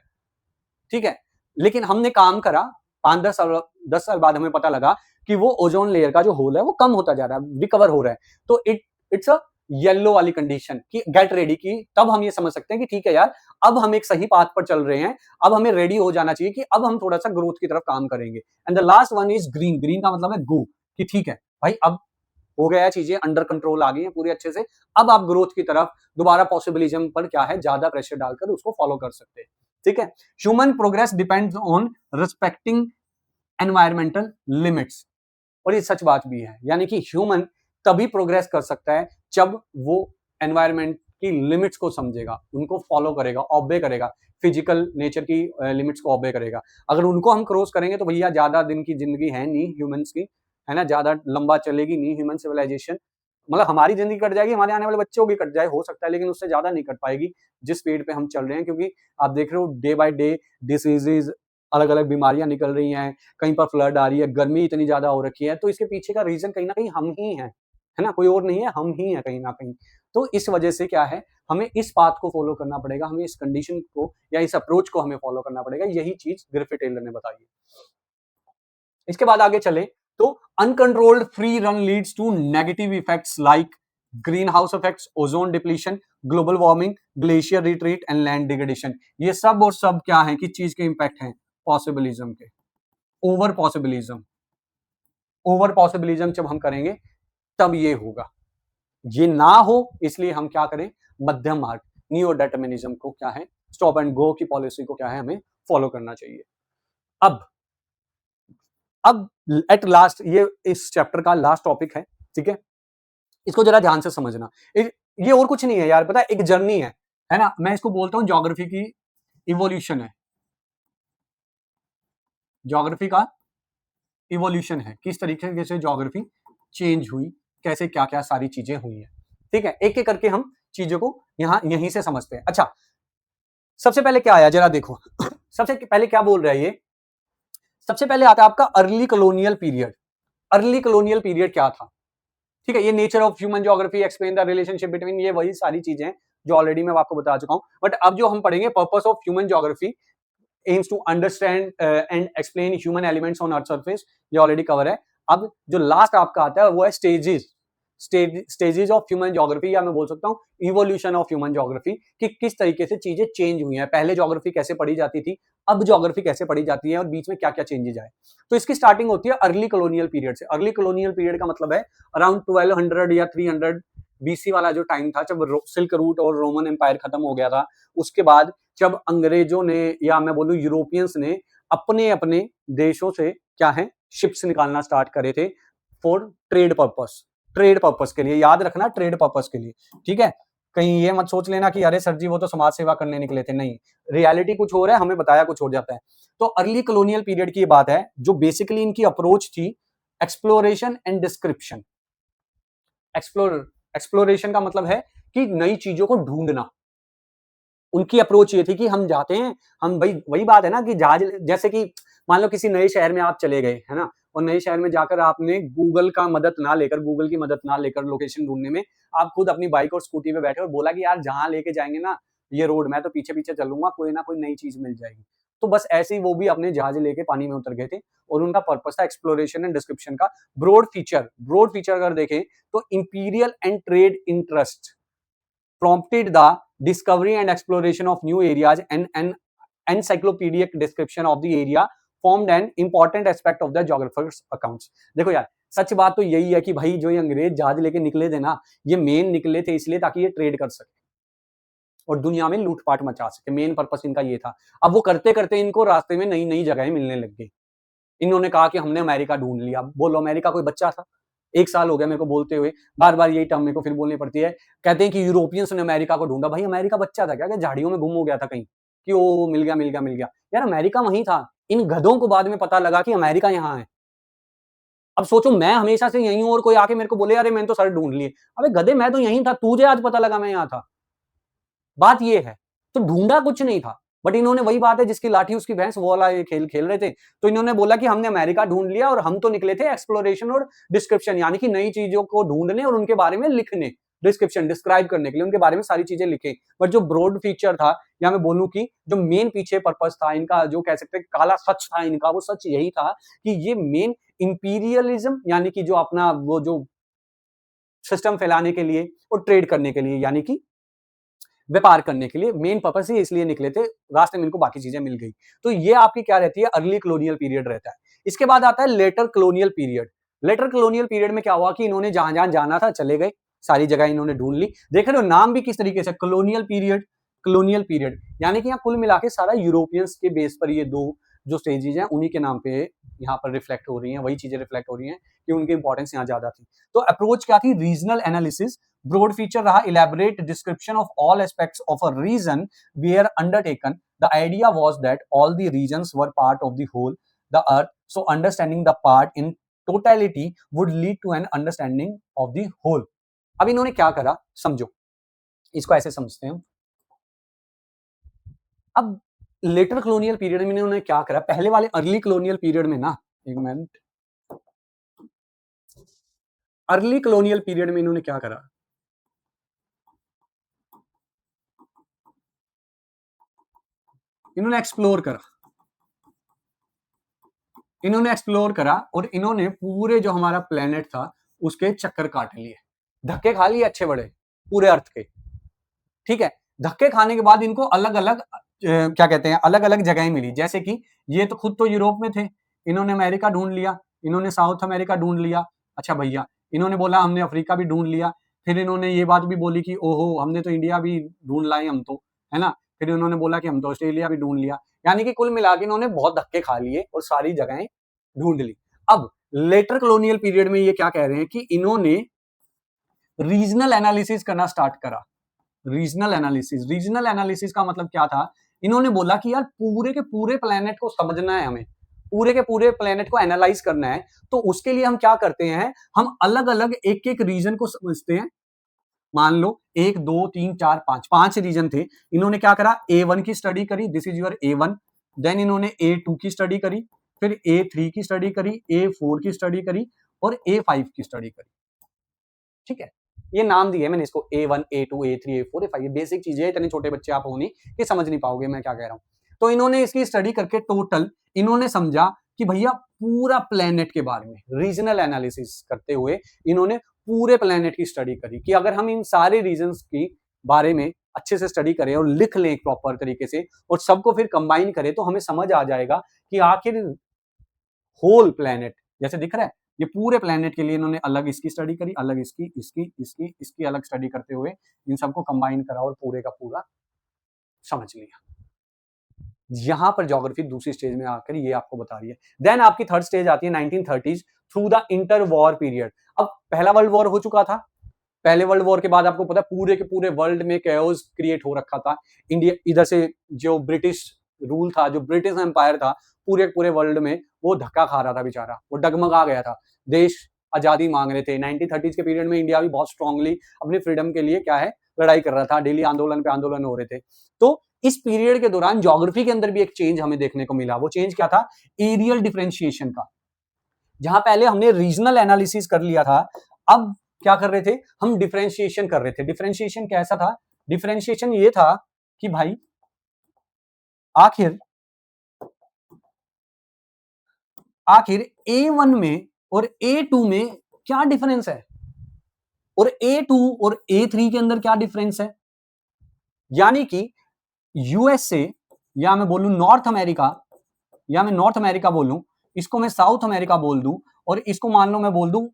[SPEAKER 1] ठीक है, लेकिन हमने काम करा, 5-10 साल बाद हमें पता लगा कि वो ओजोन लेयर का जो होल है वो कम होता जा रहा है, रिकवर हो रहा है, तो इट्स अ येलो वाली कंडीशन की गेट रेडी की, तब हम ये समझ सकते हैं कि ठीक है यार, अब हम एक सही पाथ पर चल रहे हैं, अब हमें रेडी हो जाना चाहिए कि अब हम थोड़ा सा ग्रोथ की तरफ काम करेंगे। And the last one is green, green का मतलब है गो, कि ठीक है भाई, अब हो गया है, चीजें अंडर कंट्रोल आ गई हैं पूरी अच्छे से, अब आप ग्रोथ की तरफ दोबारा पॉसिबिलिज्म पर क्या है ज्यादा प्रेशर डालकर उसको फॉलो कर सकते हैं, ठीक है। Human progress depends on respecting environmental limits, और ये सच बात भी है, यानी कि ह्यूमन तभी प्रोग्रेस कर सकता है जब वो एनवायरमेंट की लिमिट्स को समझेगा, उनको फॉलो करेगा, ऑब्े करेगा, फिजिकल नेचर की लिमिट्स को ऑब्े करेगा। अगर उनको हम क्रॉस करेंगे तो भैया ज्यादा दिन की जिंदगी है नहीं ह्यूमंस की, है ना, ज्यादा लंबा चलेगी नहीं ह्यूमन सिविलाइजेशन, मतलब हमारी जिंदगी कट जाएगी, हमारे आने वाले बच्चों की कट जाए हो सकता है, लेकिन उससे ज्यादा नहीं कट पाएगी जिस स्पीड पे हम चल रहे हैं, क्योंकि आप देख रहे हो डे बाय डे डिसीजेज, अलग अलग बीमारियां निकल रही हैं, कहीं पर फ्लड आ रही है, गर्मी इतनी ज्यादा हो रखी है, तो इसके पीछे का रीजन कहीं ना कहीं हम ही हैं, है ना, कोई और नहीं है, हम ही हैं कहीं ना कहीं। तो इस वजह से क्या है, हमें इस पाथ को फॉलो करना पड़ेगा, हमें इस कंडीशन को या इस अप्रोच को हमें फॉलो करना पड़ेगा, यही चीज ग्रिफिथ टेलर ने बताई है। इसके बाद आगे चले तो uncontrolled free run leads to negative effects like greenhouse effects, ozone depletion, global warming, glacier retreat and land degradation. ये सब और सब क्या है, किस चीज के इंपैक्ट हैं, पॉसिबिलिज्म के, ओवर पॉसिबिलिज्म, ओवर पॉसिबिलिज्म जब हम करेंगे तब ये होगा, ये ना हो इसलिए हम क्या करें, मध्यम मार्ग, न्यू डिटर्मिनिज्म को क्या है, स्टॉप एंड गो की पॉलिसी को क्या है हमें फॉलो करना चाहिए। अब एट लास्ट ये इस चैप्टर का लास्ट टॉपिक है, ठीक है, इसको जरा ध्यान से समझना, ये और कुछ नहीं है यार, पता है, एक जर्नी है ना, मैं इसको बोलता हूं ज्योग्राफी की इवोल्यूशन है, ज्योग्राफी का इवोल्यूशन है, किस तरीके से ज्योग्राफी चेंज हुई, कैसे क्या क्या सारी चीजें हुई है, ठीक है, एक एक करके हम चीजों को यहीं से समझते हैं। अच्छा, सबसे पहले क्या आया जरा देखो सबसे पहले क्या बोल रहा है ये, सबसे पहले आता है आपका early colonial period. Early colonial period क्या था, ठीक है, ये nature of human geography, explain the relationship between, ये वही सारी चीजें जो ऑलरेडी मैं आपको बता चुका हूं, बट अब जो हम पढ़ेंगे purpose of human geography aims to understand and explain human elements on earth surface, ये ऑलरेडी कवर है। अब जो लास्ट आपका आता है वो है स्टेजेस ऑफ ह्यूमन ज्योग्राफी, या मैं बोल सकता हूँ इवोल्यूशन ऑफ ह्यूमन ज्योग्राफी, कि किस तरीके से चीजें चेंज हुई हैं, पहले ज्योग्राफी कैसे पढ़ी जाती थी, अब ज्योग्राफी कैसे पढ़ी जाती है, और बीच में क्या क्या चेंजेस आए। तो इसकी स्टार्टिंग होती है अर्ली कॉलोनियल पीरियड से। अर्ली कॉलोनियल पीरियड का मतलब है अराउंड 1200 या 300 बीसी वाला जो टाइम था, जब सिल्क रूट और रोमन एम्पायर खत्म हो गया था, उसके बाद जब अंग्रेजों ने या मैं बोलूं यूरोपियंस ने अपने अपने देशों से क्या है शिप्स निकालना स्टार्ट करे थे फॉर ट्रेड पर्पस के लिए, याद रखना ट्रेड पर्पस के लिए, ठीक है, कहीं ये मत सोच लेना कि अरे सर जी वो तो समाज सेवा करने निकले थे, नहीं, रियलिटी कुछ और है, हमें बताया कुछ हो जाता है। तो अर्ली कॉलोनियल पीरियड की बात है, जो बेसिकली इनकी अप्रोच थी एक्सप्लोरेशन एंड डिस्क्रिप्शन। एक्सप्लोरेशन का मतलब है कि नई चीजों को ढूंढना, उनकी अप्रोच ये थी कि हम जाते हैं, हम भाई वही बात है ना कि जहाज, जैसे कि मान लो किसी नए शहर में आप चले गए, है ना, और नए शहर में जाकर आपने गूगल की मदद ना लेकर लोकेशन ढूंढने में आप खुद अपनी बाइक और स्कूटी पे बैठे और बोला कि यार जहां लेके जाएंगे ना ये रोड, मैं तो पीछे पीछे चलूंगा, कोई ना कोई नई चीज मिल जाएगी। तो बस ऐसे ही वो भी अपने जहाज लेके पानी में उतर गए थे, और उनका पर्पस था एक्सप्लोरेशन एंड डिस्क्रिप्शन का। ब्रॉड फीचर अगर देखें तो imperial and trade interest prompted the discovery and exploration of new areas and an encyclopedic description of the area formed an important aspect of the geographer's accounts. देखो यार, सच बात तो यही है कि भाई जो ये अंग्रेज जहाज लेके निकले थे ना, ये मेन निकले थे इसलिए ताकि ये ट्रेड कर सके और दुनिया में लूटपाट मचा सके। मेन पर्पस इनका ये था। अब वो करते करते इनको रास्ते में नई नई जगहें मिलने लग गई। इन्होंने कहा कि हमने अमेरिका ढूंढ लिया। बोलो, अमेरिका कोई बच्चा था? 1 साल हो गया मेरे को बोलते हुए, बार बार यही टर्म मेरे को फिर बोलनी पड़ती है। कहते हैं कि यूरोपियंस ने अमेरिका को ढूंढा। भाई अमेरिका बच्चा था क्या झाड़ियों में गुम हो गया था कहीं कि वो मिल गया मिल गया मिल गया? यार अमेरिका वहीं था। इन गधों को बाद में पता लगा कि अमेरिका यहाँ है। अब सोचो, मैं हमेशा से यहीं हूं और कोई आके मेरे को बोले अरे मैंने तो सर ढूंढ लिए। अबे गधे, मैं तो यहीं था, तुझे आज पता लगा मैं यहाँ था। बात ये है। तो ढूंढा कुछ नहीं था, बट इन्होंने वही बात है जिसकी लाठी उसकी भैंस, वो वाला ये खेल खेल रहे थे। तो इन्होंने बोला कि हमने अमेरिका ढूंढ लिया और हम तो निकले थे एक्सप्लोरेशन और डिस्क्रिप्शन, यानी कि नई चीजों को ढूंढने और उनके बारे में लिखने, डिस्क्रिप्शन डिस्क्राइब करने के लिए उनके बारे में सारी चीजें लिखे। बट जो ब्रॉड फीचर था, या मैं बोलूं कि जो मेन पीछे पर्पस था इनका, जो कह सकते हैं काला सच था इनका, वो सच यही था कि ये मेन इंपीरियलिज्म, यानी कि जो अपना वो जो सिस्टम फैलाने के लिए और ट्रेड करने के लिए, यानी कि व्यापार करने के लिए मेन पर्पस ही इसलिए निकले थे। रास्ते में इनको बाकी चीजें मिल गई। तो ये आपकी क्या रहती है? अर्ली कॉलोनियल पीरियड रहता है। इसके बाद आता है later colonial period. Later colonial period में क्या हुआ कि इन्होंने जहां जहां जाना था चले गए, सारी जगह इन्होंने ढूंढ ली। देख रहे हो नाम भी किस तरीके से, कॉलोनियल पीरियड, कॉलोनियल पीरियड, यानी कि यहाँ कुल मिला के सारा यूरोपियंस के बेस पर ये दो जो स्टेजेस हैं उन्हीं के नाम पे यहाँ पर रिफ्लेक्ट हो रही हैं, वही चीजें रिफ्लेक्ट हो रही हैं कि उनकी इंपॉर्टेंस यहाँ ज्यादा थी। तो अप्रोच क्या थी? Regional analysis. ब्रॉड फीचर रहा elaborate description of all aspects of a region were undertaken. The idea was that all the regions were part of the whole, the earth. So understanding the part in totality would lead to an understanding of the whole. अब इन्होंने क्या करा समझो, इसको ऐसे समझते हैं। अब लेटर कॉलोनियल पीरियड में इन्होंने क्या करा? पहले वाले अर्ली कॉलोनियल पीरियड में ना, एक मिनट, अर्ली कॉलोनियल पीरियड में इन्होंने क्या करा? इन्होंने एक्सप्लोर करा, इन्होंने एक्सप्लोर करा और इन्होंने पूरे जो हमारा प्लेनेट था उसके चक्कर काट लिए, धक्के खा लिए अच्छे बड़े पूरे अर्थ के। ठीक है, धक्के खाने के बाद इनको अलग अलग क्या कहते हैं, अलग अलग जगहें मिली। जैसे कि ये तो खुद तो यूरोप में थे, इन्होंने अमेरिका ढूंढ लिया, इन्होंने साउथ अमेरिका ढूंढ लिया। अच्छा भैया, इन्होंने बोला हमने अफ्रीका भी ढूंढ लिया। फिर इन्होंने ये बात भी बोली कि ओहो हमने तो इंडिया भी ढूंढ लाए हम तो, है ना। फिर इन्होंने बोला कि हम तो ऑस्ट्रेलिया भी ढूंढ लिया। यानी कि कुल मिला के इन्होंने बहुत धक्के खा लिए और सारी जगहें ढूंढ ली। अब लेटर कॉलोनियल पीरियड में ये क्या कह रहे हैं कि इन्होंने रीजनल एनालिसिस करना स्टार्ट करा। रीजनल एनालिसिस, रीजनल एनालिसिस का मतलब क्या था? इन्होंने बोला कि यार पूरे के पूरे प्लेनेट को समझना है, हमें पूरे के पूरे प्लेनेट को एनालाइज करना है। तो उसके लिए हम क्या करते हैं, हम अलग अलग एक एक रीजन को समझते हैं। मान लो 1 2 3 4 5 5 रीजन थे। इन्होंने क्या करा? A1 की स्टडी करी, this is your A1। Then इन्होंने A2 की स्टडी करी, फिर A3 की स्टडी करी, A4 की स्टडी करी और A5 की स्टडी करी। ठीक है, ये नाम दिए मैंने इसको A1 A2 A3 A4 A5। ये बेसिक चीजें हैं, इतने छोटे बच्चे आप हो नहीं कि समझ नहीं पाओगे मैं क्या कह रहा हूं। तो इन्होंने इसकी स्टडी करके टोटल इन्होंने समझा कि भैया पूरा प्लेनेट के बारे में रीजनल एनालिसिस करते हुए इन्होंने पूरे प्लेनेट की स्टडी करी कि अगर हम इन सारे रीजन्स की बारे में अच्छे से स्टडी करें और लिख लें प्रॉपर तरीके से और सबको फिर कंबाइन करें तो हमें समझ आ जाएगा कि आखिर होल प्लेनेट जैसे दिख रहा है, ये पूरे प्लेनेट के लिए इन्होंने अलग इसकी स्टडी करी, अलग इसकी इसकी इसकी इसकी अलग स्टडी करते हुए इन सबको कंबाइन करा और पूरे का पूरा समझ लिया। यहां पर ज्योग्राफी दूसरी स्टेज में आकर ये आपको बता रही है। देन आपकी थर्ड स्टेज आती है 1930s through the inter war period. अब पहला वर्ल्ड वॉर हो चुका था, पहले वर्ल्ड वॉर के बाद आपको पता है पूरे के पूरे वर्ल्ड में कैओस क्रिएट हो रखा था। इंडिया इधर से जो ब्रिटिश रूल था, जो ब्रिटिश एम्पायर था, पूरे पूरे वर्ल्ड में वो धक्का खा रहा था बेचारा, वो डगमगा गया था। देश आजादी मांग रहे थे। 1930s के पीरियड में इंडिया भी बहुत स्ट्रांगली अपनी फ्रीडम के लिए क्या है लड़ाई कर रहा था, डेली आंदोलन पे आंदोलन हो रहे थे। तो इस पीरियड के दौरान ज्योग्राफी के अंदर भी एक चेंज हमें देखने को मिला। वो चेंज क्या था? एरियल डिफरेंशिएशन का। जहां पहले हमने रीजनल एनालिसिस कर लिया था, अब क्या कर रहे थे हम? डिफरेंशिएशन कर रहे थे। डिफरेंशिएशन कैसा था? डिफरेंशिएशन ये था कि भाई आखिर A1 में और A2 में क्या डिफरेंस है और A2 और A3 के अंदर क्या डिफरेंस है। यानी कि यूएसए या मैं बोलूं नॉर्थ अमेरिका या मैं नॉर्थ अमेरिका बोलूं, इसको मैं साउथ अमेरिका बोल दूं, और इसको मान लो मैं बोल दूं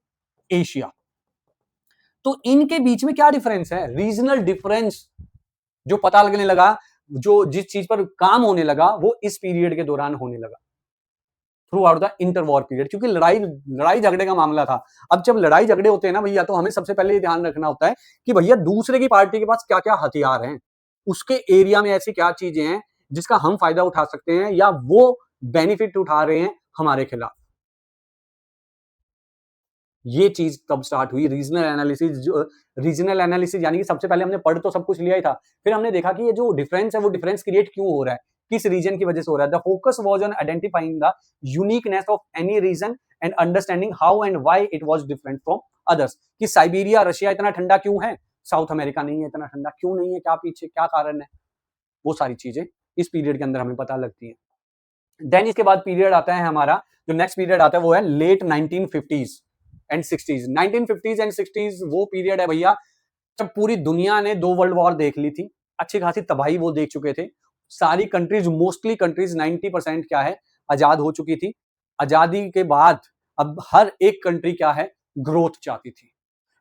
[SPEAKER 1] एशिया, तो इनके बीच में क्या डिफरेंस है? रीजनल डिफरेंस जो पता लगने लगा, जो जिस चीज पर काम होने लगा, वो इस पीरियड के दौरान होने लगा, through out the inter war period, क्योंकि लड़ाई लड़ाई झगड़े का मामला था। अब जब लड़ाई झगड़े होते हैं ना भैया, तो हमें सबसे पहले ये ध्यान रखना होता है कि भैया दूसरे की पार्टी के पास क्या क्या हथियार हैं, उसके एरिया में ऐसी क्या चीजें हैं जिसका हम फायदा उठा सकते हैं, या वो बेनिफिट उठा रहे हैं हमारे खिलाफ। ये चीज तब स्टार्ट हुई, रीजनल एनालिसिस। जो रीजनल एनालिसिस यानी कि सबसे पहले हमने पढ़ तो सब कुछ लिया ही था, फिर हमने देखा कि ये जो डिफरेंस है वो डिफरेंस क्रिएट क्यों हो रहा है, किस रीजन की वजह से हो रहा है। The focus was on identifying the uniqueness of any region and understanding how and why it was different from others. कि साइबेरिया रशिया इतना ठंडा क्यों है, साउथ अमेरिका नहीं है इतना ठंडा, क्यों नहीं है, क्या पीछे क्या कारण है, वो सारी चीजें इस पीरियड के अंदर हमें पता लगती है। देन इसके बाद पीरियड आता है हमारा, जो नेक्स्ट पीरियड आता है वो है late 1950s and 60s। 1950s and 60s वो पीरियड है भैया जब पूरी दुनिया ने 2 वर्ल्ड वॉर देख ली थी, अच्छी खासी तबाही वो देख चुके थे। सारी कंट्रीज, मोस्टली कंट्रीज 90% क्या है, आजाद हो चुकी थी। आजादी के बाद अब हर एक कंट्री क्या है, ग्रोथ चाहती थी।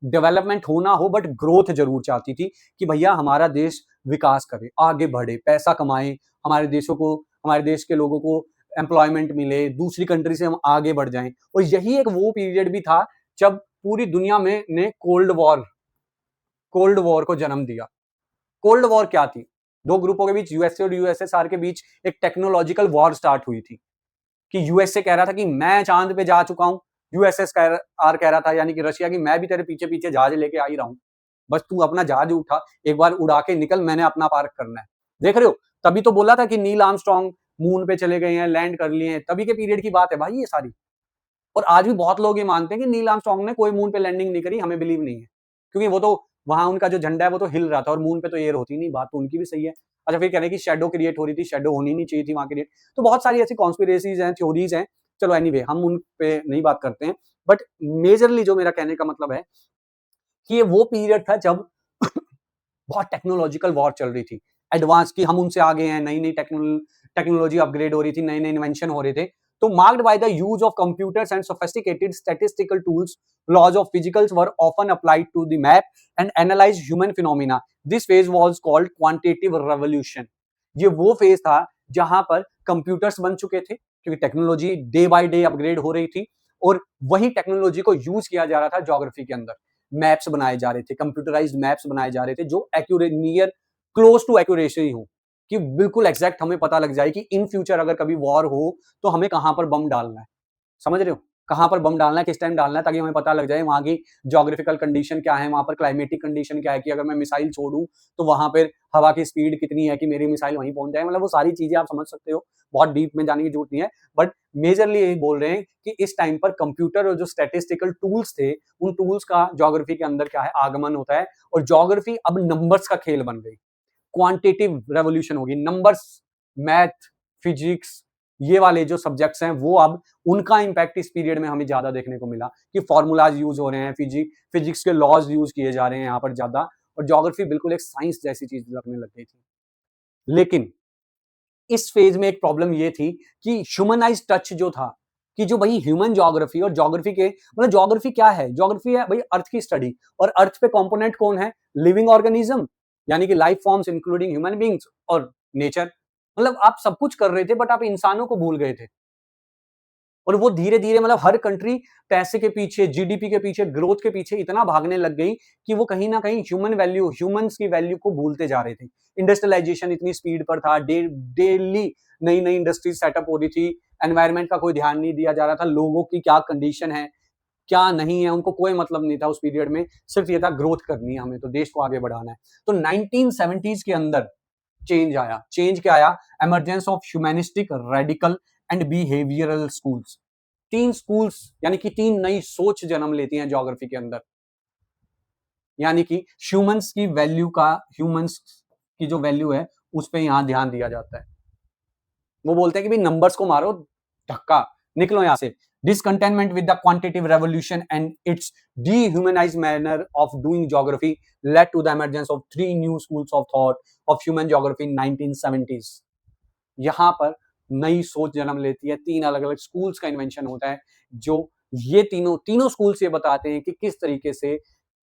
[SPEAKER 1] डेवलपमेंट होना हो बट ग्रोथ जरूर चाहती थी, कि भैया हमारा देश विकास करे, आगे बढ़े, पैसा कमाए, हमारे देशों को, हमारे देश के लोगों को एम्प्लॉयमेंट मिले, दूसरी कंट्री से हम आगे बढ़ जाएं। और यही एक वो पीरियड भी था जब पूरी दुनिया में ने कोल्ड वॉर को जन्म दिया। कोल्ड वॉर क्या थी? दो ग्रुपों के बीच, यूएसए और यूएसएसआर के बीच एक टेक्नोलॉजिकल वॉर स्टार्ट हुई थी, कि यूएसए कह रहा था कि मैं चांद पे जा चुका हूं, यूएसएसआर कह रहा था, यानी कि रशिया, की मैं भी तेरे पीछे पीछे जहाज लेके आ ही रहा हूं, बस तू अपना जहाज उठा, एक बार उड़ा के निकल, मैंने अपना पार्क करना है। देख रहे हो, तभी तो बोला था कि नील आर्मस्ट्रॉन्ग मून पे चले गए हैं, लैंड कर लिए हैं, तभी के पीरियड की बात है भाई ये सारी। और आज भी बहुत लोग ये मानते हैं कि नील आर्मस्ट्रॉन्ग ने कोई मून पे लैंडिंग नहीं करी, हमें बिलीव नहीं है, क्योंकि वो तो वहां उनका जो झंडा है वो तो हिल रहा था, और मून पे तो एयर होती नहीं, बात तो उनकी भी सही है। अच्छा, फिर कह रहे हैं कि शेडो क्रिएट हो रही थी, शेडो होनी नहीं चाहिए थी वहां क्रिएट। तो बहुत सारी ऐसी कॉन्स्पिरेसीज हैं, थ्योरीज हैं। चलो एनीवे, हम उन पे नहीं बात करते हैं, बट मेजरली जो मेरा कहने का मतलब है कि ये वो पीरियड था जब बहुत टेक्नोलॉजिकल वॉर चल रही थी, एडवांस, की हम उनसे आगे हैं, नई नई टेक्नोलॉजी अपग्रेड हो रही थी, नए नए इन्वेंशन हो रहे थे। तो marked by the use of computers and sophisticated statistical tools, laws of physicals were often applied to the map and analyse human phenomena. This phase was called quantitative revolution. ये वो फेज था जहां पर computers बन चुके थे, क्योंकि technology day by day upgrade हो रही थी, और वही टेक्नोलॉजी को यूज किया जा रहा था ज्योग्राफी के अंदर। मैप्स बनाए जा रहे थे, कंप्यूटराइज्ड मैप्स बनाए जा रहे थे, जो accurate, near, close to accuracy हो, कि बिल्कुल एग्जैक्ट हमें पता लग जाए कि इन फ्यूचर अगर कभी वॉर हो तो हमें कहां पर बम डालना है। समझ रहे हो, कहां पर बम डालना है, किस टाइम डालना है, ताकि हमें पता लग जाए वहां की ज्योग्राफिकल कंडीशन क्या है, वहां पर क्लाइमेटिक कंडीशन क्या है, कि अगर मैं मिसाइल छोड़ूं तो वहां पर हवा की स्पीड कितनी है कि मेरी मिसाइल वहीं पहुंच जाए। मतलब वो सारी चीजें आप समझ सकते हो, बहुत डीप में जाने की जरूरत नहीं है, बट मेजरली यही बोल रहे हैं कि इस टाइम पर कंप्यूटर और जो स्टैटिस्टिकल टूल्स थे, उन टूल्स का ज्योग्राफी के अंदर क्या है, आगमन होता है, और ज्योग्राफी अब नंबर्स का खेल बन गई। क्वांटिटेटिव रेवोल्यूशन होगी, नंबर्स, मैथ, फिजिक्स, ये वाले जो सब्जेक्ट्स हैं वो अब उनका इंपैक्ट इस पीरियड में हमें ज्यादा देखने को मिला, कि फॉर्मूलाज यूज हो रहे हैं, फिजिक्स के लॉज यूज किए जा रहे हैं यहाँ पर ज्यादा, और ज्योग्राफी बिल्कुल एक साइंस जैसी चीज लगने लग गई थी। लेकिन इस फेज में एक प्रॉब्लम ये थी कि ह्यूमनाइज टच जो था, कि जो भाई ह्यूमन ज्योग्राफी और ज्योग्राफी के, मतलब ज्योग्राफी क्या है, ज्योग्राफी है भाई अर्थ की स्टडी, और अर्थ पे कंपोनेंट कौन है, लिविंग ऑर्गेनिज्म, यानी कि life forms including human beings और नेचर। मतलब आप सब कुछ कर रहे थे बट आप इंसानों को भूल गए थे। और वो धीरे धीरे, मतलब हर कंट्री पैसे के पीछे, जीडीपी के पीछे, ग्रोथ के पीछे इतना भागने लग गई कि वो कहीं ना कहीं ह्यूमन वैल्यू, ह्यूमंस की वैल्यू को भूलते जा रहे थे। इंडस्ट्रियलाइजेशन इतनी स्पीड पर था, डेली नई नई इंडस्ट्रीज सेटअप हो रही थी, एनवायरमेंट का कोई ध्यान नहीं दिया जा रहा था, लोगों की क्या कंडीशन है क्या नहीं है उनको कोई मतलब नहीं था उस पीरियड में, सिर्फ ये था ग्रोथ करनी है हमें, तो देश को आगे बढ़ाना है। तो 1970s के अंदर चेंज आया। चेंज क्या आया, emergence of humanistic, radical and behavioural schools. 3 schools, यानी कि 3 नई सोच जन्म लेती हैं ज्योग्राफी के अंदर, यानी कि ह्यूमंस की वैल्यू का, ह्यूमंस की जो वैल्यू है उस पर यहां ध्यान दिया जाता है। वो बोलते हैं कि भाई नंबर्स को मारो धक्का, निकलो यहां से। Discontentment with the quantitative revolution and its dehumanized manner of doing geography led to the emergence of 3 new schools of thought of human geography in 1970s. यहाँ पर नई सोच जन्म लेती है, 3 अलग-अलग स्कूल्स का इन्वेंशन होता है, जो ये तीनों स्कूल्स ये बताते हैं कि किस तरीके से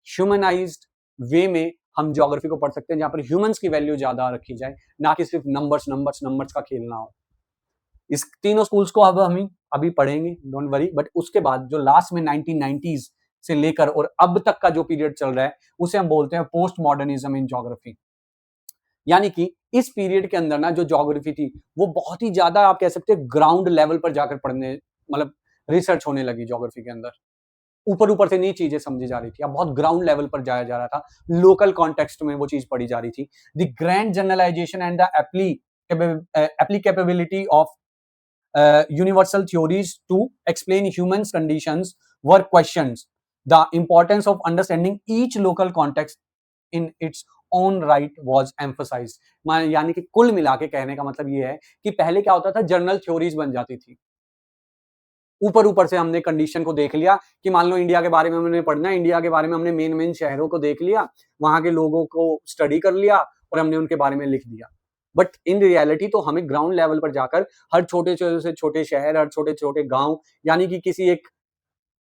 [SPEAKER 1] ह्यूमनाइज्ड वे में हम ज्योग्राफी को पढ़ सकते हैं, जहाँ पर ह्यूमन्स की वैल्यू ज़्यादा रखी जाए, ना कि सिर्फ नंबर्स का खेल ना हो। इस तीनों स्कूल्स को अब हम अभी पढ़ेंगे, डोंट वरी, बट उसके बाद जो लास्ट में 1990s से लेकर और अब तक का जो पीरियड चल रहा है, उसे हम बोलते हैं पोस्ट मॉडर्निज्म इन ज्योग्राफी। यानी कि इस पीरियड के अंदर ना जो ज्योग्राफी थी, वो बहुत ही ज़्यादा आप कह सकते हैं ग्राउंड लेवल पर जाकर पढ़ने, मतलब रिसर्च होने लगी ज्योग्राफी के अंदर। ऊपर-ऊपर से नहीं चीज़ें समझी जा रही थी, अब बहुत ग्राउंड लेवल पर जाया जा रहा था, लोकल कॉन्टेक्स्ट में वो चीज़ पढ़ी जा रही थी। The grand generalisation and the applicability of universal theories to explain humans conditions were questioned. The importance of understanding each local context in its own right was emphasized. यानी कि कुल मिला के कहने का मतलब ये है कि पहले क्या होता था, जनरल थ्योरीज बन जाती थी। ऊपर से हमने कंडीशन को देख लिया कि मान लो इंडिया के बारे में हमने पढ़ना है, इंडिया के बारे में हमने मेन शहरों को देख लिया, वहां के लोगों को स्टडी कर लिया और हमने उनके बारे में लिख दिया। बट इन रियलिटी तो हमें ग्राउंड लेवल पर जाकर हर छोटे से छोटे शहर, हर छोटे छोटे गांव, यानी कि किसी एक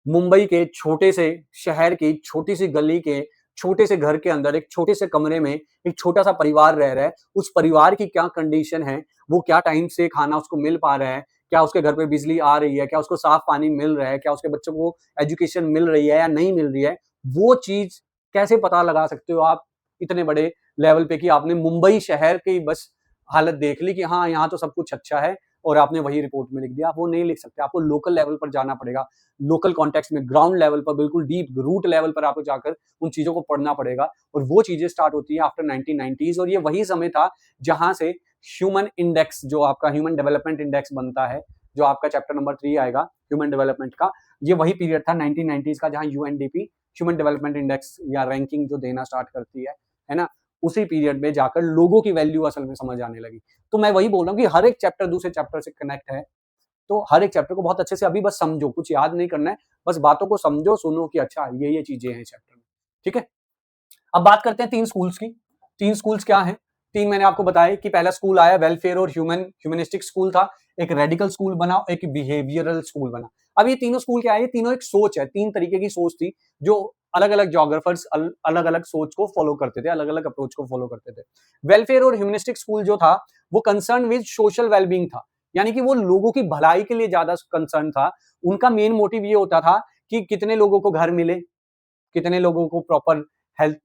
[SPEAKER 1] मुंबई के छोटे से शहर की छोटी सी गली के छोटे से घर के अंदर एक छोटे से कमरे में एक छोटा सा परिवार रह रहा है, उस परिवार की क्या कंडीशन है, वो क्या टाइम से खाना उसको मिल पा रहा है, क्या उसके घर पे बिजली आ रही है, क्या उसको साफ पानी मिल रहा है, क्या उसके बच्चों को एजुकेशन मिल रही है या नहीं मिल रही है, वो चीज कैसे पता लगा सकते हो आप इतने बड़े लेवल पे कि आपने मुंबई शहर की बस हालत देख ली कि हाँ यहाँ तो सब कुछ अच्छा है और आपने वही रिपोर्ट में लिख दिया। आप वो नहीं लिख सकते, आपको लोकल लेवल पर जाना पड़ेगा, लोकल कॉन्टेक्स्ट में, ग्राउंड लेवल पर, बिल्कुल डीप रूट लेवल पर आपको जाकर उन चीजों को पढ़ना पड़ेगा। और वो चीजें स्टार्ट होती है आफ्टर 1990s, और ये वही समय था जहां से ह्यूमन इंडेक्स, जो आपका ह्यूमन डेवलपमेंट इंडेक्स बनता है, जो आपका चैप्टर नंबर 3 आएगा ह्यूमन डेवलपमेंट का, ये वही पीरियड था 1990s का, जहां यूएनडीपी ह्यूमन डेवलपमेंट इंडेक्स या रैंकिंग जो देना स्टार्ट करती है ना, उसी पीरियड में जाकर लोगों की वैल्यू असल में समझ आने लगी। तो मैं वही बोल रहा हूँ कि हर एक चैप्टर दूसरे चैप्टर से कनेक्ट है, तो हर एक चैप्टर को बहुत अच्छे से अभी बस समझो, कुछ याद नहीं करना है, बस बातों को समझो, सुनो कि अच्छा ये चीजें हैं चैप्टर में। ठीक है, अब बात करते हैं 3 स्कूल्स की। 3 स्कूल्स क्या हैं? 3 मैंने आपको बताया कि पहला स्कूल आया वेलफेयर और ह्यूमनिस्टिक स्कूल था, एक रेडिकल स्कूल बना, एक बिहेवियरल स्कूल बना। अब ये तीनों स्कूल क्या है? ये तीनों एक सोच है, 3 तरीके की सोच थी जो अलग-अलग ज्योग्राफर्स अलग-अलग सोच को फॉलो करते थे, अलग-अलग अप्रोच को फॉलो करते थे। वेलफेयर और ह्यूमनिस्टिक स्कूल जो था, वो कंसर्न विद सोशल वेलबींग था, यानी कि वो लोगों की भलाई के लिए ज्यादा कंसर्न था। उनका मेन मोटिव ये होता था कि कितने लोगों को घर मिले, कितने लोगों को प्रॉपर हेल्थ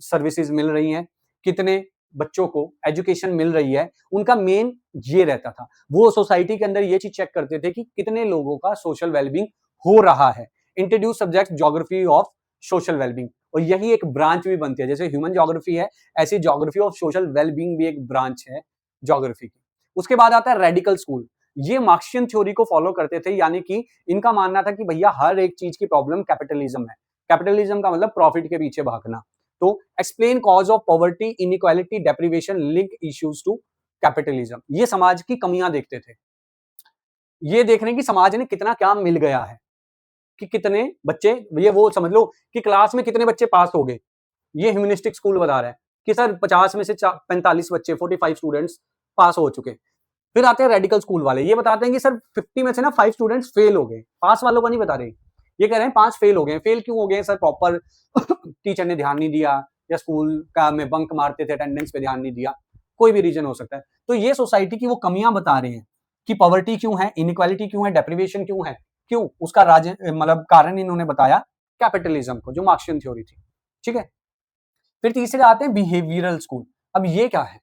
[SPEAKER 1] सर्विसेज मिल रही हैं, कितने बच्चों को एजुकेशन मिल रही है, उनका मेन ये रहता था। वो सोसाइटी के अंदर ये चीज चेक करते थे कि कितने लोगों का सोशल वेलबींग हो रहा है। Introduce subject geography of social wellbeing, और यही एक ब्रांच भी बनती है, जैसे ह्यूमन ज्योग्राफी है, ऐसी ज्योग्राफी ऑफ सोशल वेलबींग भी एक ब्रांच है ज्योग्राफी की। उसके बाद आता है रेडिकल स्कूल। ये मार्क्सियन थ्योरी को फॉलो करते थे, यानी कि इनका मानना था कि भैया हर एक चीज की प्रॉब्लम कैपिटलिज्म है। कैपिटलिज्म का मतलब प्रॉफिट के पीछे भागना। तो explain cause of poverty, inequality, deprivation, link issues to capitalism. ये समाज की कमियां देखते थे, ये देख रहे हैं कि समाज ने कितना क्या मिल गया है, कि कितने बच्चे, ये वो समझ लो कि क्लास में कितने बच्चे पास हो गए। ये ह्यूमनिस्टिक स्कूल बता रहा है कि सर 50 में से 45 बच्चे, 45 स्टूडेंट्स पास हो चुके। फिर आते हैं रेडिकल स्कूल वाले, ये बताते हैं कि सर 50 में से ना 5 स्टूडेंट्स फेल हो गए। पास वालों का नहीं बता रहे, ये कह रहे हैं 5 फेल हो गए। फेल क्यों हो गए सर? प्रॉपर टीचर ने ध्यान नहीं दिया, या स्कूल का में बंक मारते थे, अटेंडेंस पे ध्यान नहीं दिया, कोई भी रीजन हो सकता है। तो ये सोसाइटी की वो कमियां बता रहे हैं कि पॉवर्टी क्यों है, इनइक्वालिटी क्यों है, डेप्रिवेशन क्यों है, क्यों, उसका मतलब कारण इन्होंने बताया कैपिटलिज्म को, जो मार्क्सियन थ्योरी थी। ठीक है, फिर तीसरे आते हैं बिहेवियरल स्कूल। अब ये क्या है?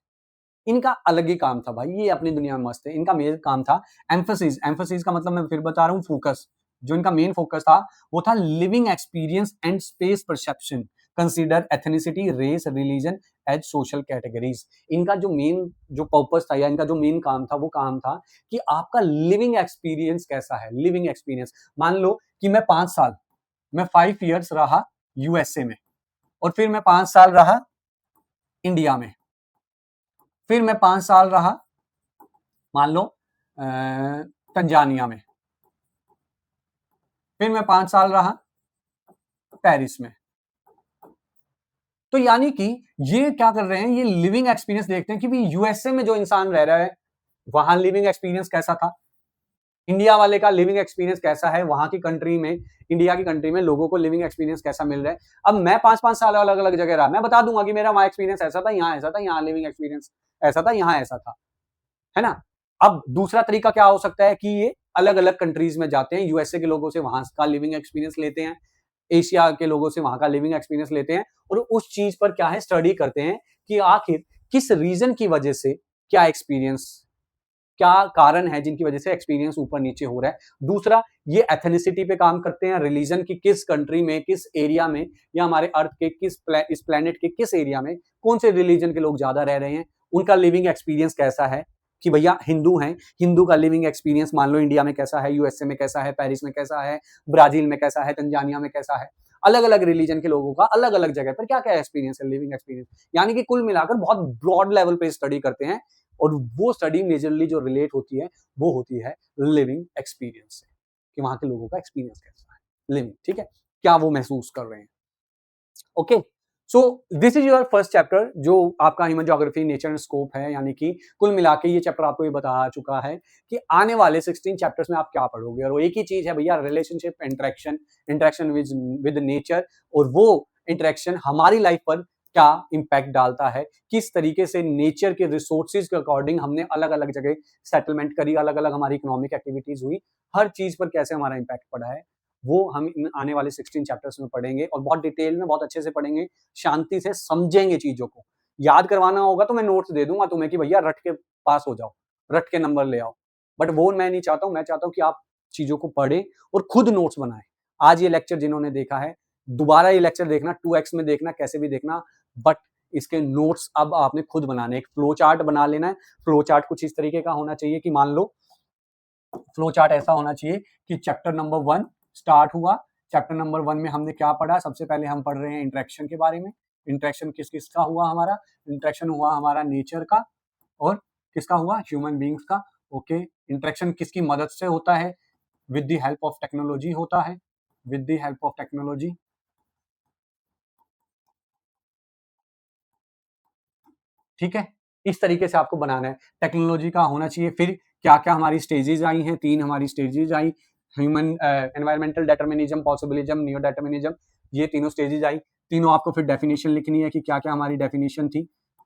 [SPEAKER 1] इनका अलग ही काम था भाई, ये अपनी दुनिया में मस्त है। इनका मेन काम था एम्फेसिस। एम्फेसिस का मतलब मैं फिर बता रहा हूँ फोकस। जो इनका मेन फोकस था वो था living experience and space perception, consider ethnicity, race, religion as social categories. इनका जो पर्पस था, या इनका जो मेन काम था, वो काम था कि आपका लिविंग एक्सपीरियंस कैसा है। लिविंग एक्सपीरियंस, मान लो कि मैं 5 साल, मैं 5 ईयर्स रहा यूएसए में, और फिर मैं 5 साल रहा इंडिया में, फिर मैं 5 साल रहा मान लो तंजानिया में, फिर मैं 5 साल रहा पेरिस में। तो यानी कि ये क्या कर रहे हैं, ये लिविंग एक्सपीरियंस देखते हैं कि भी यूएसए में जो इंसान रह रहा है वहां लिविंग एक्सपीरियंस कैसा था, इंडिया वाले का लिविंग एक्सपीरियंस कैसा है, वहां की कंट्री में, इंडिया की कंट्री में लोगों को लिविंग एक्सपीरियंस कैसा मिल रहा है। अब मैं 5-5 साल अलग अलग जगह रहा, मैं बता दूंगा कि मेरा वहां एक्सपीरियंस ऐसा था, यहाँ ऐसा था, यहाँ लिविंग एक्सपीरियंस ऐसा था, यहाँ ऐसा था, है ना। अब दूसरा तरीका क्या हो सकता है कि ये अलग अलग कंट्रीज में जाते हैं, यूएसए के लोगों से वहां का लिविंग एक्सपीरियंस लेते हैं, एशिया के लोगों से वहां का लिविंग एक्सपीरियंस लेते हैं, और उस चीज पर क्या है स्टडी करते हैं कि आखिर किस रीजन की वजह से क्या एक्सपीरियंस, क्या कारण है जिनकी वजह से एक्सपीरियंस ऊपर नीचे हो रहा है। दूसरा, ये एथेनिसिटी पे काम करते हैं, रिलीजन की किस कंट्री में, किस एरिया में, या हमारे अर्थ के इस प्लेनेट के किस एरिया में कौन से रिलीजन के लोग ज्यादा रह रहे हैं, उनका लिविंग एक्सपीरियंस कैसा है। कि भैया हिंदू हैं, हिंदू का लिविंग एक्सपीरियंस मान लो इंडिया में कैसा है, यूएसए में कैसा है, पेरिस में कैसा है, ब्राजील में कैसा है, तंजानिया में कैसा है। अलग अलग रिलीजन के लोगों का अलग अलग जगह पर क्या क्या एक्सपीरियंस है, लिविंग एक्सपीरियंस, यानी कि कुल मिलाकर बहुत ब्रॉड लेवल पे स्टडी करते हैं, और वो स्टडी मेजरली जो रिलेट होती है वो होती है लिविंग एक्सपीरियंस से, कि वहां के लोगों का एक्सपीरियंस कैसा है लिविंग, ठीक है, क्या वो महसूस कर रहे हैं। Okay, so this is your first chapter जो आपका human geography nature and scope है, यानी कि कुल मिला के ये चैप्टर आपको ये बता चुका है कि आने वाले 16 चैप्टर्स में आप क्या पढ़ोगे, और वो एक ही चीज है भैया, relationship, interaction, interaction with nature, और वो इंटरेक्शन हमारी लाइफ पर क्या इम्पैक्ट डालता है, किस तरीके से नेचर के रिसोर्सेज के अकॉर्डिंग हमने अलग अलग जगह सेटलमेंट करी, अलग अलग हमारी इकोनॉमिक एक्टिविटीज हुई, हर चीज पर कैसे हमारा इम्पैक्ट पड़ा है, वो हम इन आने वाले 16 चैप्टर्स में पढ़ेंगे, और बहुत डिटेल में बहुत अच्छे से पढ़ेंगे, शांति से समझेंगे चीजों को। याद करवाना होगा तो मैं नोट्स दे दूंगा तुम्हें कि भैया रट के पास हो जाओ, रट के नंबर ले आओ, बट वो मैं नहीं चाहता हूं, मैं चाहता हूं कि आप चीजों को पढ़ें और खुद नोट्स बनाएं। आज ये लेक्चर जिन्होंने देखा है, दोबारा ये लेक्चर देखना, 2x में देखना, कैसे भी देखना, बट इसके नोट्स अब आपने खुद बनाने, एक फ्लो चार्ट बना लेना है। फ्लो चार्ट कुछ इस तरीके का होना चाहिए कि मान लो फ्लो चार्ट ऐसा होना चाहिए कि चैप्टर नंबर 1 स्टार्ट हुआ, चैप्टर नंबर 1 में हमने क्या पढ़ा, सबसे पहले हम पढ़ रहे हैं इंटरेक्शन के बारे में, इंटरेक्शन किस किस का हुआ, हमारा इंटरेक्शन हुआ हमारा नेचर का, और किसका हुआ, ह्यूमन बींग्स का। ओके, इंटरेक्शन किसकी मदद से होता है, with the help of technology होता है, with the help of technology, ठीक है। इस तरीके से आपको बनाना है, टेक्नोलॉजी का होना चाहिए। फिर क्या क्या हमारी स्टेजेज आई हैं, 3 हमारी स्टेजेज आई, human environmental determinism, possibilism, neo determinism, ये तीनों स्टेजेज आई। तीनों आपको फिर डेफिनेशन लिखनी है कि क्या क्या हमारी डेफिनेशन थी,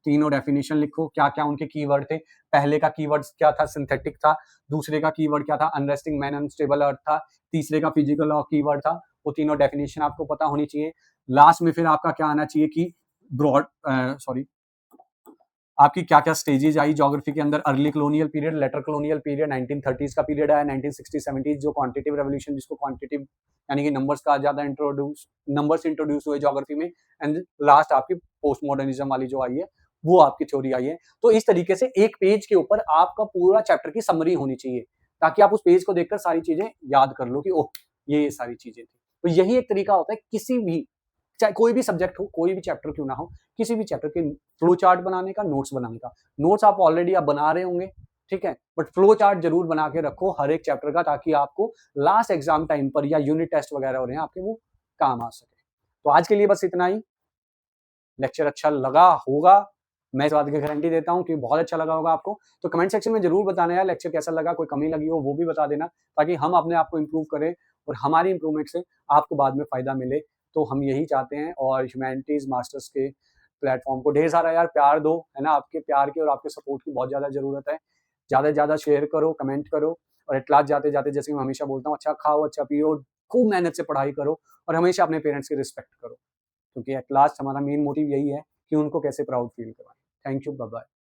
[SPEAKER 1] तीनों डेफिनेशन लिखो, क्या क्या उनके कीवर्ड थे। पहले का कीवर्ड क्या था, सिंथेटिक था। दूसरे का कीवर्ड क्या था, अनरेस्टिंग मैन, अनस्टेबल अर्थ था। तीसरे का फिजिकल लॉ कीवर्ड था। वो तीनों डेफिनेशन आपको पता होनी चाहिए। लास्ट में फिर आपका क्या आना चाहिए कि ब्रॉड सॉरी आपकी क्या क्या स्टेजेज आई ज्योग्राफी के अंदर, early colonial period, later colonial period, 1930s का पीरियड आया, 1960-70s जो क्वांटिटेटिव रेवोल्यूशन, जिसको क्वांटिटेटिव यानी कि नंबर्स का ज्यादा नंबर्स इंट्रोड्यूस हुए ज्योग्राफी में, एंड लास्ट आपकी पोस्ट मॉडर्निज्म वाली जो आई है वो आपकी थ्योरी आई है। तो इस तरीके से एक पेज के ऊपर आपका पूरा चैप्टर की समरी होनी चाहिए, ताकि आप उस पेज को देखकर सारी चीजें याद कर लो कि ओह ये सारी चीजें थी। तो यही एक तरीका होता है किसी भी, चाहे कोई भी सब्जेक्ट हो, कोई भी चैप्टर क्यों ना हो, किसी भी चैप्टर के फ्लो चार्ट बनाने का, नोट्स बनाने का। नोट्स आप ऑलरेडी आप बना रहे होंगे, ठीक है, बट फ्लो चार्ट जरूर बना के रखो हर एक चैप्टर का, ताकि आपको लास्ट एग्जाम टाइम पर या यूनिट टेस्ट वगैरह हो रहे हैं आपके, वो काम आ सके। तो आज के लिए बस इतना ही। लेक्चर अच्छा लगा होगा, मैं इस बात की गारंटी देता हूँ कि बहुत अच्छा लगा होगा आपको। तो कमेंट सेक्शन में जरूर बताना यार लेक्चर कैसा लगा, कोई कमी लगी हो वो भी बता देना, ताकि हम अपने आप को इम्प्रूव करें और हमारी इंप्रूवमेंट से आपको बाद में फायदा मिले। तो हम यही चाहते हैं, और ह्यूमैनिटीज मास्टर्स के प्लेटफॉर्म को ढेर सारा यार प्यार दो, है ना, आपके प्यार की और आपके सपोर्ट की बहुत ज़्यादा ज़रूरत है। ज़्यादा से ज़्यादा शेयर करो, कमेंट करो, और एट लास्ट जाते जाते जैसे मैं हमेशा बोलता हूँ, अच्छा खाओ, अच्छा पियो, खूब मेहनत से पढ़ाई करो, और हमेशा अपने पेरेंट्स की रिस्पेक्ट करो, क्योंकि एट लास्ट हमारा मेन मोटिव यही है कि उनको कैसे प्राउड फील करवाएं। Thank you, bye bye.